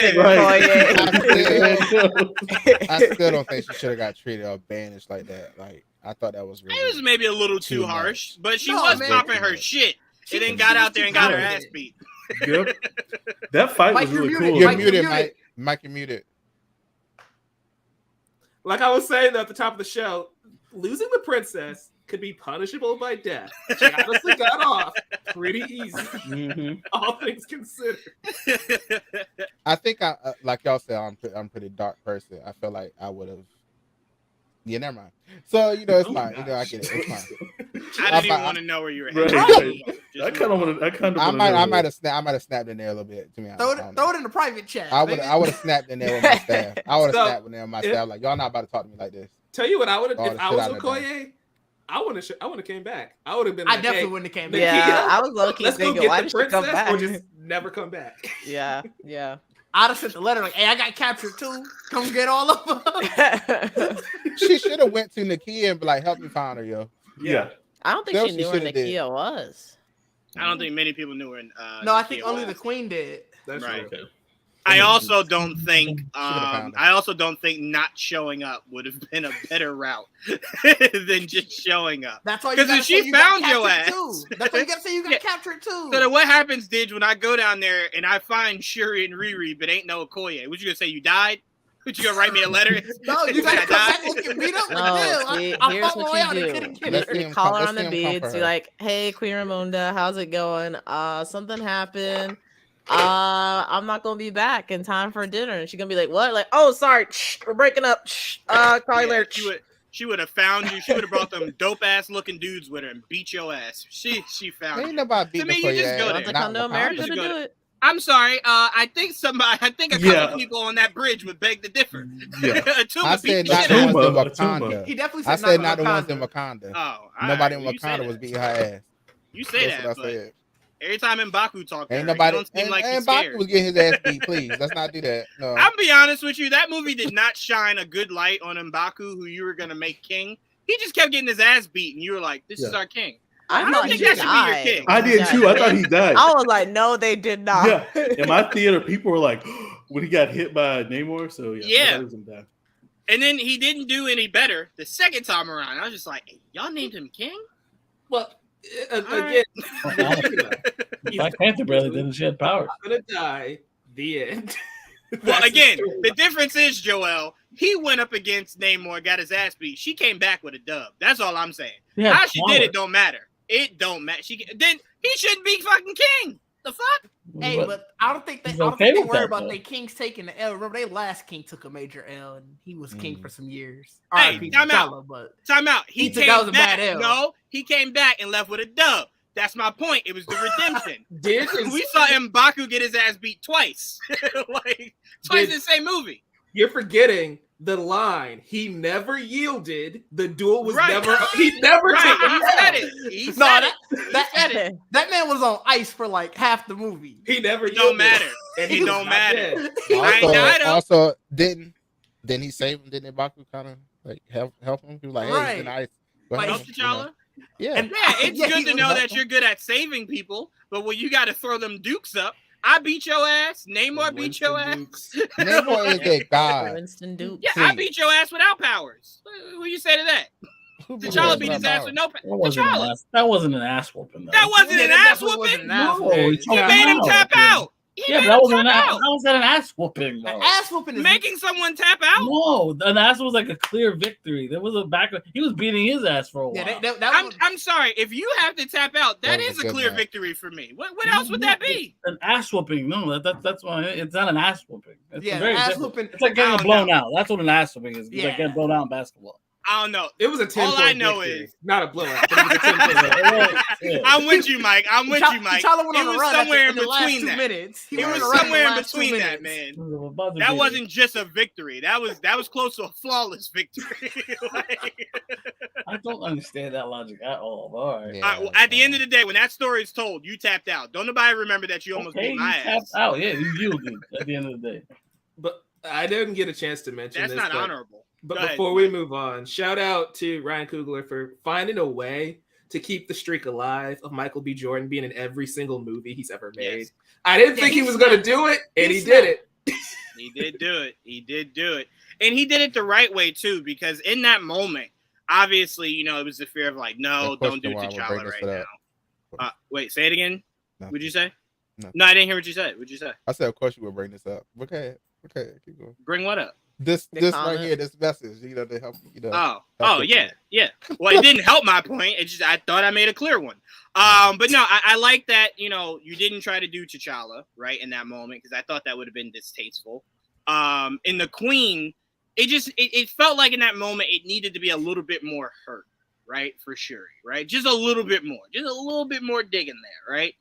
I still don't think she should have got treated or banished like that. Like I thought that was really. It was maybe a little too harsh, but she was popping her shit. She then got out there and got her ass beat. Yep. That fight was really cool. You're muted, Mike. Mike, you're muted. Like I was saying at the top of the show, losing the princess could be punishable by death. She honestly got off pretty easy, all things considered. I think I like y'all said, I'm a pretty dark person. I feel like I would have. Yeah, never mind. So it's fine. I get it. It's fine. I didn't even want to know where you were headed. Right. I kind of want to. I might have snapped in there a little bit. To me, throw it in the private chat. I would have snapped in there with my staff. I would have snapped in there with my staff. Like y'all not about to talk to me like this. Tell you what, I would have if I was Okoye. I would have came back. I would have been. I definitely wouldn't have came back. Yeah, I was low-key thinking, why did she come back? Or just never come back. Yeah. I'd have sent the letter like, "Hey, I got captured too. Come get all of them." She should have went to Nakia and be like, "Help me find her, yo." Yeah. I don't think she knew where Nakia was. I don't think many people knew where. No, I think only the Queen did. That's right. Okay. I also don't think. Not showing up would have been a better route than just showing up. That's why. Because if she found your ass, that's why you gotta say you got captured too. So then what happens, Didge, when I go down there and I find Shuri and Riri, but ain't no Okoye? What you gonna say? You died? What you gonna write me a letter? No, you gotta come back and get beat up. Here's what you do. You call her on the beads. You're like, "Hey, Queen Ramonda, how's it going? Something happened. I'm not gonna be back in time for dinner." And she's gonna be like, "What?" Like, "Oh, sorry, we're breaking up. Call you later." She would have found you. She would have brought them dope ass looking dudes with her and beat your ass. She found you. Ain't nobody beating you just go there. To come to America to do it. I'm sorry. I think a couple people on that bridge would beg to differ. Yeah. I said not the ones in Wakanda. He definitely said I said not the ones in Wakanda. Oh, nobody in Wakanda was beating her ass. You say that, but every time M'Baku talked, ain't nobody. And M'Baku was getting his ass beat. Please, let's not do that. No. I'll be honest with you. That movie did not shine a good light on M'Baku, who you were gonna make king. He just kept getting his ass beat, and you were like, "This is our king." I don't think that should be your king. I did too. I thought he died. I was like, no, they did not. Yeah. In my theater, people were like, when he got hit by Namor. So yeah. And then he didn't do any better the second time around. I was just like, hey, y'all named him king? Well, again, Black Panther barely didn't shed power. I'm gonna die. The end. Well, again, the difference is, Joel, he went up against Namor, got his ass beat. She came back with a dub. That's all I'm saying. Yeah, how she did it don't matter. It don't matter. Then he shouldn't be fucking king. The fuck? Hey, but I don't think they worry about their kings taking the L. Remember, their last king took a major L, and he was king for some years. Hey, time out. Time out. He came that was a back. bad L. No, he came back and left with a dub. That's my point. It was the redemption. We saw M'Baku get his ass beat twice. Twice in the same movie. You're forgetting the line. He never yielded. The duel was never. He never took it. He said it. That man was on ice for like half the movie. He never. It don't matter. It don't matter. Also, didn't he save him? Didn't M'Baku kind of like help him? He was like, "Hey, he's in ice." Help T'Challa. Yeah, it's good to know that you're good at saving people, but when you got to throw them dukes up, I beat your ass. Namor beat your ass. Namor is a god. Winston Duke. Yeah, I beat your ass without powers. Who you say to that? T'Challa beat his ass with no powers. That wasn't an ass whooping. Though. That wasn't an ass whooping. No, he made him tap out. Yeah, but that wasn't an ass whooping. Though. An ass whooping is making someone tap out. No, an ass was like a clear victory. There was a back. He was beating his ass for a while. Yeah, I'm sorry. If you have to tap out, that is a clear victory for me. What else would that be? An ass whooping? No, that's why it's not an ass whooping. It's ass whooping. It's like getting blown out. That's what an ass whooping is. It's like getting blown out in basketball. I don't know. It was a 10. All I know is not a blowout. But it was a 10. I'm with you, Mike. I'm with you, Mike. It was somewhere in between that. It was somewhere in between that, man. That wasn't just a victory. That was close to a flawless victory. I don't understand that logic at all. All right. Well, at the end of the day, when that story is told, you tapped out. Don't nobody remember that you almost beat my ass. Tapped out. Yeah, you yielded at the end of the day. But I didn't get a chance to mention that's this. That's not honorable. But before we move on, shout out to Ryan Coogler for finding a way to keep the streak alive of Michael B. Jordan being in every single movie he's ever made. Yes. I didn't think he was going to do it, and he did it. He did do it. He did do it. And he did it the right way, too, because in that moment, obviously, it was the fear of like, no, don't do T'Challa right now. Wait, say it again. What'd you say? No, I didn't hear what you said. What'd you say? I said, of course you would bring this up. Okay, keep going. Bring what up? This right here, this message, to help, yeah. Well, it didn't help my point. It just I thought I made a clear one. But no, I like that. You didn't try to do T'Challa right in that moment because I thought that would have been distasteful. In the Queen, it felt like in that moment it needed to be a little bit more hurt, right, for Shuri, right, just a little bit more digging there, right.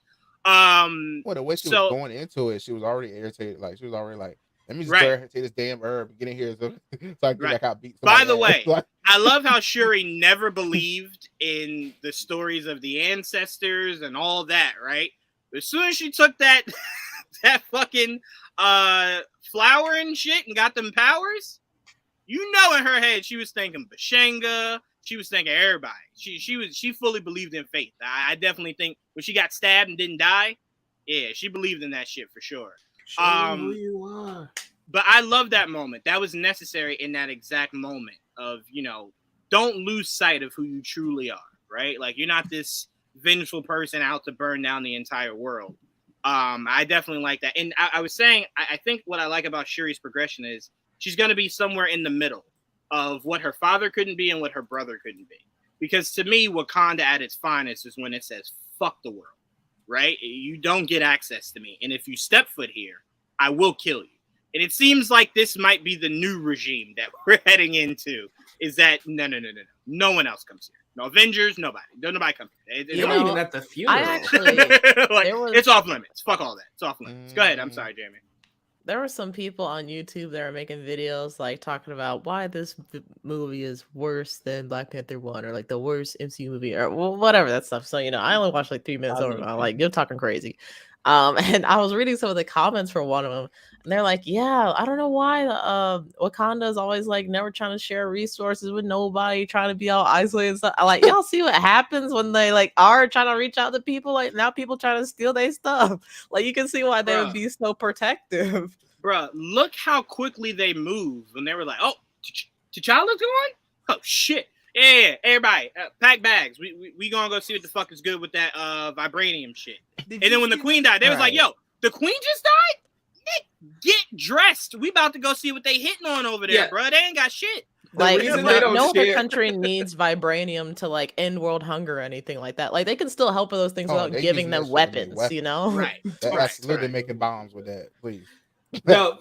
Well, the way she was going into it, she was already irritated. Like she was already like, let me just take this damn herb and get in here so I can like I beat somebody. By the way, I love how Shuri never believed in the stories of the ancestors and all that, right? But as soon as she took that fucking flower and shit and got them powers, in her head she was thinking Bashenga, she was thinking everybody. She fully believed in faith. I definitely think when she got stabbed and didn't die, yeah, she believed in that shit for sure. Show who you are. But I love that moment. That was necessary in that exact moment of, don't lose sight of who you truly are, right? Like you're not this vengeful person out to burn down the entire world. I definitely like that. And I was saying, I think what I like about Shuri's progression is she's going to be somewhere in the middle of what her father couldn't be and what her brother couldn't be. Because to me, Wakanda at its finest is when it says, fuck the world. Right? You don't get access to me. And if you step foot here, I will kill you. And it seems like this might be the new regime that we're heading into is that no. No one else comes here. No Avengers, nobody. Don't nobody come here. Not even at the funeral. I actually, it's off limits. Fuck all that. It's off limits. Go ahead. I'm sorry, Jamie. There were some people on YouTube that are making videos like talking about why this movie is worse than Black Panther 1 or like the worst MCU movie or whatever that stuff. So, I only watched like 3 minutes over. I'm like, you're talking crazy. And I was reading some of the comments for one of them and they're like, yeah, I don't know why Wakanda is always like never trying to share resources with nobody, trying to be all isolated and stuff. Like, y'all see what happens when they like are trying to reach out to people? Like now people trying to steal their stuff. Like you can see why they would be so protective. Bruh, look how quickly they move when they were like, oh, T'Challa's going? Oh, shit. Yeah, everybody, pack bags. We gonna go see what the fuck is good with that vibranium shit. And then when the Queen died, they was like, yo, the Queen just died? Get dressed. We about to go see what they hitting on over there, bro. They ain't got shit. Like no other country needs vibranium to like end world hunger or anything like that. Like they can still help with those things without giving them weapons, Right. That's literally making bombs with that, please. No,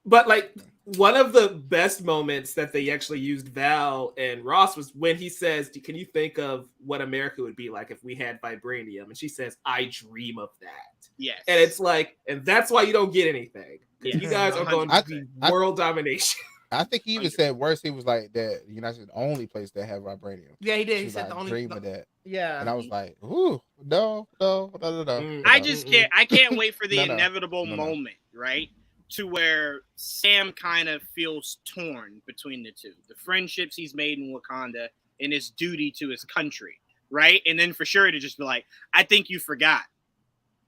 but like one of the best moments that they actually used Val and Ross was when he says, can you think of what America would be like if we had vibranium? And she says, I dream of that. Yes. And it's like, and that's why you don't get anything. Yes. You guys are going to be world domination. I think he even said worse. He was like that. United is the only place that have vibranium. Yeah, he did. He said the only dream of that. Yeah, and I was like, ooh, no. I just can't. I can't wait for the inevitable moment, right, to where Sam kind of feels torn between the two, the friendships he's made in Wakanda and his duty to his country, right, and then for sure to just be like, I think you forgot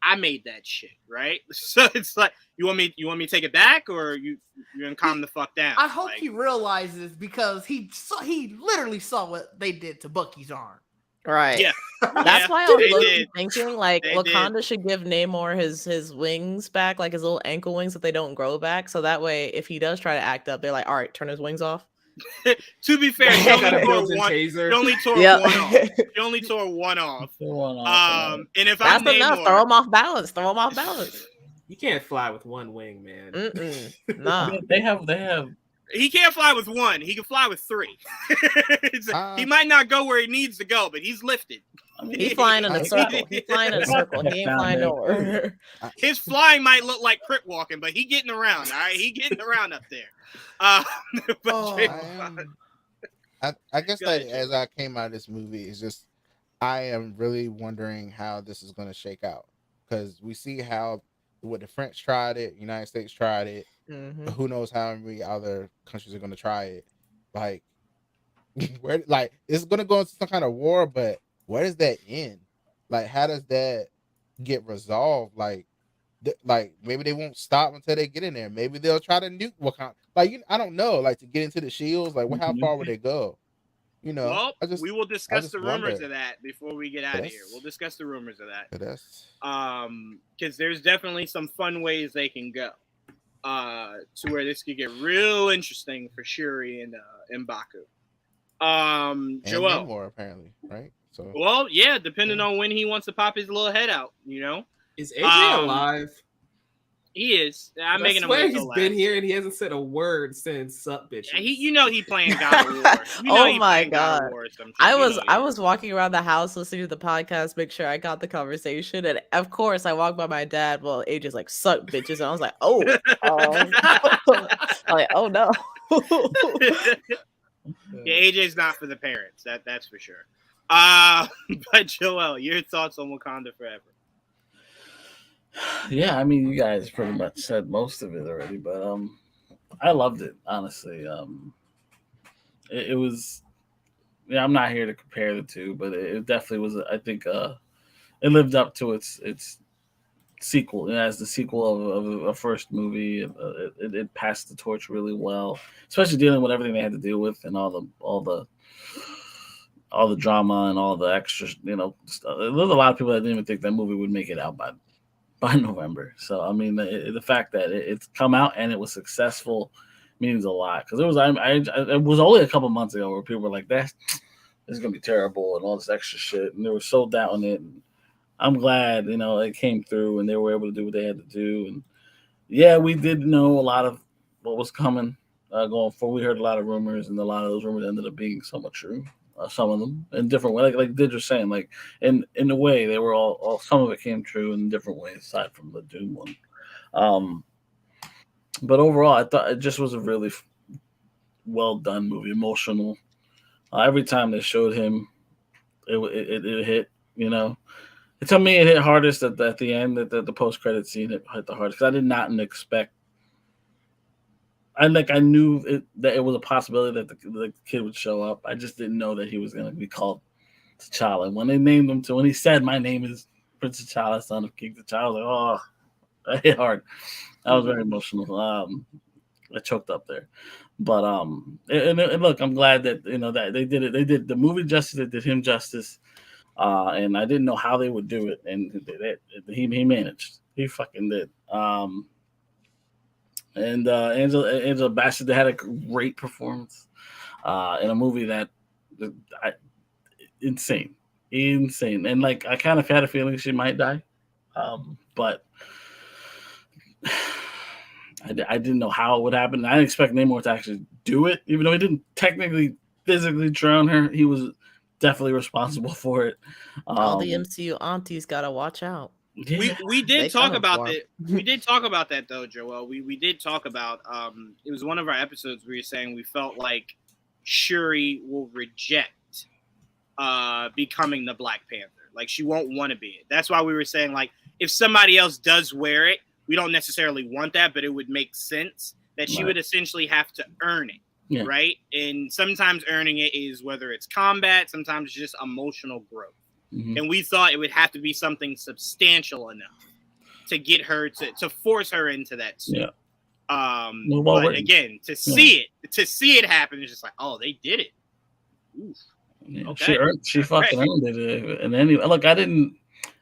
I made that shit, right? So it's like, you want me to take it back, or you're gonna calm the fuck down? I hope he realizes, because he literally saw what they did to Bucky's arm. Right. Yeah. That's why I was thinking like Wakanda should give Namor his wings back, like his little ankle wings that they don't grow back. So that way, if he does try to act up, they're like, all right, turn his wings off. To be fair, he only tore one off. And if that's I'm enough, Namor, throw him off balance. Throw him off balance. You can't fly with one wing, man. Nah. They have. He can't fly with one. He can fly with three. He might not go where he needs to go, but he's lifted. He's flying in a circle. He's flying in a circle. He ain't flying nowhere. His flying might look like crit walking, but he getting around. All right, he getting around up there. I guess as I came out of this movie, it's just I am really wondering how this is going to shake out, because we see how the French tried it, United States tried it. But who knows how many other countries are going to try it? Like, where, like, it's going to go into some kind of war, but where does that end? Like, how does that get resolved? Like maybe they won't stop until they get in there. Maybe they'll try to nuke Wakanda. Like, I don't know. Like, to get into the shields, like, how far would they go? You know, well, we will discuss the rumors of that before we get out of here. We'll discuss the rumors of that. Because there's definitely some fun ways they can go. To where this could get real interesting for Shuri and M'Baku. And Joel, more apparently, right? So, well, yeah, depending on when he wants to pop his little head out, you know. Is AJ alive? He is. I'm making him. He's been here and he hasn't said a word since "Sup, bitches." Yeah, he playing God of War. Oh my god! I was walking around the house listening to the podcast, make sure I got the conversation, and of course I walked by my dad. Well, AJ's like "suck bitches," and I was like, "Oh, I'm like, oh no." Yeah, AJ's not for the parents. That's for sure. But Joel, your thoughts on Wakanda Forever? Yeah, I mean, you guys pretty much said most of it already, but I loved it, honestly. It was, yeah, I'm not here to compare the two, but it definitely was. I think it lived up to its sequel. As the sequel of a first movie, it passed the torch really well, especially dealing with everything they had to deal with and all the drama and all the extra, stuff. There's a lot of people that didn't even think that movie would make it out by November. So I mean, the fact that it's come out and it was successful means a lot, because it was only a couple months ago where people were like, "This is gonna be terrible" and all this extra shit, and they were so down on it. And I'm glad it came through and they were able to do what they had to do. And yeah, we did know a lot of what was coming going forward. We heard a lot of rumors, and a lot of those rumors ended up being somewhat true. Some of them in different ways, like Did was saying, like in a way they were all some of it came true in different ways aside from the Doom one. But overall, I thought it just was a really well done movie, emotional. Every time they showed him, it hit. To me, it hit hardest at the end, at the post credit scene. It hit the hardest because I did not expect. I knew that it was a possibility that the kid would show up. I just didn't know that he was going to be called T'Challa. And when they named him when he said, "My name is Prince T'Challa, son of King T'Challa," I was like, "Oh, that hit hard." I was very emotional. I choked up there. But and look, I'm glad that that they did it. They did the movie justice. They did him justice. And I didn't know how they would do it, and he managed. He fucking did. And Angela Bassett had a great performance in a movie that insane, and like I kind of had a feeling she might die, but I didn't know how it would happen. I didn't expect Namor to actually do it, even though he didn't technically physically drown her. He was definitely responsible for it. All the MCU aunties gotta watch out. Yeah. We did talk about that. We did talk about that though, Joel. We did talk about it was one of our episodes where we were saying we felt like Shuri will reject becoming the Black Panther. Like she won't want to be it. That's why we were saying like if somebody else does wear it, we don't necessarily want that, but it would make sense that she would essentially have to earn it. Yeah. Right? And sometimes earning it is whether it's combat, sometimes it's just emotional growth. Mm-hmm. And we thought it would have to be something substantial enough to get her to force her into that suit. Yeah. But again, to see it happen, it's just like, oh, they did it. Oof. Yeah, Okay. She fucking earned it. And anyway, look, I didn't.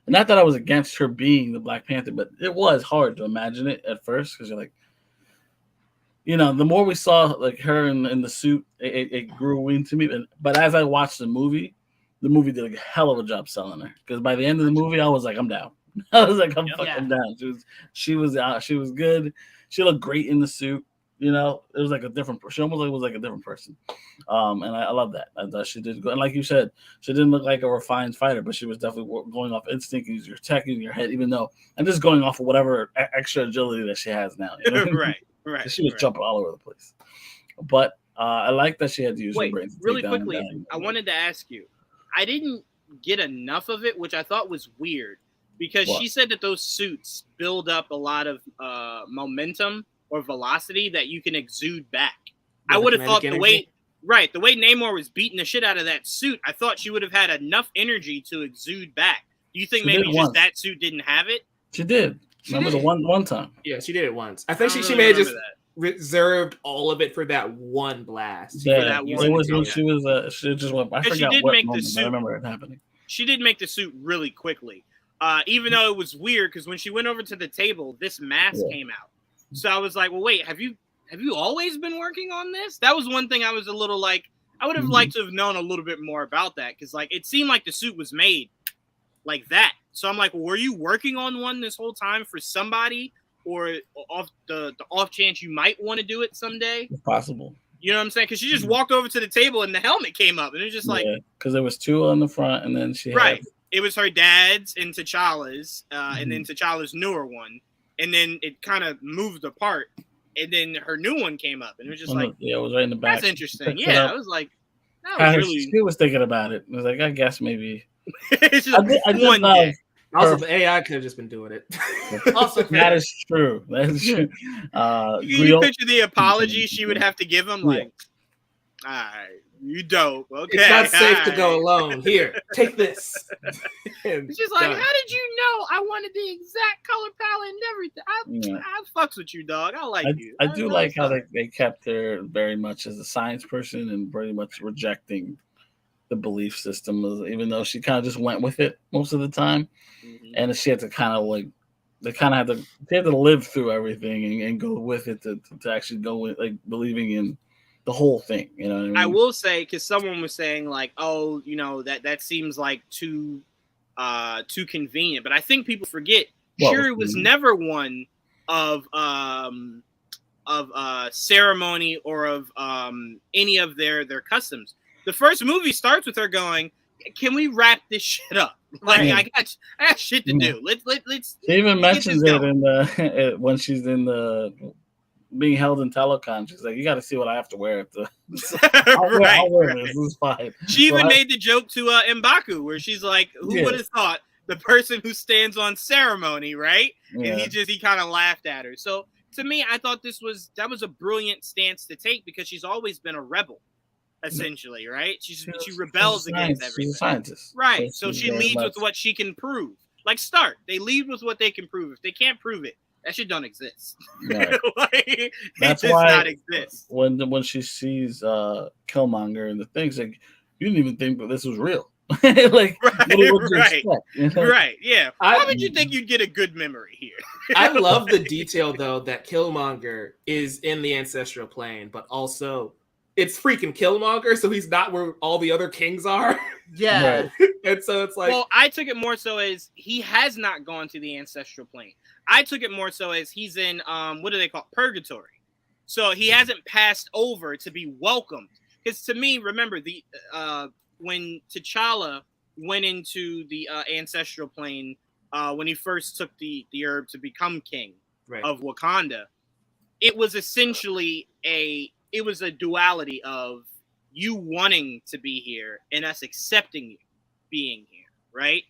Not that I was against her being the Black Panther, but it was hard to imagine it at first because you're like, you know, the more we saw like her in the suit, it grew into me. But as I watched the movie did a hell of a job selling her. Because by the end of the movie, I was like, I'm down. I was like, I'm fucking down. She was out. She was good. She looked great in the suit. You know, it was like a different. She almost was like a different person. And I love that. I thought she did good. And like you said, she didn't look like a refined fighter, but she was definitely going off instinct, using your tech, using your head. Even though I'm just going off of whatever extra agility that she has now. You know? Right. She was jumping all over the place. But I like that she had to use her brain. Really quickly, I wanted to ask you. I didn't get enough of it, which I thought was weird, because she said that those suits build up a lot of momentum or velocity that you can exude back. I would have thought the way Namor was beating the shit out of that suit, I thought she would have had enough energy to exude back. Do you think maybe just that suit didn't have it? She did. Remember the one time? Yeah, she did it once. I think she may have just reserved all of it for that one blast. Yeah, she just went. I forgot what moment. I remember it happening. She did make the suit really quickly, even though it was weird because when she went over to the table, this mask came out. So I was like, well, wait, have you always been working on this? That was one thing I was a little like, I would have liked to have known a little bit more about that because like it seemed like the suit was made like that. So I'm like, well, were you working on one this whole time for somebody, or off the off chance you might want to do it someday? It's possible. You know what I'm saying? Because she just walked over to the table and the helmet came up, and it was just like, because there was two on the front, and then she it was her dad's and T'Challa's, and then T'Challa's newer one, and then it kind of moved apart, and then her new one came up, and it was just like, it was right in the back. That's interesting. Yeah, I was like, that was really. She was thinking about it. I was like, I guess maybe. It's just one day. Also, the AI could have just been doing it. Also, that is true. That is true. You picture the apology she would have to give him, like, all right, you dope. Okay, it's not safe to go alone. Here, take this. She's like, how did you know I wanted the exact color palette and everything? I fucks with you, dog. I like you. I do like how they kept her very much as a science person and very much rejecting the belief system, even though she kind of just went with it most of the time. And she had to kind of like, they had to live through everything and go with it to actually go with like believing in the whole thing. You know what I mean? I will say, because someone was saying like, oh, you know, that seems like too convenient. But I think people forget Shuri was never one of ceremony or of any of their customs. The first movie starts with her going, "Can we wrap this shit up? Like I got shit to do. Let's." She even mentions it in the when she's in the being held in telecon. She's like, "You got to see what I have to wear at the." I'll wear this. This is fine. She even made the joke to M'Baku, where she's like, "Who would have thought the person who stands on ceremony, right?" Yeah. And he kind of laughed at her. So to me, I thought that was a brilliant stance to take because she's always been a rebel. Essentially, right? She rebels against everything. She's a scientist. Right. So she leads with what she can prove. Like Stark, they lead with what they can prove. If they can't prove it, that shit don't exist. Right. Like, that's it does why not exist. When she sees Killmonger and the things, like you didn't even think that this was real. Like right. Yeah. Why would you think you'd get a good memory here? I love the detail though that Killmonger is in the ancestral plane, but also it's freaking Killmonger, so he's not where all the other kings are. Yeah. And so it's like... Well, I took it more so as he has not gone to the ancestral plane. I took it more so as he's in, what do they call it? Purgatory. So he hasn't passed over to be welcomed. Because to me, remember, when T'Challa went into the ancestral plane, when he first took the herb to become king of Wakanda, it was essentially a duality of you wanting to be here and us accepting you being here, right?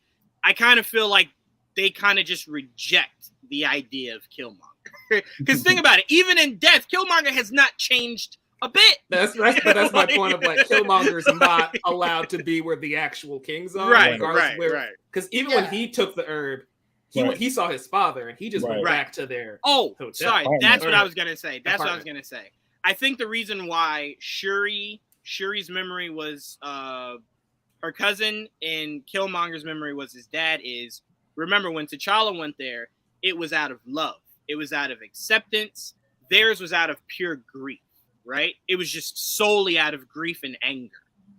I kind of feel like they kind of just reject the idea of Killmonger. Because think about it, even in death, Killmonger has not changed a bit. That's right. But that's my point of like Killmonger's not allowed to be where the actual kings are. Right. Because even when he took the herb, He saw his father, and he just went back to their hotel. Sorry, that's what I was gonna say. I think the reason why Shuri's memory was her cousin and Killmonger's memory was his dad is, remember when T'Challa went there, it was out of love. It was out of acceptance. Theirs was out of pure grief, right? It was just solely out of grief and anger.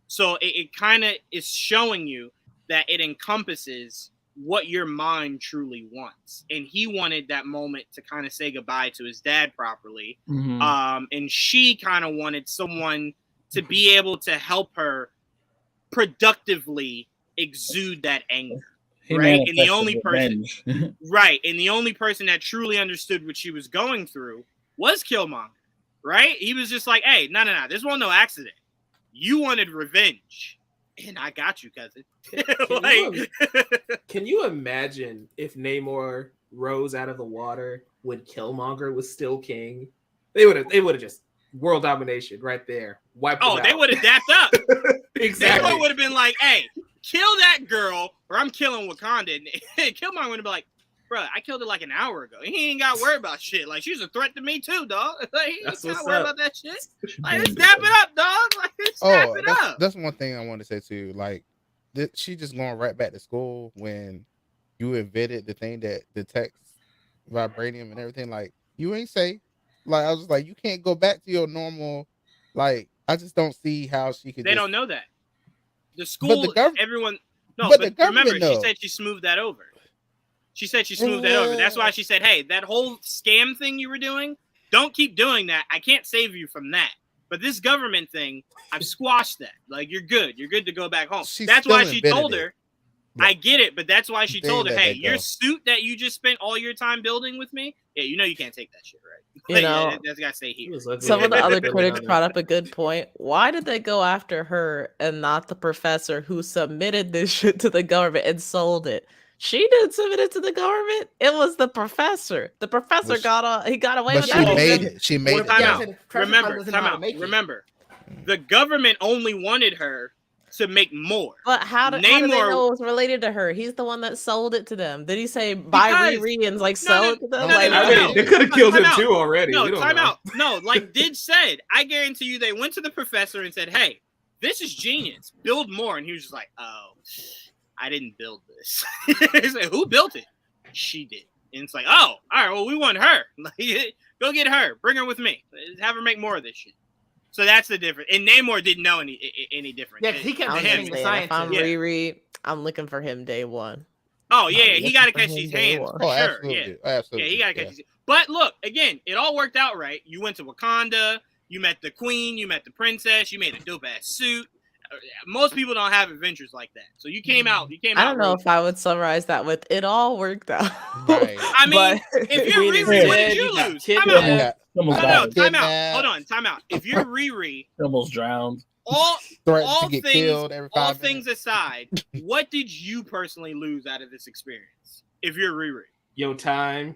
So it kind of is showing you that it encompasses what your mind truly wants. And he wanted that moment to kind of say goodbye to his dad properly. Mm-hmm. And she kind of wanted someone to be able to help her productively exude that anger. Right. And the only person and the only person that truly understood what she was going through was Killmonger. Right? He was just like, hey, no, this wasn't no accident. You wanted revenge. And I got you, cousin. Can you imagine if Namor rose out of the water when Killmonger was still king? They would have just world domination right there. Wiped them out. They would have dapped up. Exactly. Namor would have been like, hey, kill that girl or I'm killing Wakanda. And Killmonger would have been like, bro, I killed her like an hour ago. He ain't got to worry about shit. Like, she's a threat to me too, dog. Like, he ain't got to worry about that shit. Like, let's snap it up, dog. Like, let's snap it up. That's one thing I want to say too. Like, she just going right back to school when you invented the thing that detects vibranium and everything. Like, you ain't safe. Like, I was like, you can't go back to your normal. Like, I just don't see how she could. They don't know that. The school, everyone. No, but remember, she said she smoothed that over. She said she smoothed that over. That's why she said, hey, that whole scam thing you were doing, don't keep doing that. I can't save you from that. But this government thing, I've squashed that. Like, you're good. You're good to go back home. That's why she told her. I get it, but that's why she told her, hey, your suit that you just spent all your time building with me, yeah, you know you can't take that shit, right? You know, that's got to stay here. Some of the other critics brought up a good point. Why did they go after her and not the professor who submitted this shit to the government and sold it? She didn't submit it to the government. It was the professor. The professor got away with that. She made it. Remember, the government only wanted her to make more. But how did they know it was related to her? He's the one that sold it to them. Did he say buy Riri and like sell it to them? They could have killed him too already. No, time out. No, like Did said, I guarantee you they went to the professor and said, hey, this is genius. Build more. And he was just like, oh, I didn't build this. He said, who built it? She did. And it's like, oh, all right, well, we want her. Go get her. Bring her with me. Have her make more of this shit. So that's the difference. And Namor didn't know any different. Yeah, he kept saying the science. If I'm Riri, I'm looking for him day one. Oh, yeah, he got to catch these hands for sure. Absolutely. Yeah, he got to catch these. But look, again, it all worked out right. You went to Wakanda. You met the queen. You met the princess. You made a dope-ass suit. Most people don't have adventures like that. So you came out. I don't know if I would summarize that with "it all worked out." Right. I mean, if you're Riri, what did you lose? Time out. Hold on. Time out. If you're Riri, almost drowned. All things aside, what did you personally lose out of this experience? If you're Riri, your time.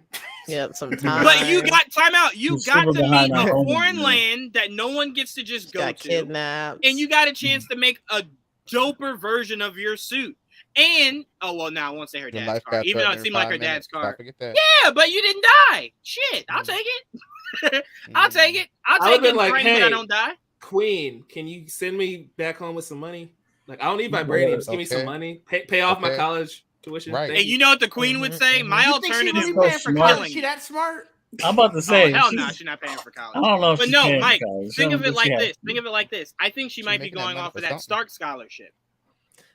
Yep, some time. But you got time out. You got to meet a foreign land that no one gets to just go to. Kidnapped. And you got a chance to make a doper version of your suit. And I won't say her dad's car, even though it seemed like her dad's car. Yeah, but you didn't die. Shit, I'll take it. I'll take it. I'll take it. Like, hey, I don't die. Queen, can you send me back home with some money? Like, I don't need vibranium. Just give me some money. Pay off my college tuition. Right. And you know what the queen would say? My alternative is for college. Is she that smart? I'm about to say, hell no, she's not paying for college. I don't know. But no, Mike, think of it like this. I think she might be going off of that Stark scholarship.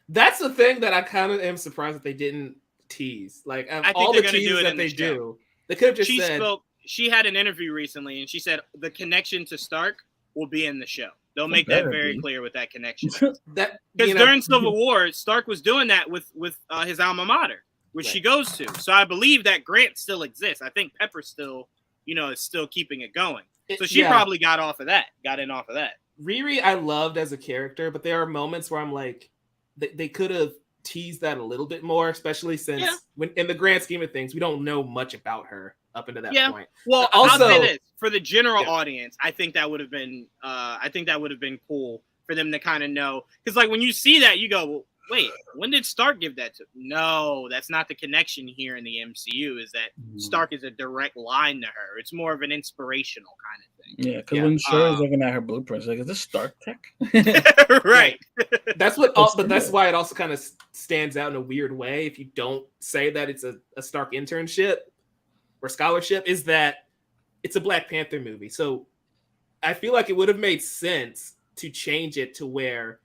That's the thing that I kind of am surprised that they didn't tease. Like, all the teases that they do, they could have just said. She had an interview recently, and she said the connection to Stark will be in the show. They'll make that very clear with that connection. Because during Civil War, Stark was doing that with his alma mater, which she goes to. So I believe that grant still exists. I think Pepper still, is still keeping it going. So she probably got in off of that. Riri, I loved as a character, but there are moments where I'm like, they could have teased that a little bit more, especially since when in the grand scheme of things, we don't know much about her up until that point. Well, also, I'll say this for the general audience, I think that would have been cool for them to kind of know, because like when you see that, you go, well, wait, when did Stark give that to? No, that's not the connection here in the MCU. Is that Stark is a direct line to her? It's more of an inspirational kind of thing. Yeah, because when Shuri's looking at her blueprints, like, is this Stark tech? Right. That's what. But that's why it also kind of stands out in a weird way. If you don't say that it's a Stark internship or scholarship, is that it's a Black Panther movie. So I feel like it would have made sense to change it to where.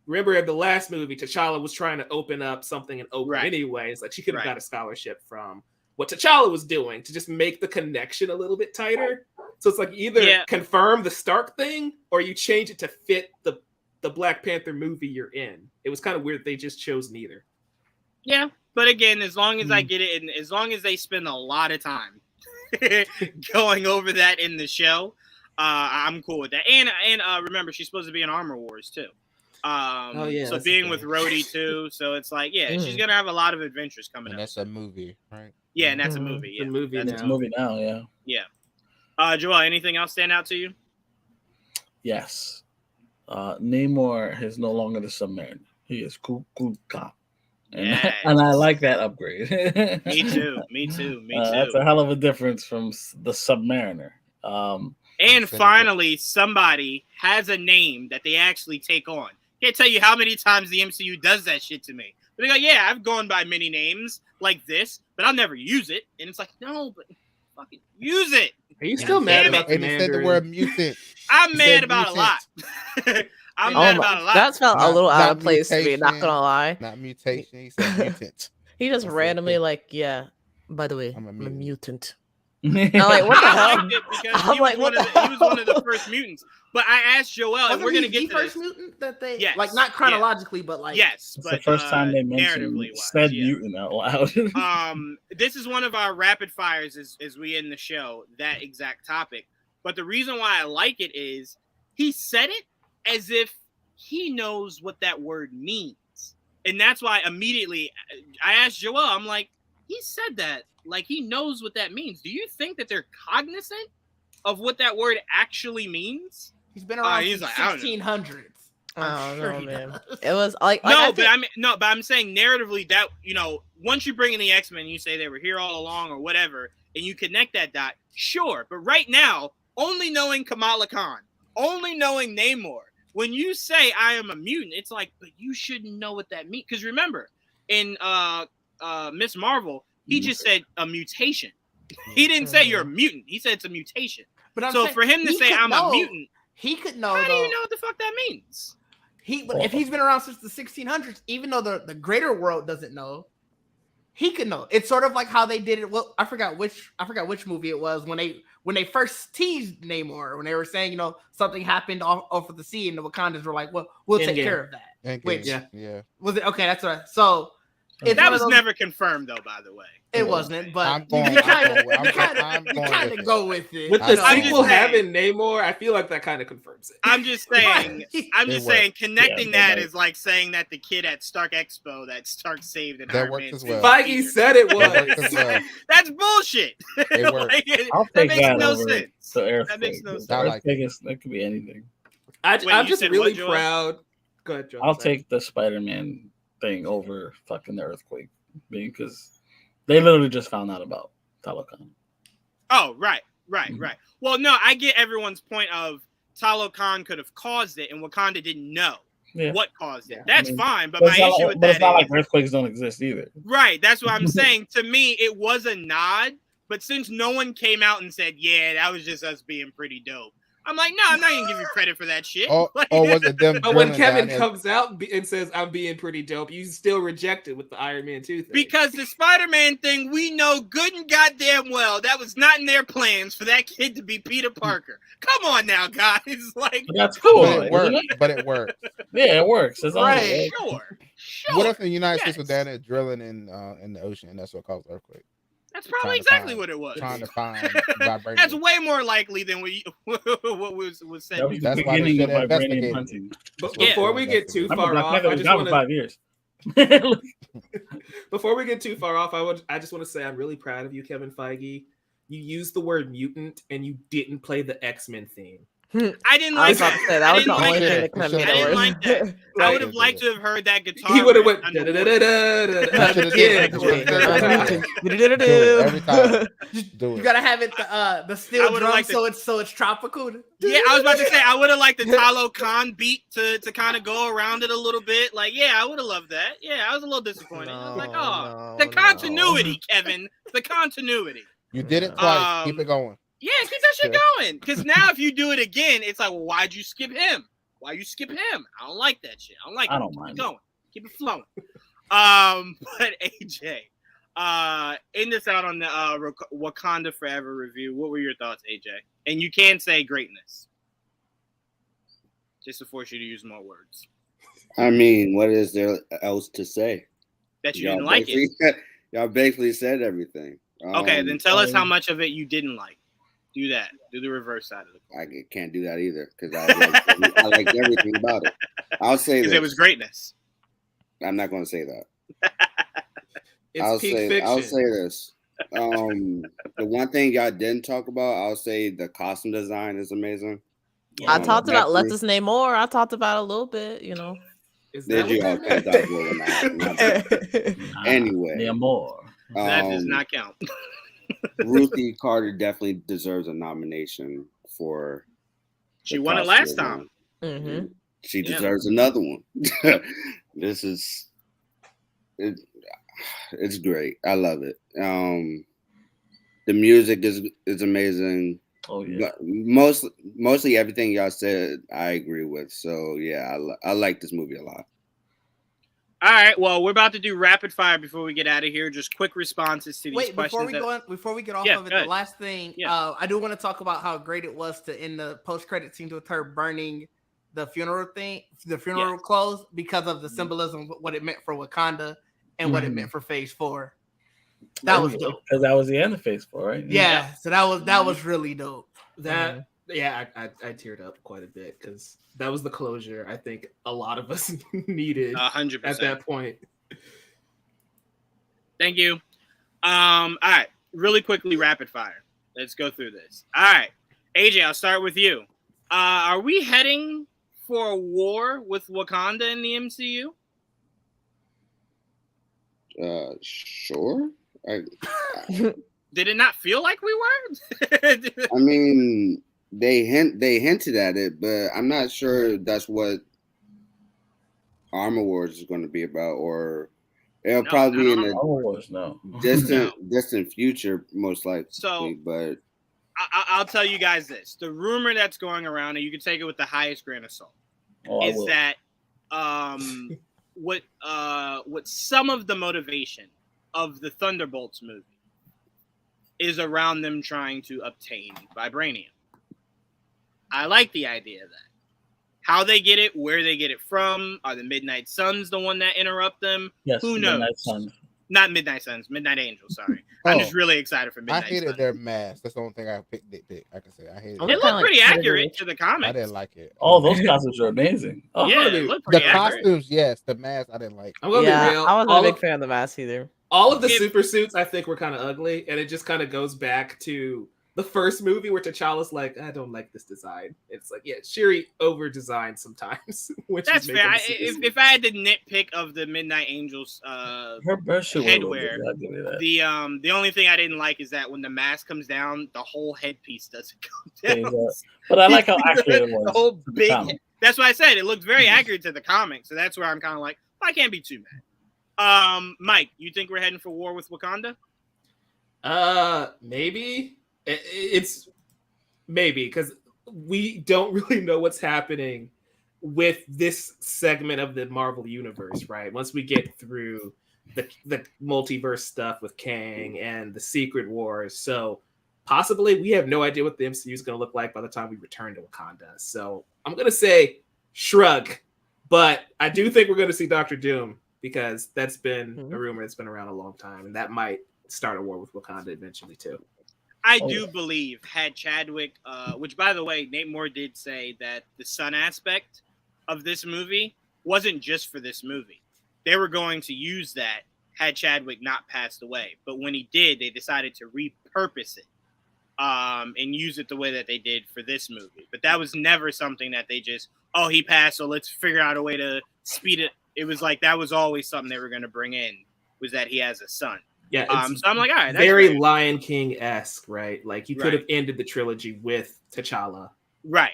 Remember in the last movie, T'Challa was trying to open up something in Oakland anyway. It's like she could have got a scholarship from what T'Challa was doing to just make the connection a little bit tighter. So it's like either confirm the Stark thing or you change it to fit the Black Panther movie you're in. It was kind of weird they just chose neither. Yeah, but again, as long as I get it, and as long as they spend a lot of time going over that in the show, I'm cool with that. And remember, she's supposed to be in Armor Wars too. So being with Rhodey too, so it's like, she's gonna have a lot of adventures coming up. That's a movie, right? Yeah, and that's a movie. Yeah, It's a movie now. Yeah. Yeah. Joel, anything else stand out to you? Yes. Namor is no longer the Submariner. He is Kukulka. And I like that upgrade. Me too. That's a hell of a difference from the Submariner. And finally, somebody has a name that they actually take on. Can't tell you how many times the MCU does that shit to me. But they go, yeah, I've gone by many names like this, but I'll never use it. And it's like, no, but fucking use it. Are you still mad about and he said the word mutant? I'm mad about a lot. I'm mad about a lot. That felt a little out of place to me, not gonna lie. Not mutation, he said mutant. He just randomly by the way, I'm a mutant. I'm like, what the hell? He was one of the first mutants. But I asked Joel, and we're gonna get the first mutant that they like, not chronologically, but like it's the first time they mentioned said mutant out loud. This is one of our rapid fires as we end the show, that exact topic. But the reason why I like it is he said it as if he knows what that word means, and that's why immediately I asked Joel, I'm like, he said that. Like, he knows what that means. Do you think that they're cognizant of what that word actually means? He's been around since 1600s. I don't know, man. It was like but I'm saying narratively that, once you bring in the X-Men, you say they were here all along or whatever, and you connect that dot, sure. But right now, only knowing Kamala Khan, only knowing Namor, when you say I am a mutant, it's like, but you shouldn't know what that means. Because remember, in Miss Marvel, he just said a mutation. He didn't say you're a mutant. He said it's a mutation. But for him to say I'm a mutant, he could know. How do you know what the fuck that means? If he's been around since the 1600s, even though the greater world doesn't know, he could know. It's sort of like how they did it. Well, I forgot which movie it was when they first teased Namor, when they were saying, something happened off of the sea, and the Wakandans were like, well, we'll take care of that. Was it okay? That's right. So. That was never confirmed, though, by the way. It wasn't, but I'm you kind of go with it. With the sequel having Namor, I feel like that kind of confirms it. I'm just saying, connecting that is like saying that the kid at Stark Expo that Stark saved in Iron Man. Well. Feige said it was. That's bullshit. It worked. I'll take that no over sense. That makes no sense. That could be anything. I'm just really proud. Go ahead, Joe. I'll take the Spider-Man thing over fucking the earthquake, because they literally just found out about Talokan. Oh, right. Well, no, I get everyone's point of Talokan could have caused it, and Wakanda didn't know what caused it. That's fine, but my issue with that it's not like earthquakes don't exist either. Right, that's what I'm saying. To me, it was a nod, but since no one came out and said, yeah, that was just us being pretty dope, I'm like, no, I'm not gonna give you credit for that shit. Was it them? But when Kevin comes out and says I'm being pretty dope, you still reject it with the Iron Man 2 thing. Because the Spider-Man thing, we know good and goddamn well that was not in their plans for that kid to be Peter Parker. Come on now, guys. Like, but that's cool. But it works. Yeah, it works. It's right. Sure. What if the United States was down there drilling in the ocean, and that's what caused the earthquake? That's probably exactly what it was. Trying to find vibranium. That's way more likely than what was said. That was the beginning of vibranium hunting. But before we get too far off, I just want to 5 years. Before we get too far off, I just want to say I'm really proud of you, Kevin Feige. You used the word mutant and you didn't play the X-Men theme. I didn't like that. That was the I only didn't thing like that could have that. made I it didn't worse. like that. I would have liked to have heard that guitar. He would have went riff again. Do it every time. Do You it. gotta have it the steel drum liked so it's tropical. Yeah, I was about to say I would have liked the Talo Khan beat to kind of go around it a little bit. Like, yeah, I would have loved that. Yeah, I was a little disappointed. I was like, the continuity, Kevin, the continuity. You did it twice. Keep it going. Yeah, keep that shit going. Because now if you do it again, it's like, well, why'd you skip him? Why you skip him? I don't like that shit. I don't mind. Keep it going. Keep it flowing. But AJ, end this out on the Wakanda Forever review. What were your thoughts, AJ? And you can say greatness. Just to force you to use more words. I mean, what is there else to say? That you didn't like it. Y'all basically said everything. Okay, then tell us how much of it you didn't like. Do that. Do the reverse side of it. I can't do that either because I liked everything about it. I'll say this. Because it was greatness. I'm not going to say that. I'll say this. The one thing y'all didn't talk about, I'll say the costume design is amazing. I talked about Let Us Name More. I talked about a little bit, you know. Did you all can't talk Anyway. Namor. That does not count. Ruthie Carter definitely deserves a nomination for. She won it last time. Mm-hmm. She deserves another one. This is it. It's great. I love it. The music is amazing. Oh yeah. Mostly everything y'all said, I agree with. So yeah, I like this movie a lot. All right. Well, we're about to do rapid fire before we get out of here. Just quick responses to these questions. Before we get off of it, the last thing, I do want to talk about how great it was to end the post-credit scene with her burning the funeral clothes because of the symbolism of what it meant for Wakanda and what it meant for Phase 4. That was dope. Because that was the end of Phase 4, right? Yeah. So that was really dope. I teared up quite a bit because that was the closure I think a lot of us needed 100% at that point. Thank you. All right, really quickly, rapid fire. Let's go through this. All right, AJ, I'll start with you. Are we heading for a war with Wakanda in the MCU? Sure. Did it not feel like we were? I mean, they hinted at it, but I'm not sure that's what Armor Wars is going to be about, or it'll probably be in a distant future, most likely. So, but I'll tell you guys this: the rumor that's going around, and you can take it with the highest grain of salt, is that what some of the motivation of the Thunderbolts movie is around them trying to obtain vibranium. I like the idea of that. How they get it, where they get it from, are the Midnight Suns the one that interrupt them? Yes, who knows? Midnight Suns. Not Midnight Suns, Midnight Angels, sorry. I'm just really excited for Midnight I hated Suns. their mask. That's the only thing I picked. I can say I hated it. It looked pretty accurate to the comics. I didn't like it. Oh, those costumes are amazing. Yeah, it looked pretty accurate. Costumes, yes. The mask, I didn't like. I'm gonna be real. I wasn't a big fan of the mask either. All of the super suits, I think, were kind of ugly, and it just kind of goes back to the first movie where T'Challa's like, I don't like this design. It's like, yeah, Shuri over-designed sometimes. That's fair. If I had to nitpick of the Midnight Angels headwear, the only thing I didn't like is that when the mask comes down, the whole headpiece doesn't come down. But I like how accurate it was. The whole big head. That's why I said it looked very accurate to the comics. So that's where I'm kind of like, I can't be too mad. Mike, you think we're heading for war with Wakanda? Maybe. It's maybe because we don't really know what's happening with this segment of the Marvel universe, right? Once we get through the multiverse stuff with Kang and the Secret Wars, so possibly we have no idea what the MCU is going to look like by the time we return to Wakanda. So I'm going to say shrug, but I do think we're going to see Dr. Doom because that's been a rumor that's been around a long time, and that might start a war with Wakanda eventually too. I do believe had Chadwick, which by the way, Nate Moore did say that the sun aspect of this movie wasn't just for this movie. They were going to use that had Chadwick not passed away. But when he did, they decided to repurpose it and use it the way that they did for this movie. But that was never something that they just, oh, he passed, so let's figure out a way to speed it. It was like that was always something they were going to bring in, was that he has a son. Yeah, so I'm like, all right, that's very great. Lion King-esque, right? Like, you could have ended the trilogy with T'Challa, right,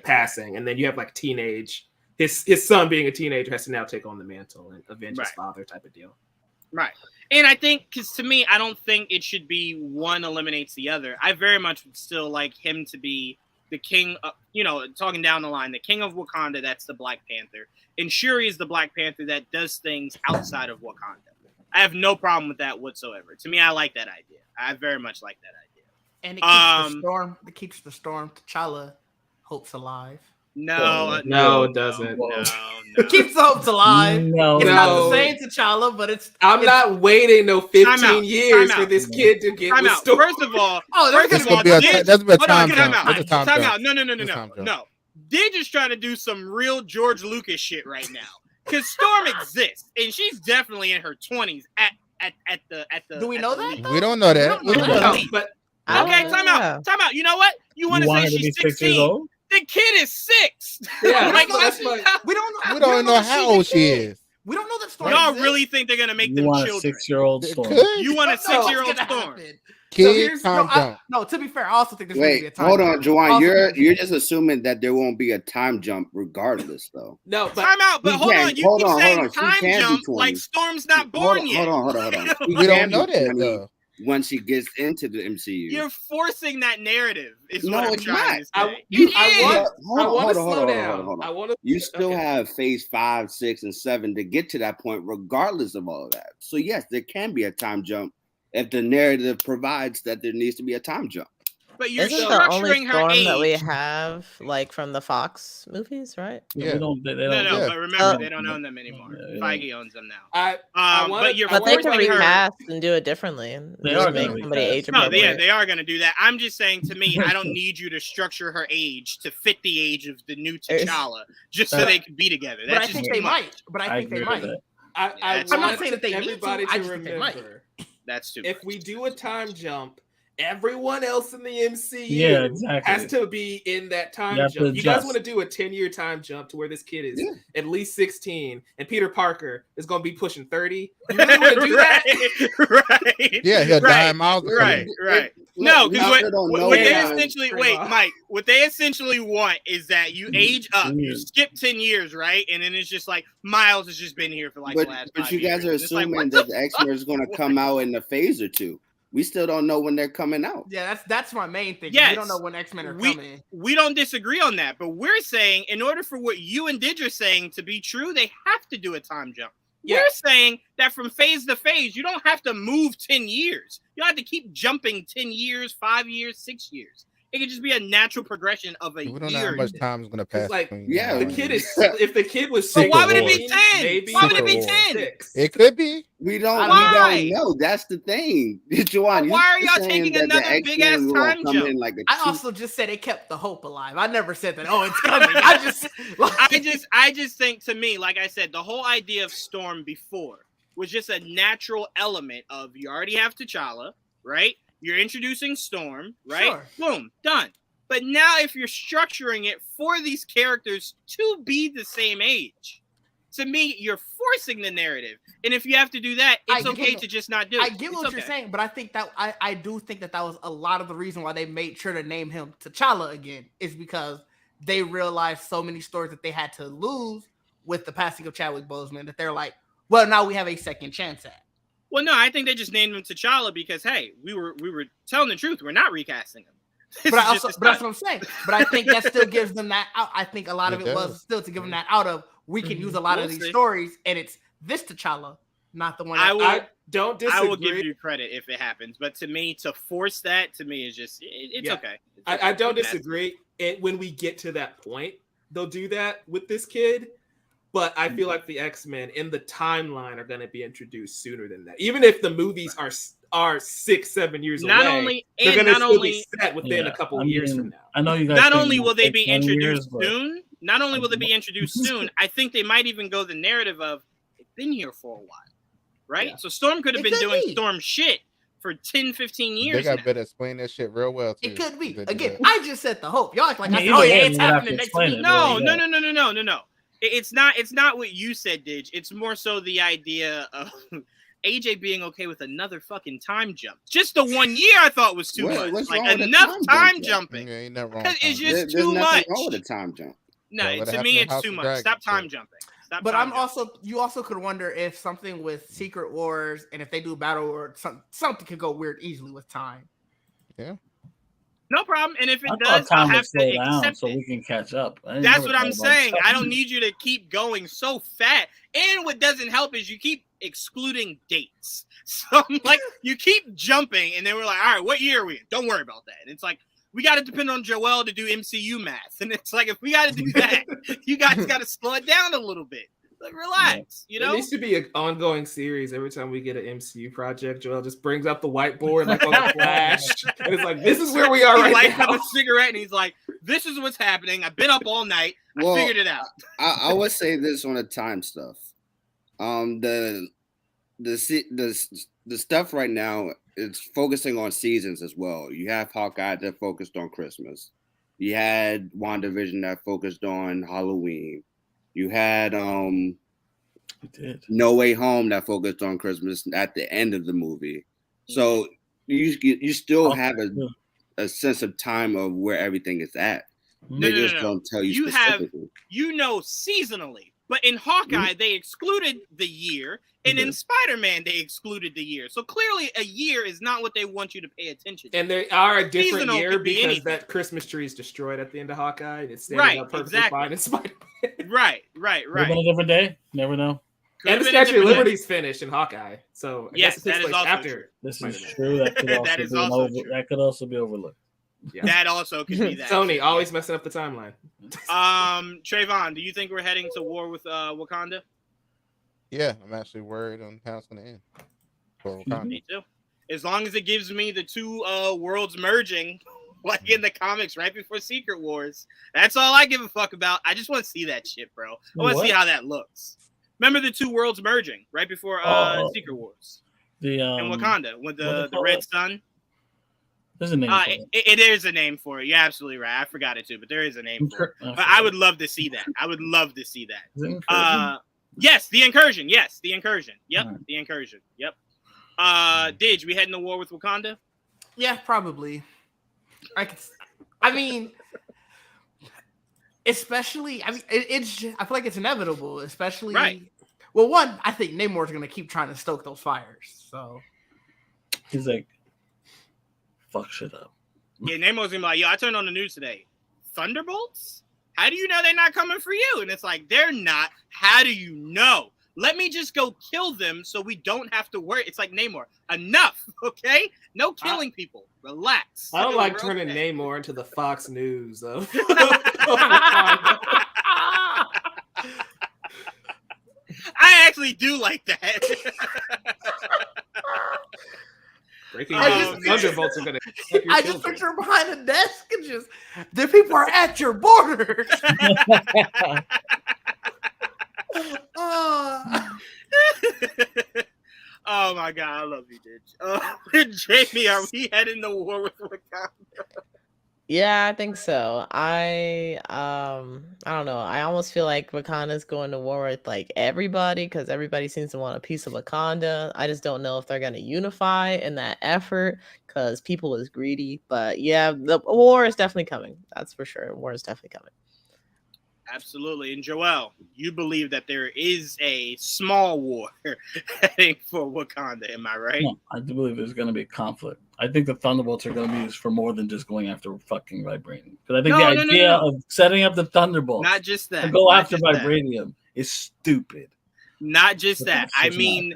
passing, and then you have like teenage. His son being a teenager has to now take on the mantle and avenge his father, type of deal. Right. And I think, because to me, I don't think it should be one eliminates the other. I very much would still like him to be the king of, talking down the line, the king of Wakanda, that's the Black Panther. And Shuri is the Black Panther that does things outside of Wakanda. I have no problem with that whatsoever. To me, I like that idea. I very much like that idea. And it keeps the storm T'Challa hopes alive. No, it doesn't. No. It keeps the hopes alive. It's not the same T'Challa, but it's. I'm not waiting 15 years for this kid to get with Storm. First of all, that's gonna be a time jump. Time out. No. They're just trying to do some real George Lucas shit right now. Because Storm exists, and she's definitely in her 20s at the. Do we know that? We don't know that. But okay, time out. You know what? You want to say she's 16? The kid is 6. Yeah, we don't know how old she is. We don't know that Storm. Y'all really think they're gonna make them children? 6-year-old Storm. You want a 6-year-old Storm? No, to be fair, I also think there's going to be a time hold jump. on, Juwan. You're just assuming that there won't be a time jump regardless, though. No, but time out. But hold on. You keep saying time jump like Storm's not born yet. Hold on. We don't know that though. When she gets into the MCU, you're forcing that narrative. Is no, what I'm it's trying not. to say. I want to slow down. You still have phase 5, 6, and 7 to get to that point, regardless of all of that. So yes, there can be a time jump if the narrative provides that there needs to be a time jump. But you're Isn't the only structuring her Storm age. that we have, like from the Fox movies, right? Yeah. No. But remember, they don't own them anymore. Feige owns them now. But they can recast and do it differently. They are make somebody age No, appropriate. they are going to do that. I'm just saying, to me, I don't need you to structure her age to fit the age of the new T'Challa just so they can be together. But I think they might. I'm not saying that they need to. I just think they might. That's too. If we do a time jump, everyone else in the MCU has to be in that time jump. You guys want to do a 10-year time jump to where this kid is at least 16 and Peter Parker is going to be pushing 30? You really want to do that? Right. Yeah, he'll die miles. Right. No, because what they essentially Mike, what they essentially want is that you age up, you skip 10 years, right? And then it's just like Miles has just been here for like the last 5 years. But you guys are assuming that the X-Men is going to come out in a phase or two. We still don't know when they're coming out. Yeah, that's my main thing. Yes. We don't know when X-Men are coming. We don't disagree on that, but we're saying in order for what you and Didge are saying to be true, they have to do a time jump. Yeah. We're saying that from phase to phase, you don't have to move 10 years. You don't have to keep jumping 10 years, 5 years, 6 years. It could just be a natural progression of a year. We don't know how much time is going to pass. Like, the kid is. If the kid was, so why would it be 10? Why would it be 10? It could be. We don't know. That's the thing. Juwan, why are y'all taking another big ass time jump? I also just said it kept the hope alive. I never said that. Oh, it's coming. I just think, to me, like I said, the whole idea of Storm before was just a natural element of you already have T'Challa, right? You're introducing Storm, right? Sure. Boom, done. But now if you're structuring it for these characters to be the same age, to me, you're forcing the narrative. And if you have to do that, it's okay to just not do it. I get what you're saying, but I think that I do think that was a lot of the reason why they made sure to name him T'Challa again, is because they realized so many stories that they had to lose with the passing of Chadwick Boseman that they're like, well, now we have a second chance at. Well, no, I think they just named him T'Challa because, hey, we were telling the truth. We're not recasting him. But that's what I'm saying. But I think that still gives them that out. I think a lot of it was still to give them that out of, we can use a lot of these stories, and it's this T'Challa, not the one. I don't disagree. I will give you credit if it happens. But to me, to force that, to me, is just, it's okay. I don't disagree. When we get to that point, they'll do that with this kid. But I feel like the X-Men in the timeline are going to be introduced sooner than that. Even if the movies are 6-7 years away, they're going to still be set within a couple of years from now. I know you guys. Not only will they be introduced soon, I think they might even go the narrative of they've been here for a while, right? Yeah. So Storm could have been doing Storm shit for 10, 15 years. They got better explain that shit real well too. It could be. Again, I just said the hope. Y'all act like I said, oh yeah, it's happening next week. No. It's not what you said, Dig. It's more so the idea of AJ being okay with another fucking time jump. Just the 1 year I thought was too much. Like enough time jumping. Yeah, ain't nothing wrong. It's just too much. Wrong with a time jump. No, to me it's too much. Stop time jumping. But you also could wonder if something with Secret Wars and if they do Battle War, something could go weird easily with time. Yeah. No problem. And if it does, I'll have to accept so we can catch up. That's what I'm saying. I don't need you to keep going so fat. And what doesn't help is you keep excluding dates. So like you keep jumping, and then we're like, all right, what year are we in? Don't worry about that. And it's like, we got to depend on Joel to do MCU math. And it's like, if we got to do that, you guys got to slow it down a little bit. Like, relax, you know? It needs to be an ongoing series. Every time we get an MCU project, Joel just brings up the whiteboard like on the Flash. And it's like, this is where we are right now. He lights up a cigarette and he's like, this is what's happening. I've been up all night. I figured it out. I would say this on the time stuff. The stuff right now is focusing on seasons as well. You have Hawkeye that focused on Christmas. You had WandaVision that focused on Halloween. You had No Way Home that focused on Christmas at the end of the movie. So you still have a sense of time of where everything is at. They just don't tell you specifically. Seasonally. But in Hawkeye, they excluded the year. And in Spider-Man, they excluded the year. So clearly a year is not what they want you to pay attention to. And they are a different year because that Christmas tree is destroyed at the end of Hawkeye. And it's standing up perfectly fine in Spider-Man. Right. Been a different day. Never know. And the Statue of Liberty's finished in Hawkeye. So I guess it takes place after. True. This is true. That could also be overlooked. Yeah. That also could be that. Sony always messing up the timeline. Trayvon, do you think we're heading to war with Wakanda? Yeah, I'm actually worried on how it's going to end. For Wakanda. Me too. As long as it gives me the two worlds merging, like in the comics right before Secret Wars, that's all I give a fuck about. I just want to see that shit, bro. I want to see how that looks. Remember the two worlds merging right before Secret Wars? In Wakanda with the Red Sun. There's a name for it. It is a name for it. You're absolutely right. I forgot it too, but there is a name for it. But I would love to see that. Yes, the incursion. Yes, the incursion. Yep, right. The incursion. Yep. Did we heading to war with Wakanda? Yeah, probably. I mean, especially. I mean, it's. I feel like it's inevitable. Especially. Right. Well, one, I think Namor's going to keep trying to stoke those fires. So. He's like, fuck shit up. Yeah, Namor's gonna be like, yo, I turned on the news today. Thunderbolts? How do you know they're not coming for you? And it's like, they're not. How do you know? Let me just go kill them so we don't have to worry. It's like Namor. Enough, okay? No killing people. Relax. I don't like turning Namor into the Fox News of I actually do like that. Breaking news. Thunderbolts are gonna. I just picture him behind a desk and just the people are at your borders. Oh my god, I love you, dude. Jamie, are we heading to war with Wakanda? Yeah, I think so. I don't know. I almost feel like Wakanda's going to war with like everybody because everybody seems to want a piece of Wakanda. I just don't know if they're going to unify in that effort because people is greedy. But yeah, the war is definitely coming. That's for sure. War is definitely coming. Absolutely. And Joel, you believe that there is a small war heading for Wakanda, am I right? No, I do believe there's going to be a conflict. I think the Thunderbolts are going to be used for more than just going after fucking Vibranium. Because I think the idea of setting up the Thunderbolts not just that, to go after Vibranium is stupid. Not just that. I mean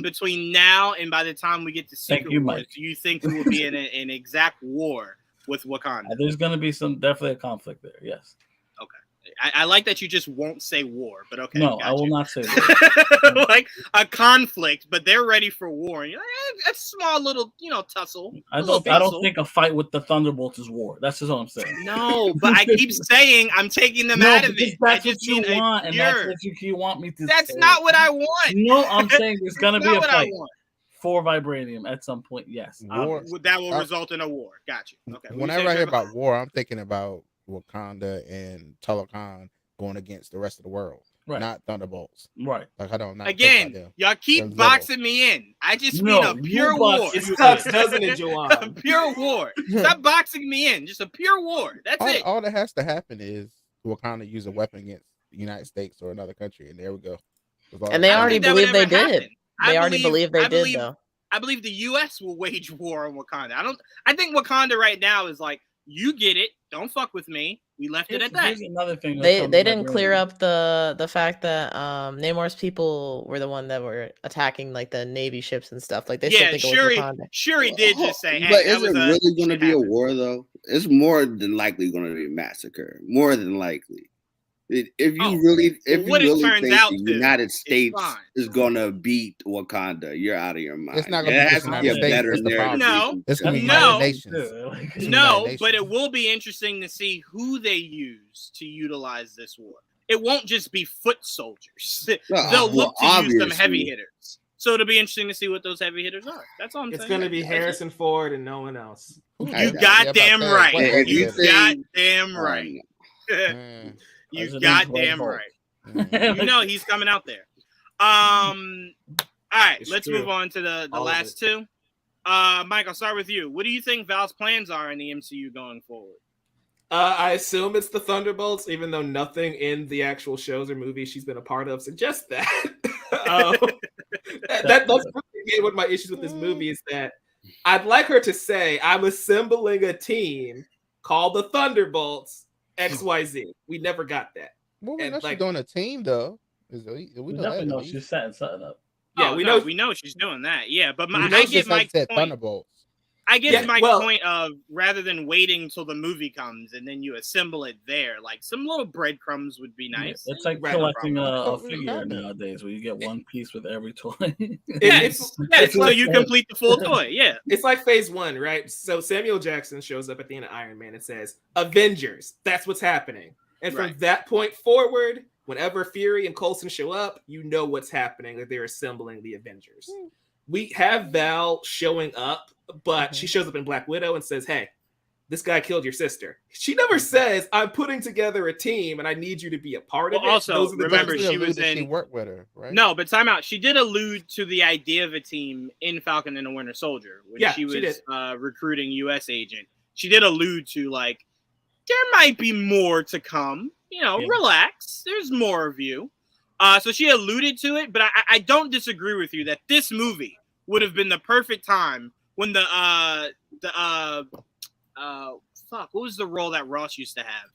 between now and by the time we get to Secret Wars, do you think we will be in an exact war with Wakanda? There's going to be definitely a conflict there, yes. Okay. I like that you just won't say war, but okay. No, I will not say war. Like a conflict, but they're ready for war. And you're like, a small little, tussle. I don't think a fight with the Thunderbolts is war. That's just all I'm saying. No, but I keep saying I'm taking them out of it. That's what you want, and that's what you want me to That's say. not what I want. No, I'm saying there's gonna be a fight. for vibranium at some point. Yes, War. That will result in a war. Got you. Okay. Whenever I hear about war, I'm thinking about Wakanda and Talokan going against the rest of the world, not Thunderbolts. Right. Like I don't. Again, y'all keep boxing me in. I just mean a pure war. It sucks, doesn't it, Joanne? A pure war. Stop boxing me in. Just a pure war. That's it. All that has to happen is Wakanda use a weapon against the United States or another country, and there we go. And they already believe they did. They already believe they did, though. I believe the U.S. will wage war on Wakanda. I think Wakanda right now is like, you get it. Don't fuck with me. We left it at that. Here's another thing. They didn't clear up the fact that Namor's people were the one that were attacking like the Navy ships and stuff. Like they still think it was Wakanda. Shuri did just say, hey, but is it really going to be a war though? It's more than likely going to be a massacre. More than likely. If you really think the United States is gonna beat Wakanda, you're out of your mind. It's not gonna be a better narrative. No, it's gonna be United Nations. No, but it will be interesting to see who they use to utilize this war. It won't just be foot soldiers. They'll look to use some heavy hitters. So it'll be interesting to see what those heavy hitters are. That's all I'm saying. It's gonna be Harrison Ford and no one else. You goddamn right. You goddamn right. You goddamn right. You know he's coming out there. All right, let's move on to the last two. Mike, I'll start with you. What do you think Val's plans are in the MCU going forward? I assume it's the Thunderbolts, even though nothing in the actual shows or movies she's been a part of suggests that. That's really one of my issues with this movie is that I'd like her to say, I'm assembling a team called the Thunderbolts XYZ. We never got that. Well, we know she's doing a team though. We definitely know she's setting something up. Yeah, we know she's doing that. Yeah, but I get Mike's point. Thunderbolts. I get Mike's point of rather than waiting till the movie comes and then you assemble it there, like some little breadcrumbs would be nice. It's like collecting a figure nowadays where you get one piece with every toy. It's so you complete the full toy. Yeah. It's like phase one, right? So Samuel Jackson shows up at the end of Iron Man and says, Avengers, that's what's happening. And from that point forward, whenever Fury and Coulson show up, you know what's happening, that they're assembling the Avengers. We have Val showing up, but she shows up in Black Widow and says, hey, this guy killed your sister. She never says, I'm putting together a team and I need you to be a part of it. Also, remember, she was in... She worked with her, right? No, but time out. She did allude to the idea of a team in Falcon and the Winter Soldier when she was recruiting U.S. agent. She did allude to, like, there might be more to come. You know, relax. There's more of you. So she alluded to it, but I don't disagree with you that this movie would have been the perfect time when what was the role that Ross used to have?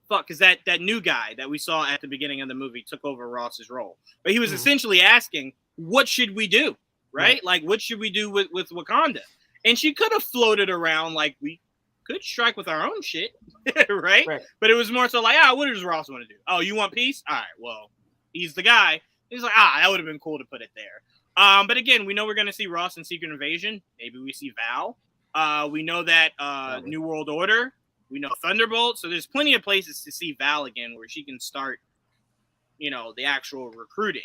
Because that new guy that we saw at the beginning of the movie took over Ross's role. But he was essentially asking, what should we do? Right? Like, what should we do with Wakanda? And she could have floated around like we could strike with our own shit, right? But it was more so like, what does Ross want to do? Oh, you want peace? All right, well, he's the guy. He's like, that would have been cool to put it there. But again, we know we're going to see Ross in Secret Invasion. Maybe we see Val. We know that New World Order. We know Thunderbolt. So there's plenty of places to see Val again where she can start, the actual recruiting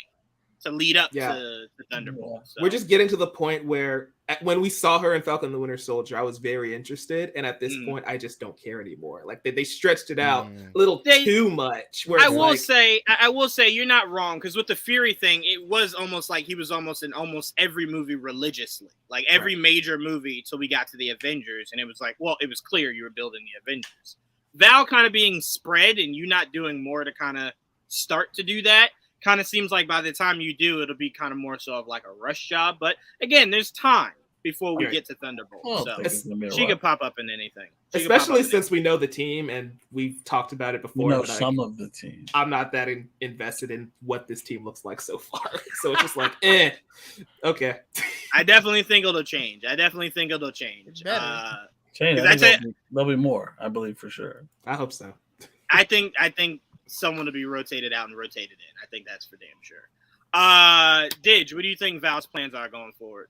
to lead up to Thunderbolt. So. We're just getting to the point where when we saw her in Falcon and the Winter Soldier, I was very interested. And at this point, I just don't care anymore. Like they stretched it out a little too much. I will say you're not wrong. Because with the Fury thing, it was almost like he was almost in almost every movie religiously. Like every major movie till we got to the Avengers. And it was like, well, it was clear you were building the Avengers. Val kind of being spread and you not doing more to kind of start to do that. Kind of seems like by the time you do, it'll be kind of more so of like a rush job. But again, there's time before we get to Thunderbolt. So she could pop up in anything. Especially since we know the team and we've talked about it before. We know some of the team. I'm not that invested in what this team looks like so far. So it's just like, okay. I definitely think it'll change. Change. There'll be more, I believe, for sure. I hope so. I think someone to be rotated out and rotated in. I think that's for damn sure. Didge, what do you think Val's plans are going forward?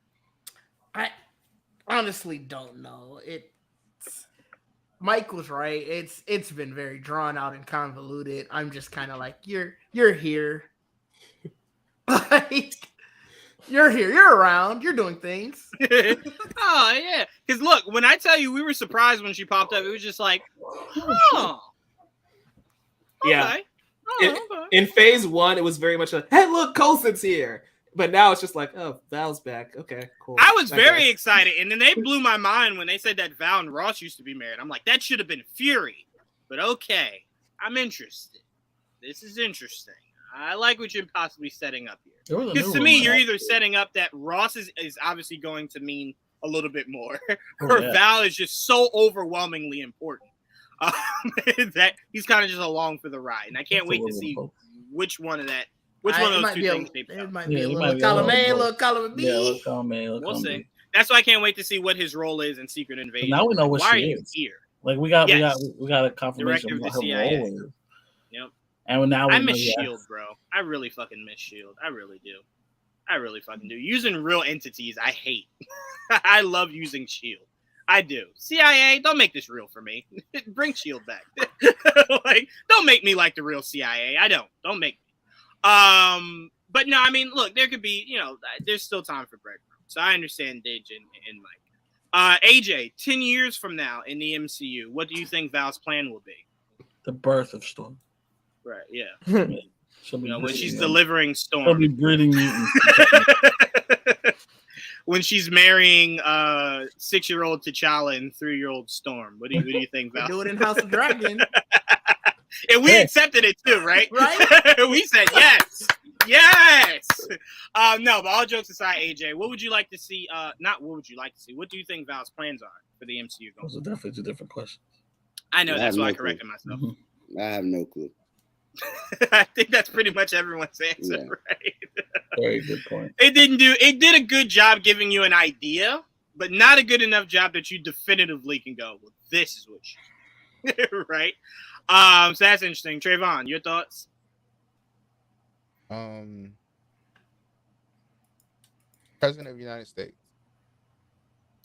I honestly don't know. Mike was right. It's been very drawn out and convoluted. I'm just kind of like, you're here. Like You're here. You're around. You're doing things. Oh yeah. Because look, when I tell you we were surprised when she popped up, it was just like, oh. Okay. Yeah. Okay. In phase 1, it was very much a hey, look, Coulson's here. But now it's just like, oh, Val's back. Okay, cool. I was very excited, and then they blew my mind when they said that Val and Ross used to be married. I'm like, that should have been Fury. But okay, I'm interested. This is interesting. I like what you're possibly setting up here. Because to me, you're either setting up that Ross is obviously going to mean a little bit more, or Val is just so overwhelmingly important that he's kind of just along for the ride. And I can't wait to see which one of those two things they It might be a little column A, a little column B. We'll see. That's why I can't wait to see what his role is in Secret Invasion. Now we know what she is. Here? Like we got a confirmation of what her role is. Yep. And now I miss Shield, bro. I really fucking miss Shield. I really do. I really fucking do. Using real entities, I hate. I love using Shield. I do. CIA, don't make this real for me. Bring Shield back. Like, don't make me like the real CIA. I don't. Don't make me. But no, I mean, look, there could be, there's still time for breadcrumbs. So I understand Didge and Mike. AJ, 10 years from now in the MCU, what do you think Val's plan will be? The birth of Storm. Right, yeah. When she's delivering Storm. She'll be breeding mutants. When she's marrying 6-year-old T'Challa and 3-year-old Storm. What do you think, Val? Do it in House of Dragon. And we accepted it too, right? Right. We said yes. Yes. No, but all jokes aside, AJ, what would you like to see? Not what would you like to see? What do you think Val's plans are for the MCU? Those are definitely two different questions. I know, that's why I corrected myself. I have no clue. I think that's pretty much everyone's answer, right? Very good point. It did a good job giving you an idea, but not a good enough job that you definitively can go, well, this is what you right? So that's interesting. Trayvon, your thoughts? President of the United States.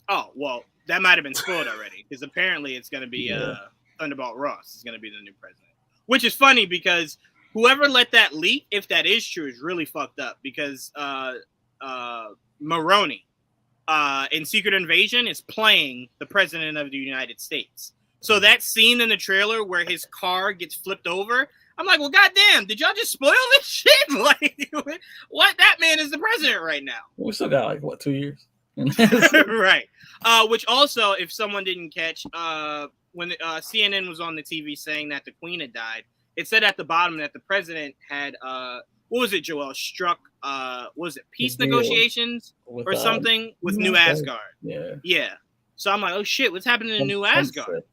Oh, well, that might have been spoiled already, because apparently it's going to be Thunderbolt Ross is going to be the new president. Which is funny because whoever let that leak, if that is true, is really fucked up, because Maroney in Secret Invasion is playing the president of the United States. So that scene in the trailer where his car gets flipped over, I'm like, well, goddamn, did y'all just spoil this shit? Like, what? That man is the president right now. We still got 2 years? Right. Which also, if someone didn't catch, when CNN was on the TV saying that the Queen had died, it said at the bottom that the president had, what was it, Joel? Struck, was it peace negotiations or something with New Asgard? Yeah. So I'm like, oh shit, what's happening in New Asgard?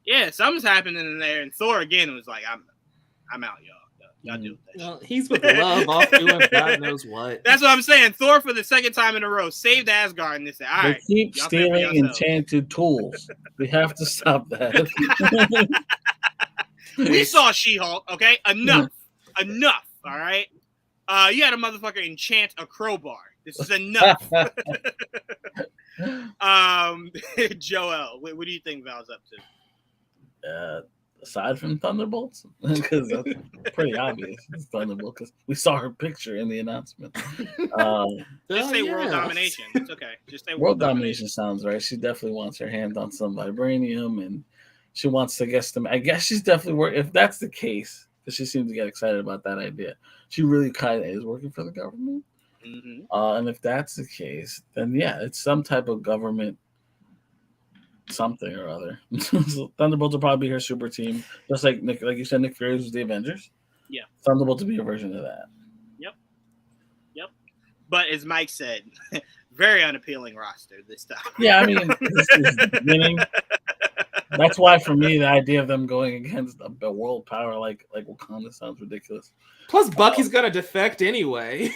Yeah, something's happening in there. And Thor again was like, I'm out, y'all. Y'all do that. Well, he's with love off doing God knows what. That's what I'm saying. Thor for the second time in a row saved Asgard, and they said, all right, they keep stealing enchanted tools. We have to stop that. We saw She-Hulk, okay? Enough. All right? You had a motherfucker enchant a crowbar. This is enough. Joel, what do you think Val's up to? Aside from Thunderbolts, because that's pretty obvious. It's Thunderbolt because we saw her picture in the announcement. Just say world domination. It's okay. Just say world domination sounds right. She definitely wants her hand on some vibranium, and she wants to guess them. I guess she's definitely working. If that's the case, because she seems to get excited about that idea, she really kind of is working for the government. Mm-hmm. And if that's the case, then yeah, it's some type of government. Something or other. So Thunderbolts will probably be her super team, just like you said, Nick Fury was the Avengers. Yeah, Thunderbolts will be a version of that. Yep. But as Mike said, very unappealing roster this time. Yeah, I mean, this is the beginning. That's why for me, the idea of them going against a world power like Wakanda sounds ridiculous. Plus, Bucky's gonna defect anyway.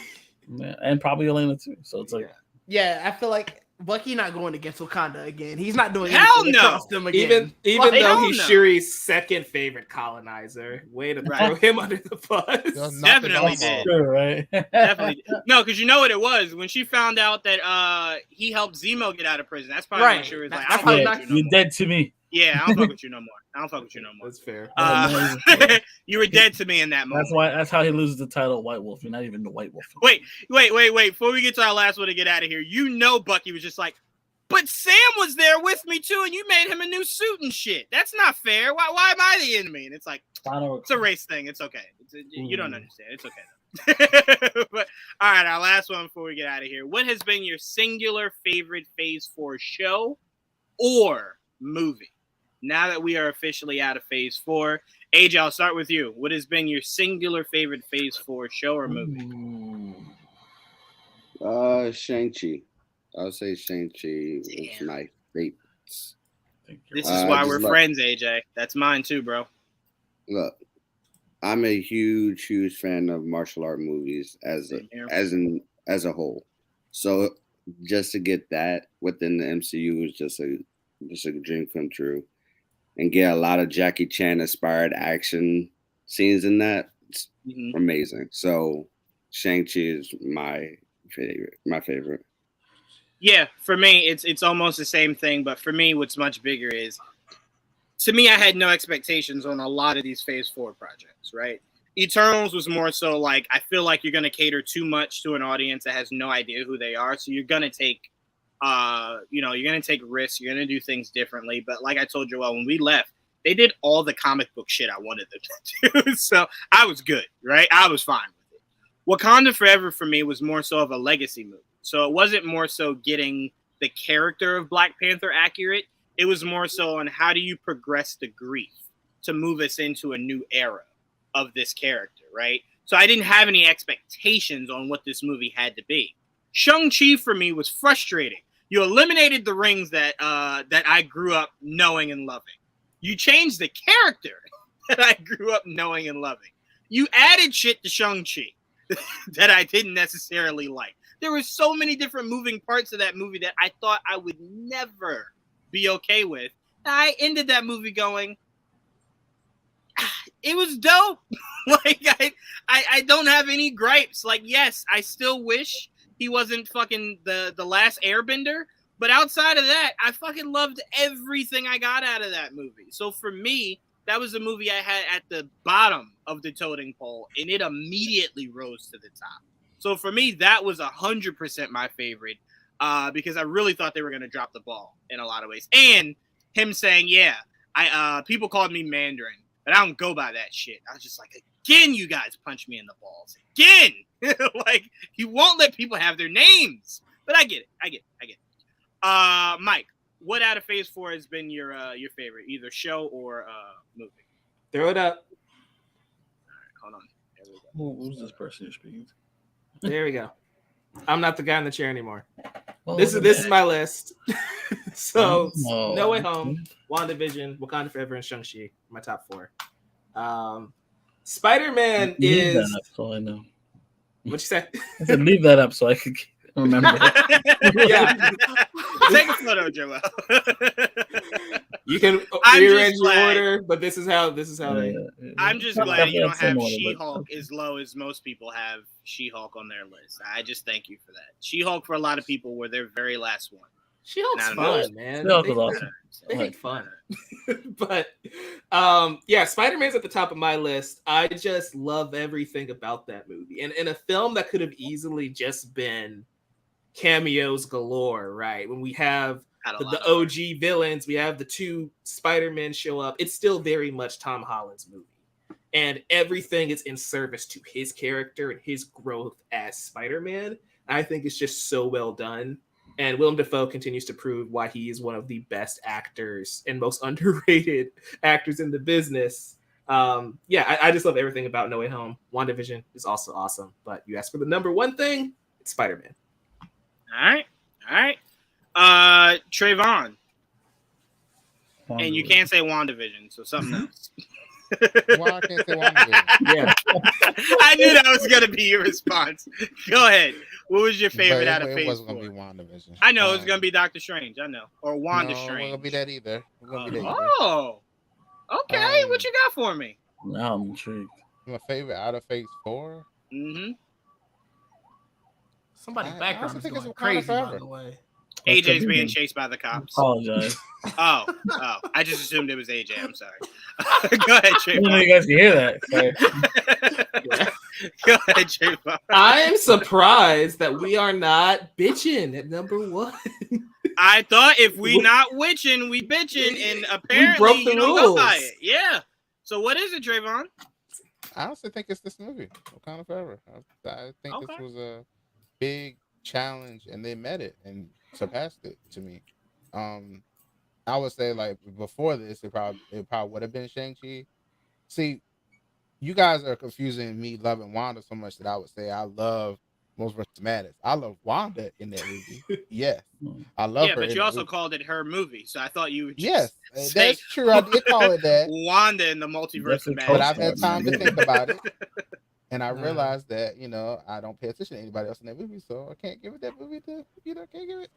Yeah, and probably Elena too. So it's like, yeah, I feel like Bucky not going against Wakanda again. He's not doing hell anything no. across them again. Even though he's Shuri's second favorite colonizer. Way to throw him under the bus. Definitely did. Sure, right? Definitely did. No, because you know what it was when she found out that he helped Zemo get out of prison. That's probably when Shuri's like, I don't fuck with you no you're more. dead to me. Yeah, I don't fuck with you no more. I don't fuck with you no more. That's fair. You were dead to me in that moment. That's how he loses the title, White Wolf. You're not even the White Wolf. Wait. Before we get to our last one to get out of here, Bucky was just like, but Sam was there with me too, and you made him a new suit and shit. That's not fair. Why am I the enemy? And it's like, it's a race thing. It's okay. You don't understand. It's okay. But all right, our last one before we get out of here. What has been your singular favorite Phase 4 show or movie? Now that we are officially out of Phase 4, AJ, I'll start with you. What has been your singular favorite Phase 4 show or movie? Shang-Chi. I'll say Shang-Chi is my favorite. This is why we're friends, AJ. That's mine too, bro. Look, I'm a huge fan of martial art movies as a whole. So just to get that within the MCU is just a dream come true, and get a lot of Jackie Chan inspired action scenes in that. It's amazing. So Shang-Chi is my favorite. Yeah, for me, it's almost the same thing. But for me, what's much bigger is, to me, I had no expectations on a lot of these Phase 4 projects, right? Eternals was more so like, I feel like you're going to cater too much to an audience that has no idea who they are. So you're going to take, you're going to take risks. You're going to do things differently. But like I told Joel, when we left, they did all the comic book shit I wanted them to do. So I was good, right? I was fine with it. Wakanda Forever for me was more so of a legacy movie. So it wasn't more so getting the character of Black Panther accurate. It was more so on how do you progress the grief to move us into a new era of this character, right? So I didn't have any expectations on what this movie had to be. Shang-Chi for me was frustrating. You eliminated the rings that I grew up knowing and loving. You changed the character that I grew up knowing and loving. You added shit to Shang-Chi that I didn't necessarily like. There were so many different moving parts of that movie that I thought I would never be okay with. I ended that movie going, it was dope. Like I don't have any gripes. Like, yes, I still wish he wasn't fucking the last airbender, but outside of that, I fucking loved everything I got out of that movie. So for me, that was a movie I had at the bottom of the totem pole, and it immediately rose to the top. So for me, that was 100% my favorite, because I really thought they were going to drop the ball in a lot of ways. And him saying, people called me Mandarin, but I don't go by that shit. I was just like, again, you guys punch me in the balls. Again! Like, you won't let people have their names. But I get it. Mike, what out of Phase 4 has been your favorite, either show or movie? Throw it up. All right, hold on. There we go. Who's this person you're speaking to? There we go. I'm not the guy in the chair anymore. This is my list. So No Way Home, WandaVision, Wakanda Forever, and Shang-Chi, my top 4. Spider-Man is. That up so I know. What you say? I said leave that up so I could remember. Yeah. Take a photo, Joel. You can rearrange your order, but this is how I'm just glad you don't have She-Hulk as low as most people have She-Hulk on their list. I just thank you for that. She-Hulk for a lot of people were their very last one. She-Hulk's fun, man. She-Hulk was awesome. They make fun. But Spider-Man's at the top of my list. I just love everything about that movie. And in a film that could have easily just been cameos galore, right? When we have the OG villains, we have the 2 Spider-Men show up. It's still very much Tom Holland's movie. And everything is in service to his character and his growth as Spider-Man. I think it's just so well done. And Willem Dafoe continues to prove why he is one of the best actors and most underrated actors in the business. I just love everything about No Way Home. WandaVision is also awesome. But you ask for the number one thing, it's Spider-Man. All right. Trayvon. And you can't say WandaVision, so something else. Why I can't say WandaVision? Yeah. I knew that was going to be your response. Go ahead. What was your favorite out of Phase 4? It wasn't going to be WandaVision. I know, it was going to be Doctor Strange. I know. Or Wanda Strange. It wasn't going to be that either. Oh. Okay. What you got for me? Now I'm intrigued. My favorite out of Phase 4? Mm-hmm. Somebody background is going crazy, by the way. AJ's being chased by the cops. Apologize. Oh, I just assumed it was AJ. I'm sorry. Go ahead, Trayvon. I don't know if you guys can hear that. Sorry. Go ahead, Trayvon. I'm surprised that we are not bitching at number 1. I thought if we not witching, we bitching, and apparently you don't go by it. Yeah. So what is it, Trayvon? I honestly think it's this movie, Wakanda Forever. I think this was a big challenge, and they met it and surpassed it to me. I would say like before this, it probably would have been Shang-Chi. See, you guys are confusing me loving Wanda so much that I would say I love Multiverse of Madness. I love Wanda in that movie. Yes, I love her. Yeah, but you also called it her movie, so I thought you would just that's true. I did call it that. Wanda in the Multiverse of Madness. But I've had time to think about it, and I realized that I don't pay attention to anybody else in that movie, so I can't give it that movie to can't give it.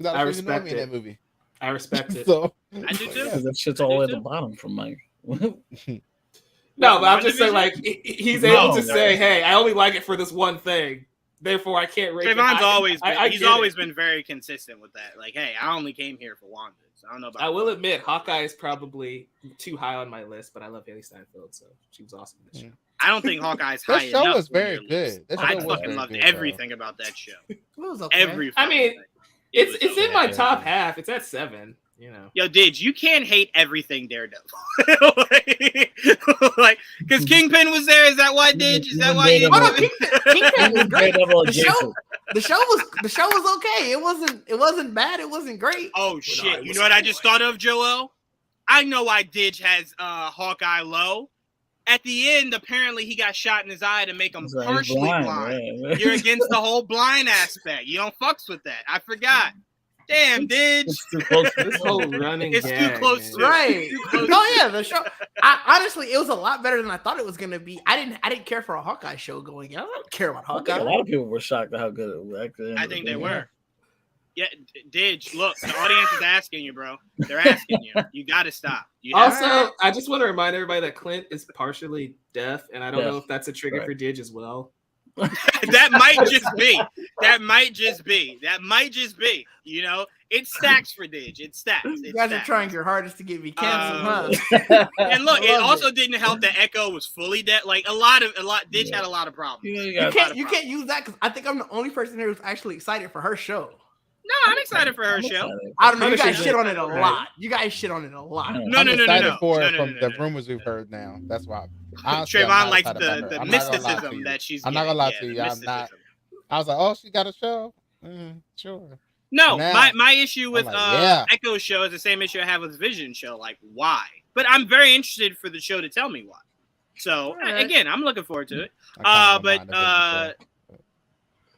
I respect it. In that movie. I respect it. So I do too. Yeah, that shit's all the way at the bottom from Mike. No, but I'm just saying, like, he's able to say, "Hey, I only like it for this one thing, therefore I can't rate." Trayvon's always been very consistent with that. Like, hey, I only came here for Wanda, so I don't know about. I will admit, Hawkeye is probably too high on my list, but I love Haley Steinfeld, so she was awesome in this show. I don't think Hawkeye's high enough. That show was very good. I fucking loved everything about that show. It was okay. It's in my top half. It's at 7. You know, yo, Didge, you can't hate everything Daredevil. Like, because Kingpin was there. Is that why, Didge? Is that why? Kingpin was great. The show was okay. It wasn't bad. It wasn't great. Oh shit! You know what I just thought of, Joel? I know why Didge has Hawkeye low. At the end, apparently he got shot in his eye to make him partially blind. Right? You're against the whole blind aspect. You don't fucks with that. I forgot. Damn, Didge. It's too close to this whole running. It's too close to right. Oh yeah, the show. Honestly, it was a lot better than I thought it was gonna be. I didn't care for a Hawkeye show going in. I don't care about Hawkeye. A lot of people were shocked at how good it was. I think they were. Yeah, Didge, look, the audience is asking you, bro. They're asking you. You got to stop. I just want to remind everybody that Clint is partially deaf, and I don't know if that's a trigger for Didge as well. That might just be. You know, it stacks for Didge. It stacks. You guys are trying your hardest to get me canceled, huh? And look, it also didn't help that Echo was fully dead. Like Didge had a lot of problems. You can't use that because I think I'm the only person here who's actually excited for her show. No, I'm excited for her show. I don't know. You guys shit on it a lot. No. I'm excited for it from the rumors we've heard now. That's why. Trayvon likes the mysticism that she's. I'm not gonna lie to you. I'm not. I was like, oh, she got a show. Sure. No, my issue with Echo's show is the same issue I have with Vision's show. Like, why? But I'm very interested for the show to tell me why. So again, I'm looking forward to it.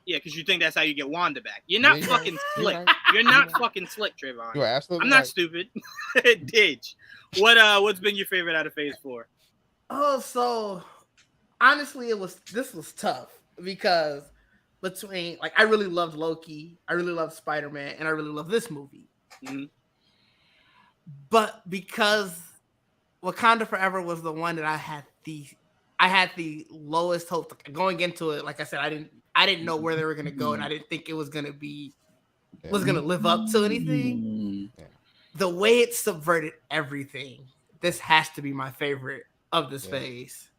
Yeah, because you think that's how you get Wanda back. You're not fucking slick. You're not fucking slick, Trayvon. You're absolutely I'm not stupid. Didge. What's been your favorite out of Phase 4? Oh, so honestly, this was tough because between I really loved Loki, I really loved Spider-Man, and I really loved this movie. Mm-hmm. But because Wakanda Forever was the one that I had the lowest hope going into it. Like I said, I didn't know where they were gonna go, and I didn't think it was gonna live up to anything. The way it subverted everything, this has to be my favorite of this phase.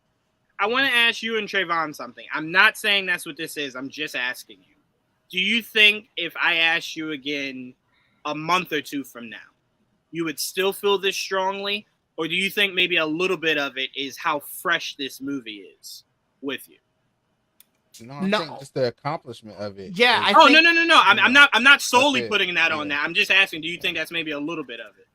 I want to ask you and Trayvon something. I'm not saying that's what this is. I'm just asking you. Do you think if I asked you again a month or two from now, you would still feel this strongly? Or do you think maybe a little bit of it is how fresh this movie is with you? No, I think just the accomplishment of it. Yeah. No. I'm not solely putting that on that. I'm just asking, do you think that's maybe a little bit of it?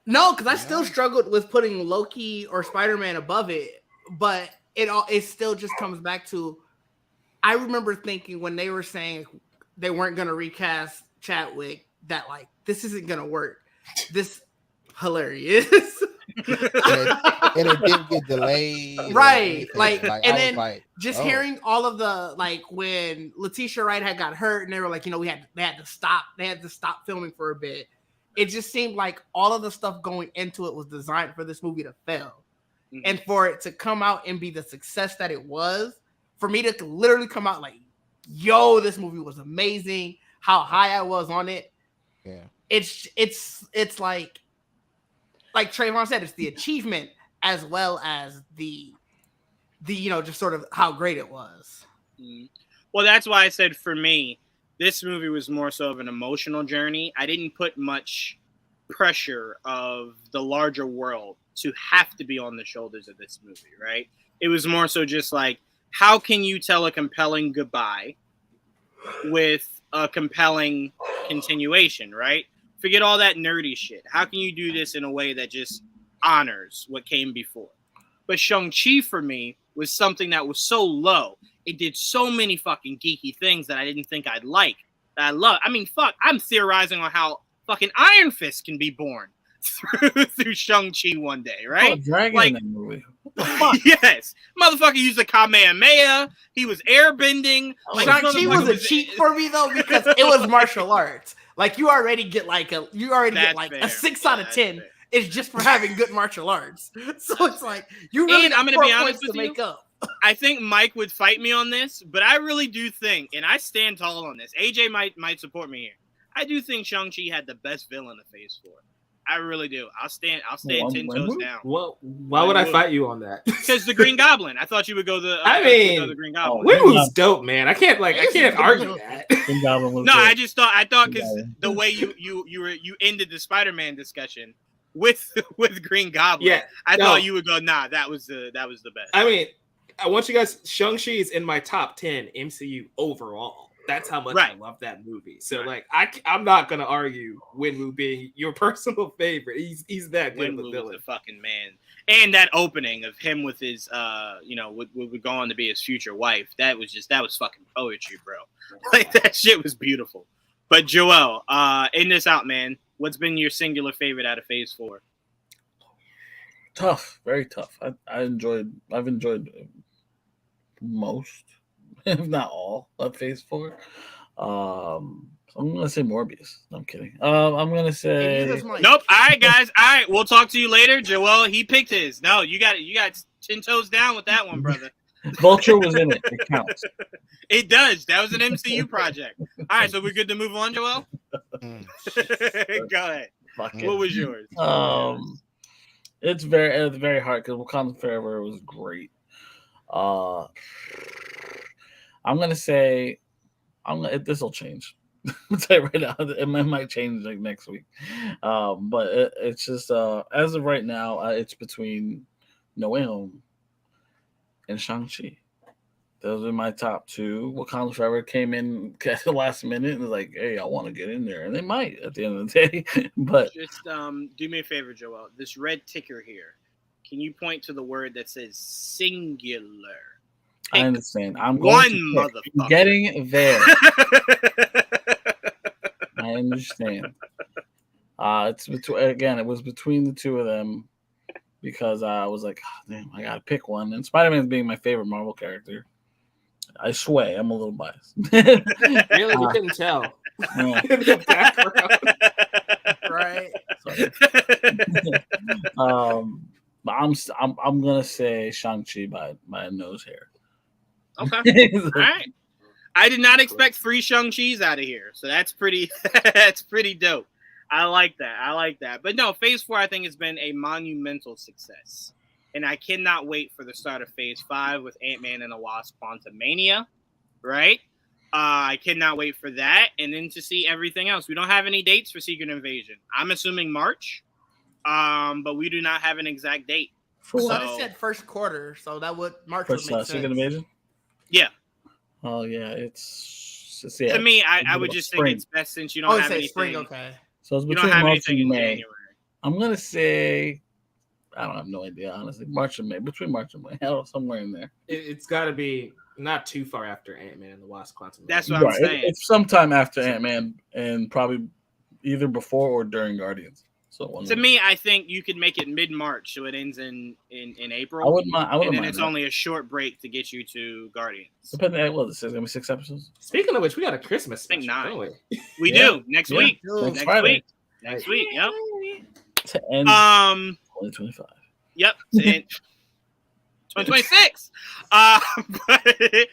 No, because I still struggled with putting Loki or Spider-Man above it, but it still just comes back to, I remember thinking when they were saying they weren't going to recast Chadwick that this isn't going to work. This hilarious. and it didn't get delayed. Right. Hearing all of the when Letitia Wright had got hurt and they were they had to stop filming for a bit. It just seemed like all of the stuff going into it was designed for this movie to fail. Mm-hmm. And for it to come out and be the success that it was, for me to literally come out yo, this movie was amazing. how high I was on it. Yeah. It's like Trayvon said, it's the achievement as well as the just sort of how great it was. Well, that's why I said for me, this movie was more so of an emotional journey. I didn't put much pressure of the larger world to have to be on the shoulders of this movie, right? It was more so just like, how can you tell a compelling goodbye with a compelling continuation, right? Forget all that nerdy shit. How can you do this in a way that just honors what came before? But Shang-Chi for me was something that was so low. It did so many fucking geeky things that I didn't think I'd like, that I love. I mean, fuck, I'm theorizing on how fucking Iron Fist can be born through Shang-Chi one day, right? Oh, dragon like, in that movie. What the fuck? Yes. Motherfucker used a Kamehameha. He was airbending. Like, Shang-Chi was a cheat for me, though, because it was martial arts. Like, you already get like a 6 out of 10. Fair. It's just for having good martial arts. So it's like, you really I'm going to be honest with to make up. I think Mike would fight me on this, but I really do think, and I stand tall on this, AJ might support me here. I do think Shang-Chi had the best villain of Phase 4. I really do. I'll stand 10 toes down. Well, why would I fight you on that? Because the Green Goblin. I thought you would go the. the Green Goblin. Winwoo's dope, man. I can't argue that. Green Goblin was no, great. I thought because the way you ended the Spider-Man discussion with Green Goblin. Yeah, I thought you would go. Nah, that was the best. I mean, I want you guys. Shang-Chi is in my top 10 MCU overall. That's how much I love that movie. So like, I'm not gonna argue Winwoo being your personal favorite. He's that good of a villain. Was a fucking man. And that opening of him with his would go on to be his future wife. That was fucking poetry, bro. Like, that shit was beautiful. But Joel, end this out, man. What's been your singular favorite out of Phase 4? Tough, very tough. I've enjoyed most, if not all, of Phase 4. I'm gonna say Morbius. No, I'm kidding. I'm gonna say nope. All right, guys. All right, we'll talk to you later. Joel, he picked his. No, you got 10 toes down with that one, brother. Vulture was in it. It counts. It does. That was an MCU project. All right, so we're good to move on, Joel. Go ahead. What was yours? It's very hard because Wakanda Forever was great. I'm gonna say, this will change. I'll tell you right now, it might change like next week. But it's just as of right now, it's between No Way Home and Shang-Chi. Those are my top two. Wakanda Forever came in at the last minute and was like, "Hey, I want to get in there," and they might at the end of the day. But just do me a favor, Joel. This red ticker here. Can you point to the word that says singular? I understand. I'm going motherfucker. Getting there. I understand. It was between the two of them because I was like, oh, damn, I gotta pick one. And Spider-Man's being my favorite Marvel character. I swear, I'm a little biased. Really, you couldn't tell. Yeah. In the background. Right. But I'm gonna say Shang-Chi by my nose hair. Okay. All right. I did not expect 3 Shang-Chis out of here, so that's pretty dope. I like that. But no, Phase 4 I think has been a monumental success. And I cannot wait for the start of Phase 5 with Ant-Man and the Wasp: Quantumania, right? I cannot wait for that, and then to see everything else. We don't have any dates for Secret Invasion. I'm assuming March, but we do not have an exact date. So it said first quarter, so that would March would make sense. Secret Invasion? Yeah. Oh yeah, it's to me. I would just think it's best since you don't have anything. Spring, okay. So it's between March and May. I'm gonna say. I don't have no idea, honestly. March and May, between March and May, somewhere in there. It's got to be not too far after Ant-Man and the Wasp: Quantumania. That's what I'm saying. It's sometime after Ant-Man and probably either before or during Guardians. So to me, I think you could make it mid-March, so it ends in April. I wouldn't mind. And then it's only a short break to get you to Guardians. Depending on what, it's gonna be 6 episodes. Speaking of which, we got a Christmas special, I think 9. don't we? We do next week. Next Friday. Next week. Yep. To end 2025. Yep. 2026. But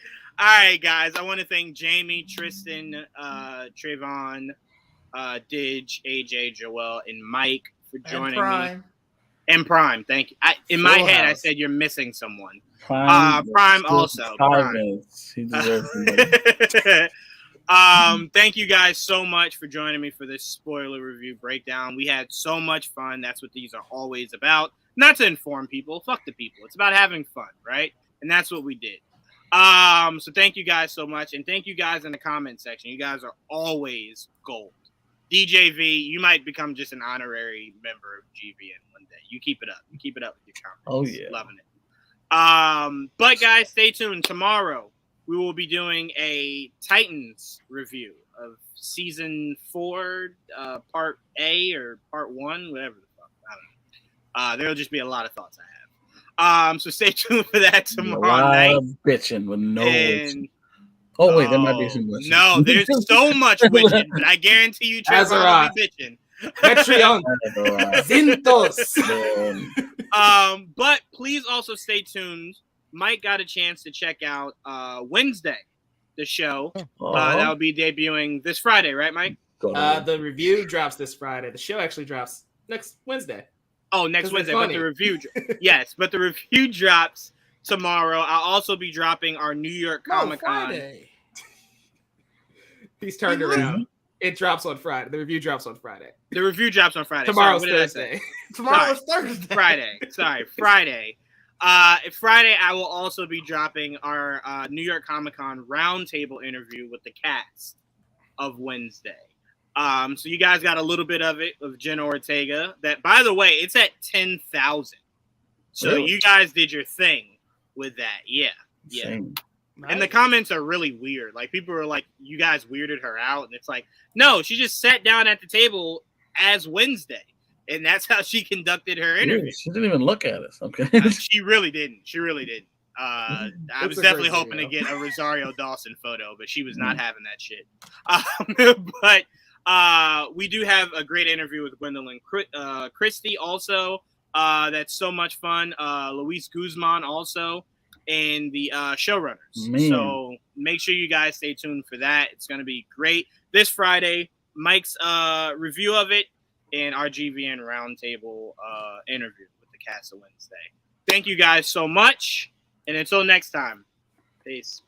right, guys. I want to thank Jamie, Tristan, Trayvon, Didge, AJ, Joel, and Mike for joining me. And Prime, thank you. In my head, I said you're missing someone. Prime also. Prime. He deserves it. Thank you guys so much for joining me for this spoiler review breakdown. We had so much fun. That's what these are always about. Not to inform people. Fuck the people. It's about having fun, right? And that's what we did. So thank you guys so much. And thank you guys in the comment section. You guys are always gold. DJV, you might become just an honorary member of GVN one day. You keep it up. You keep it up with your comments. Oh, yeah. Loving it. But guys, stay tuned. Tomorrow, we will be doing a Titans review of season 4, part A or part 1, whatever the fuck. I don't know. There'll just be a lot of thoughts I have. So stay tuned for that tomorrow night. Bitching with no witching. Oh wait, there might be some witching. No, there's so much witching, but I guarantee you, Trevor will be bitching. Patreon. Zintos. But please also stay tuned. Mike got a chance to check out Wednesday, the show. That will be debuting this Friday, right, Mike? The review drops this Friday. The show actually drops next Wednesday. Oh, next Wednesday, but the review, yes, but the review drops tomorrow. I'll also be dropping our New York Comic-Con. He's turned around. It drops on Friday. The review drops on Friday. The review drops on Friday. Tomorrow's Thursday. Tomorrow's Thursday. Friday. Sorry, Friday. Friday, I will also be dropping our New York Comic-Con roundtable interview with the cast of Wednesday. So you guys got a little bit of it of Jenna Ortega. That, by the way, it's at 10,000. So Really? You guys did your thing with that. Yeah. Same. And the comments are really weird. Like, people are like, you guys weirded her out. And it's like, no, she just sat down at the table as Wednesday. And that's how she conducted her interview. Yeah, she didn't even look at us. Okay. She really didn't. She really didn't. I was definitely hoping to get a Rosario Dawson photo, but she was not having that shit. But we do have a great interview with Gwendolyn Christie also. That's so much fun. Luis Guzman also. And the showrunners. Man. So make sure you guys stay tuned for that. It's going to be great. This Friday, Mike's review of it and our GVN roundtable interview with the cast of Wednesday. Thank you guys so much. And until next time, peace.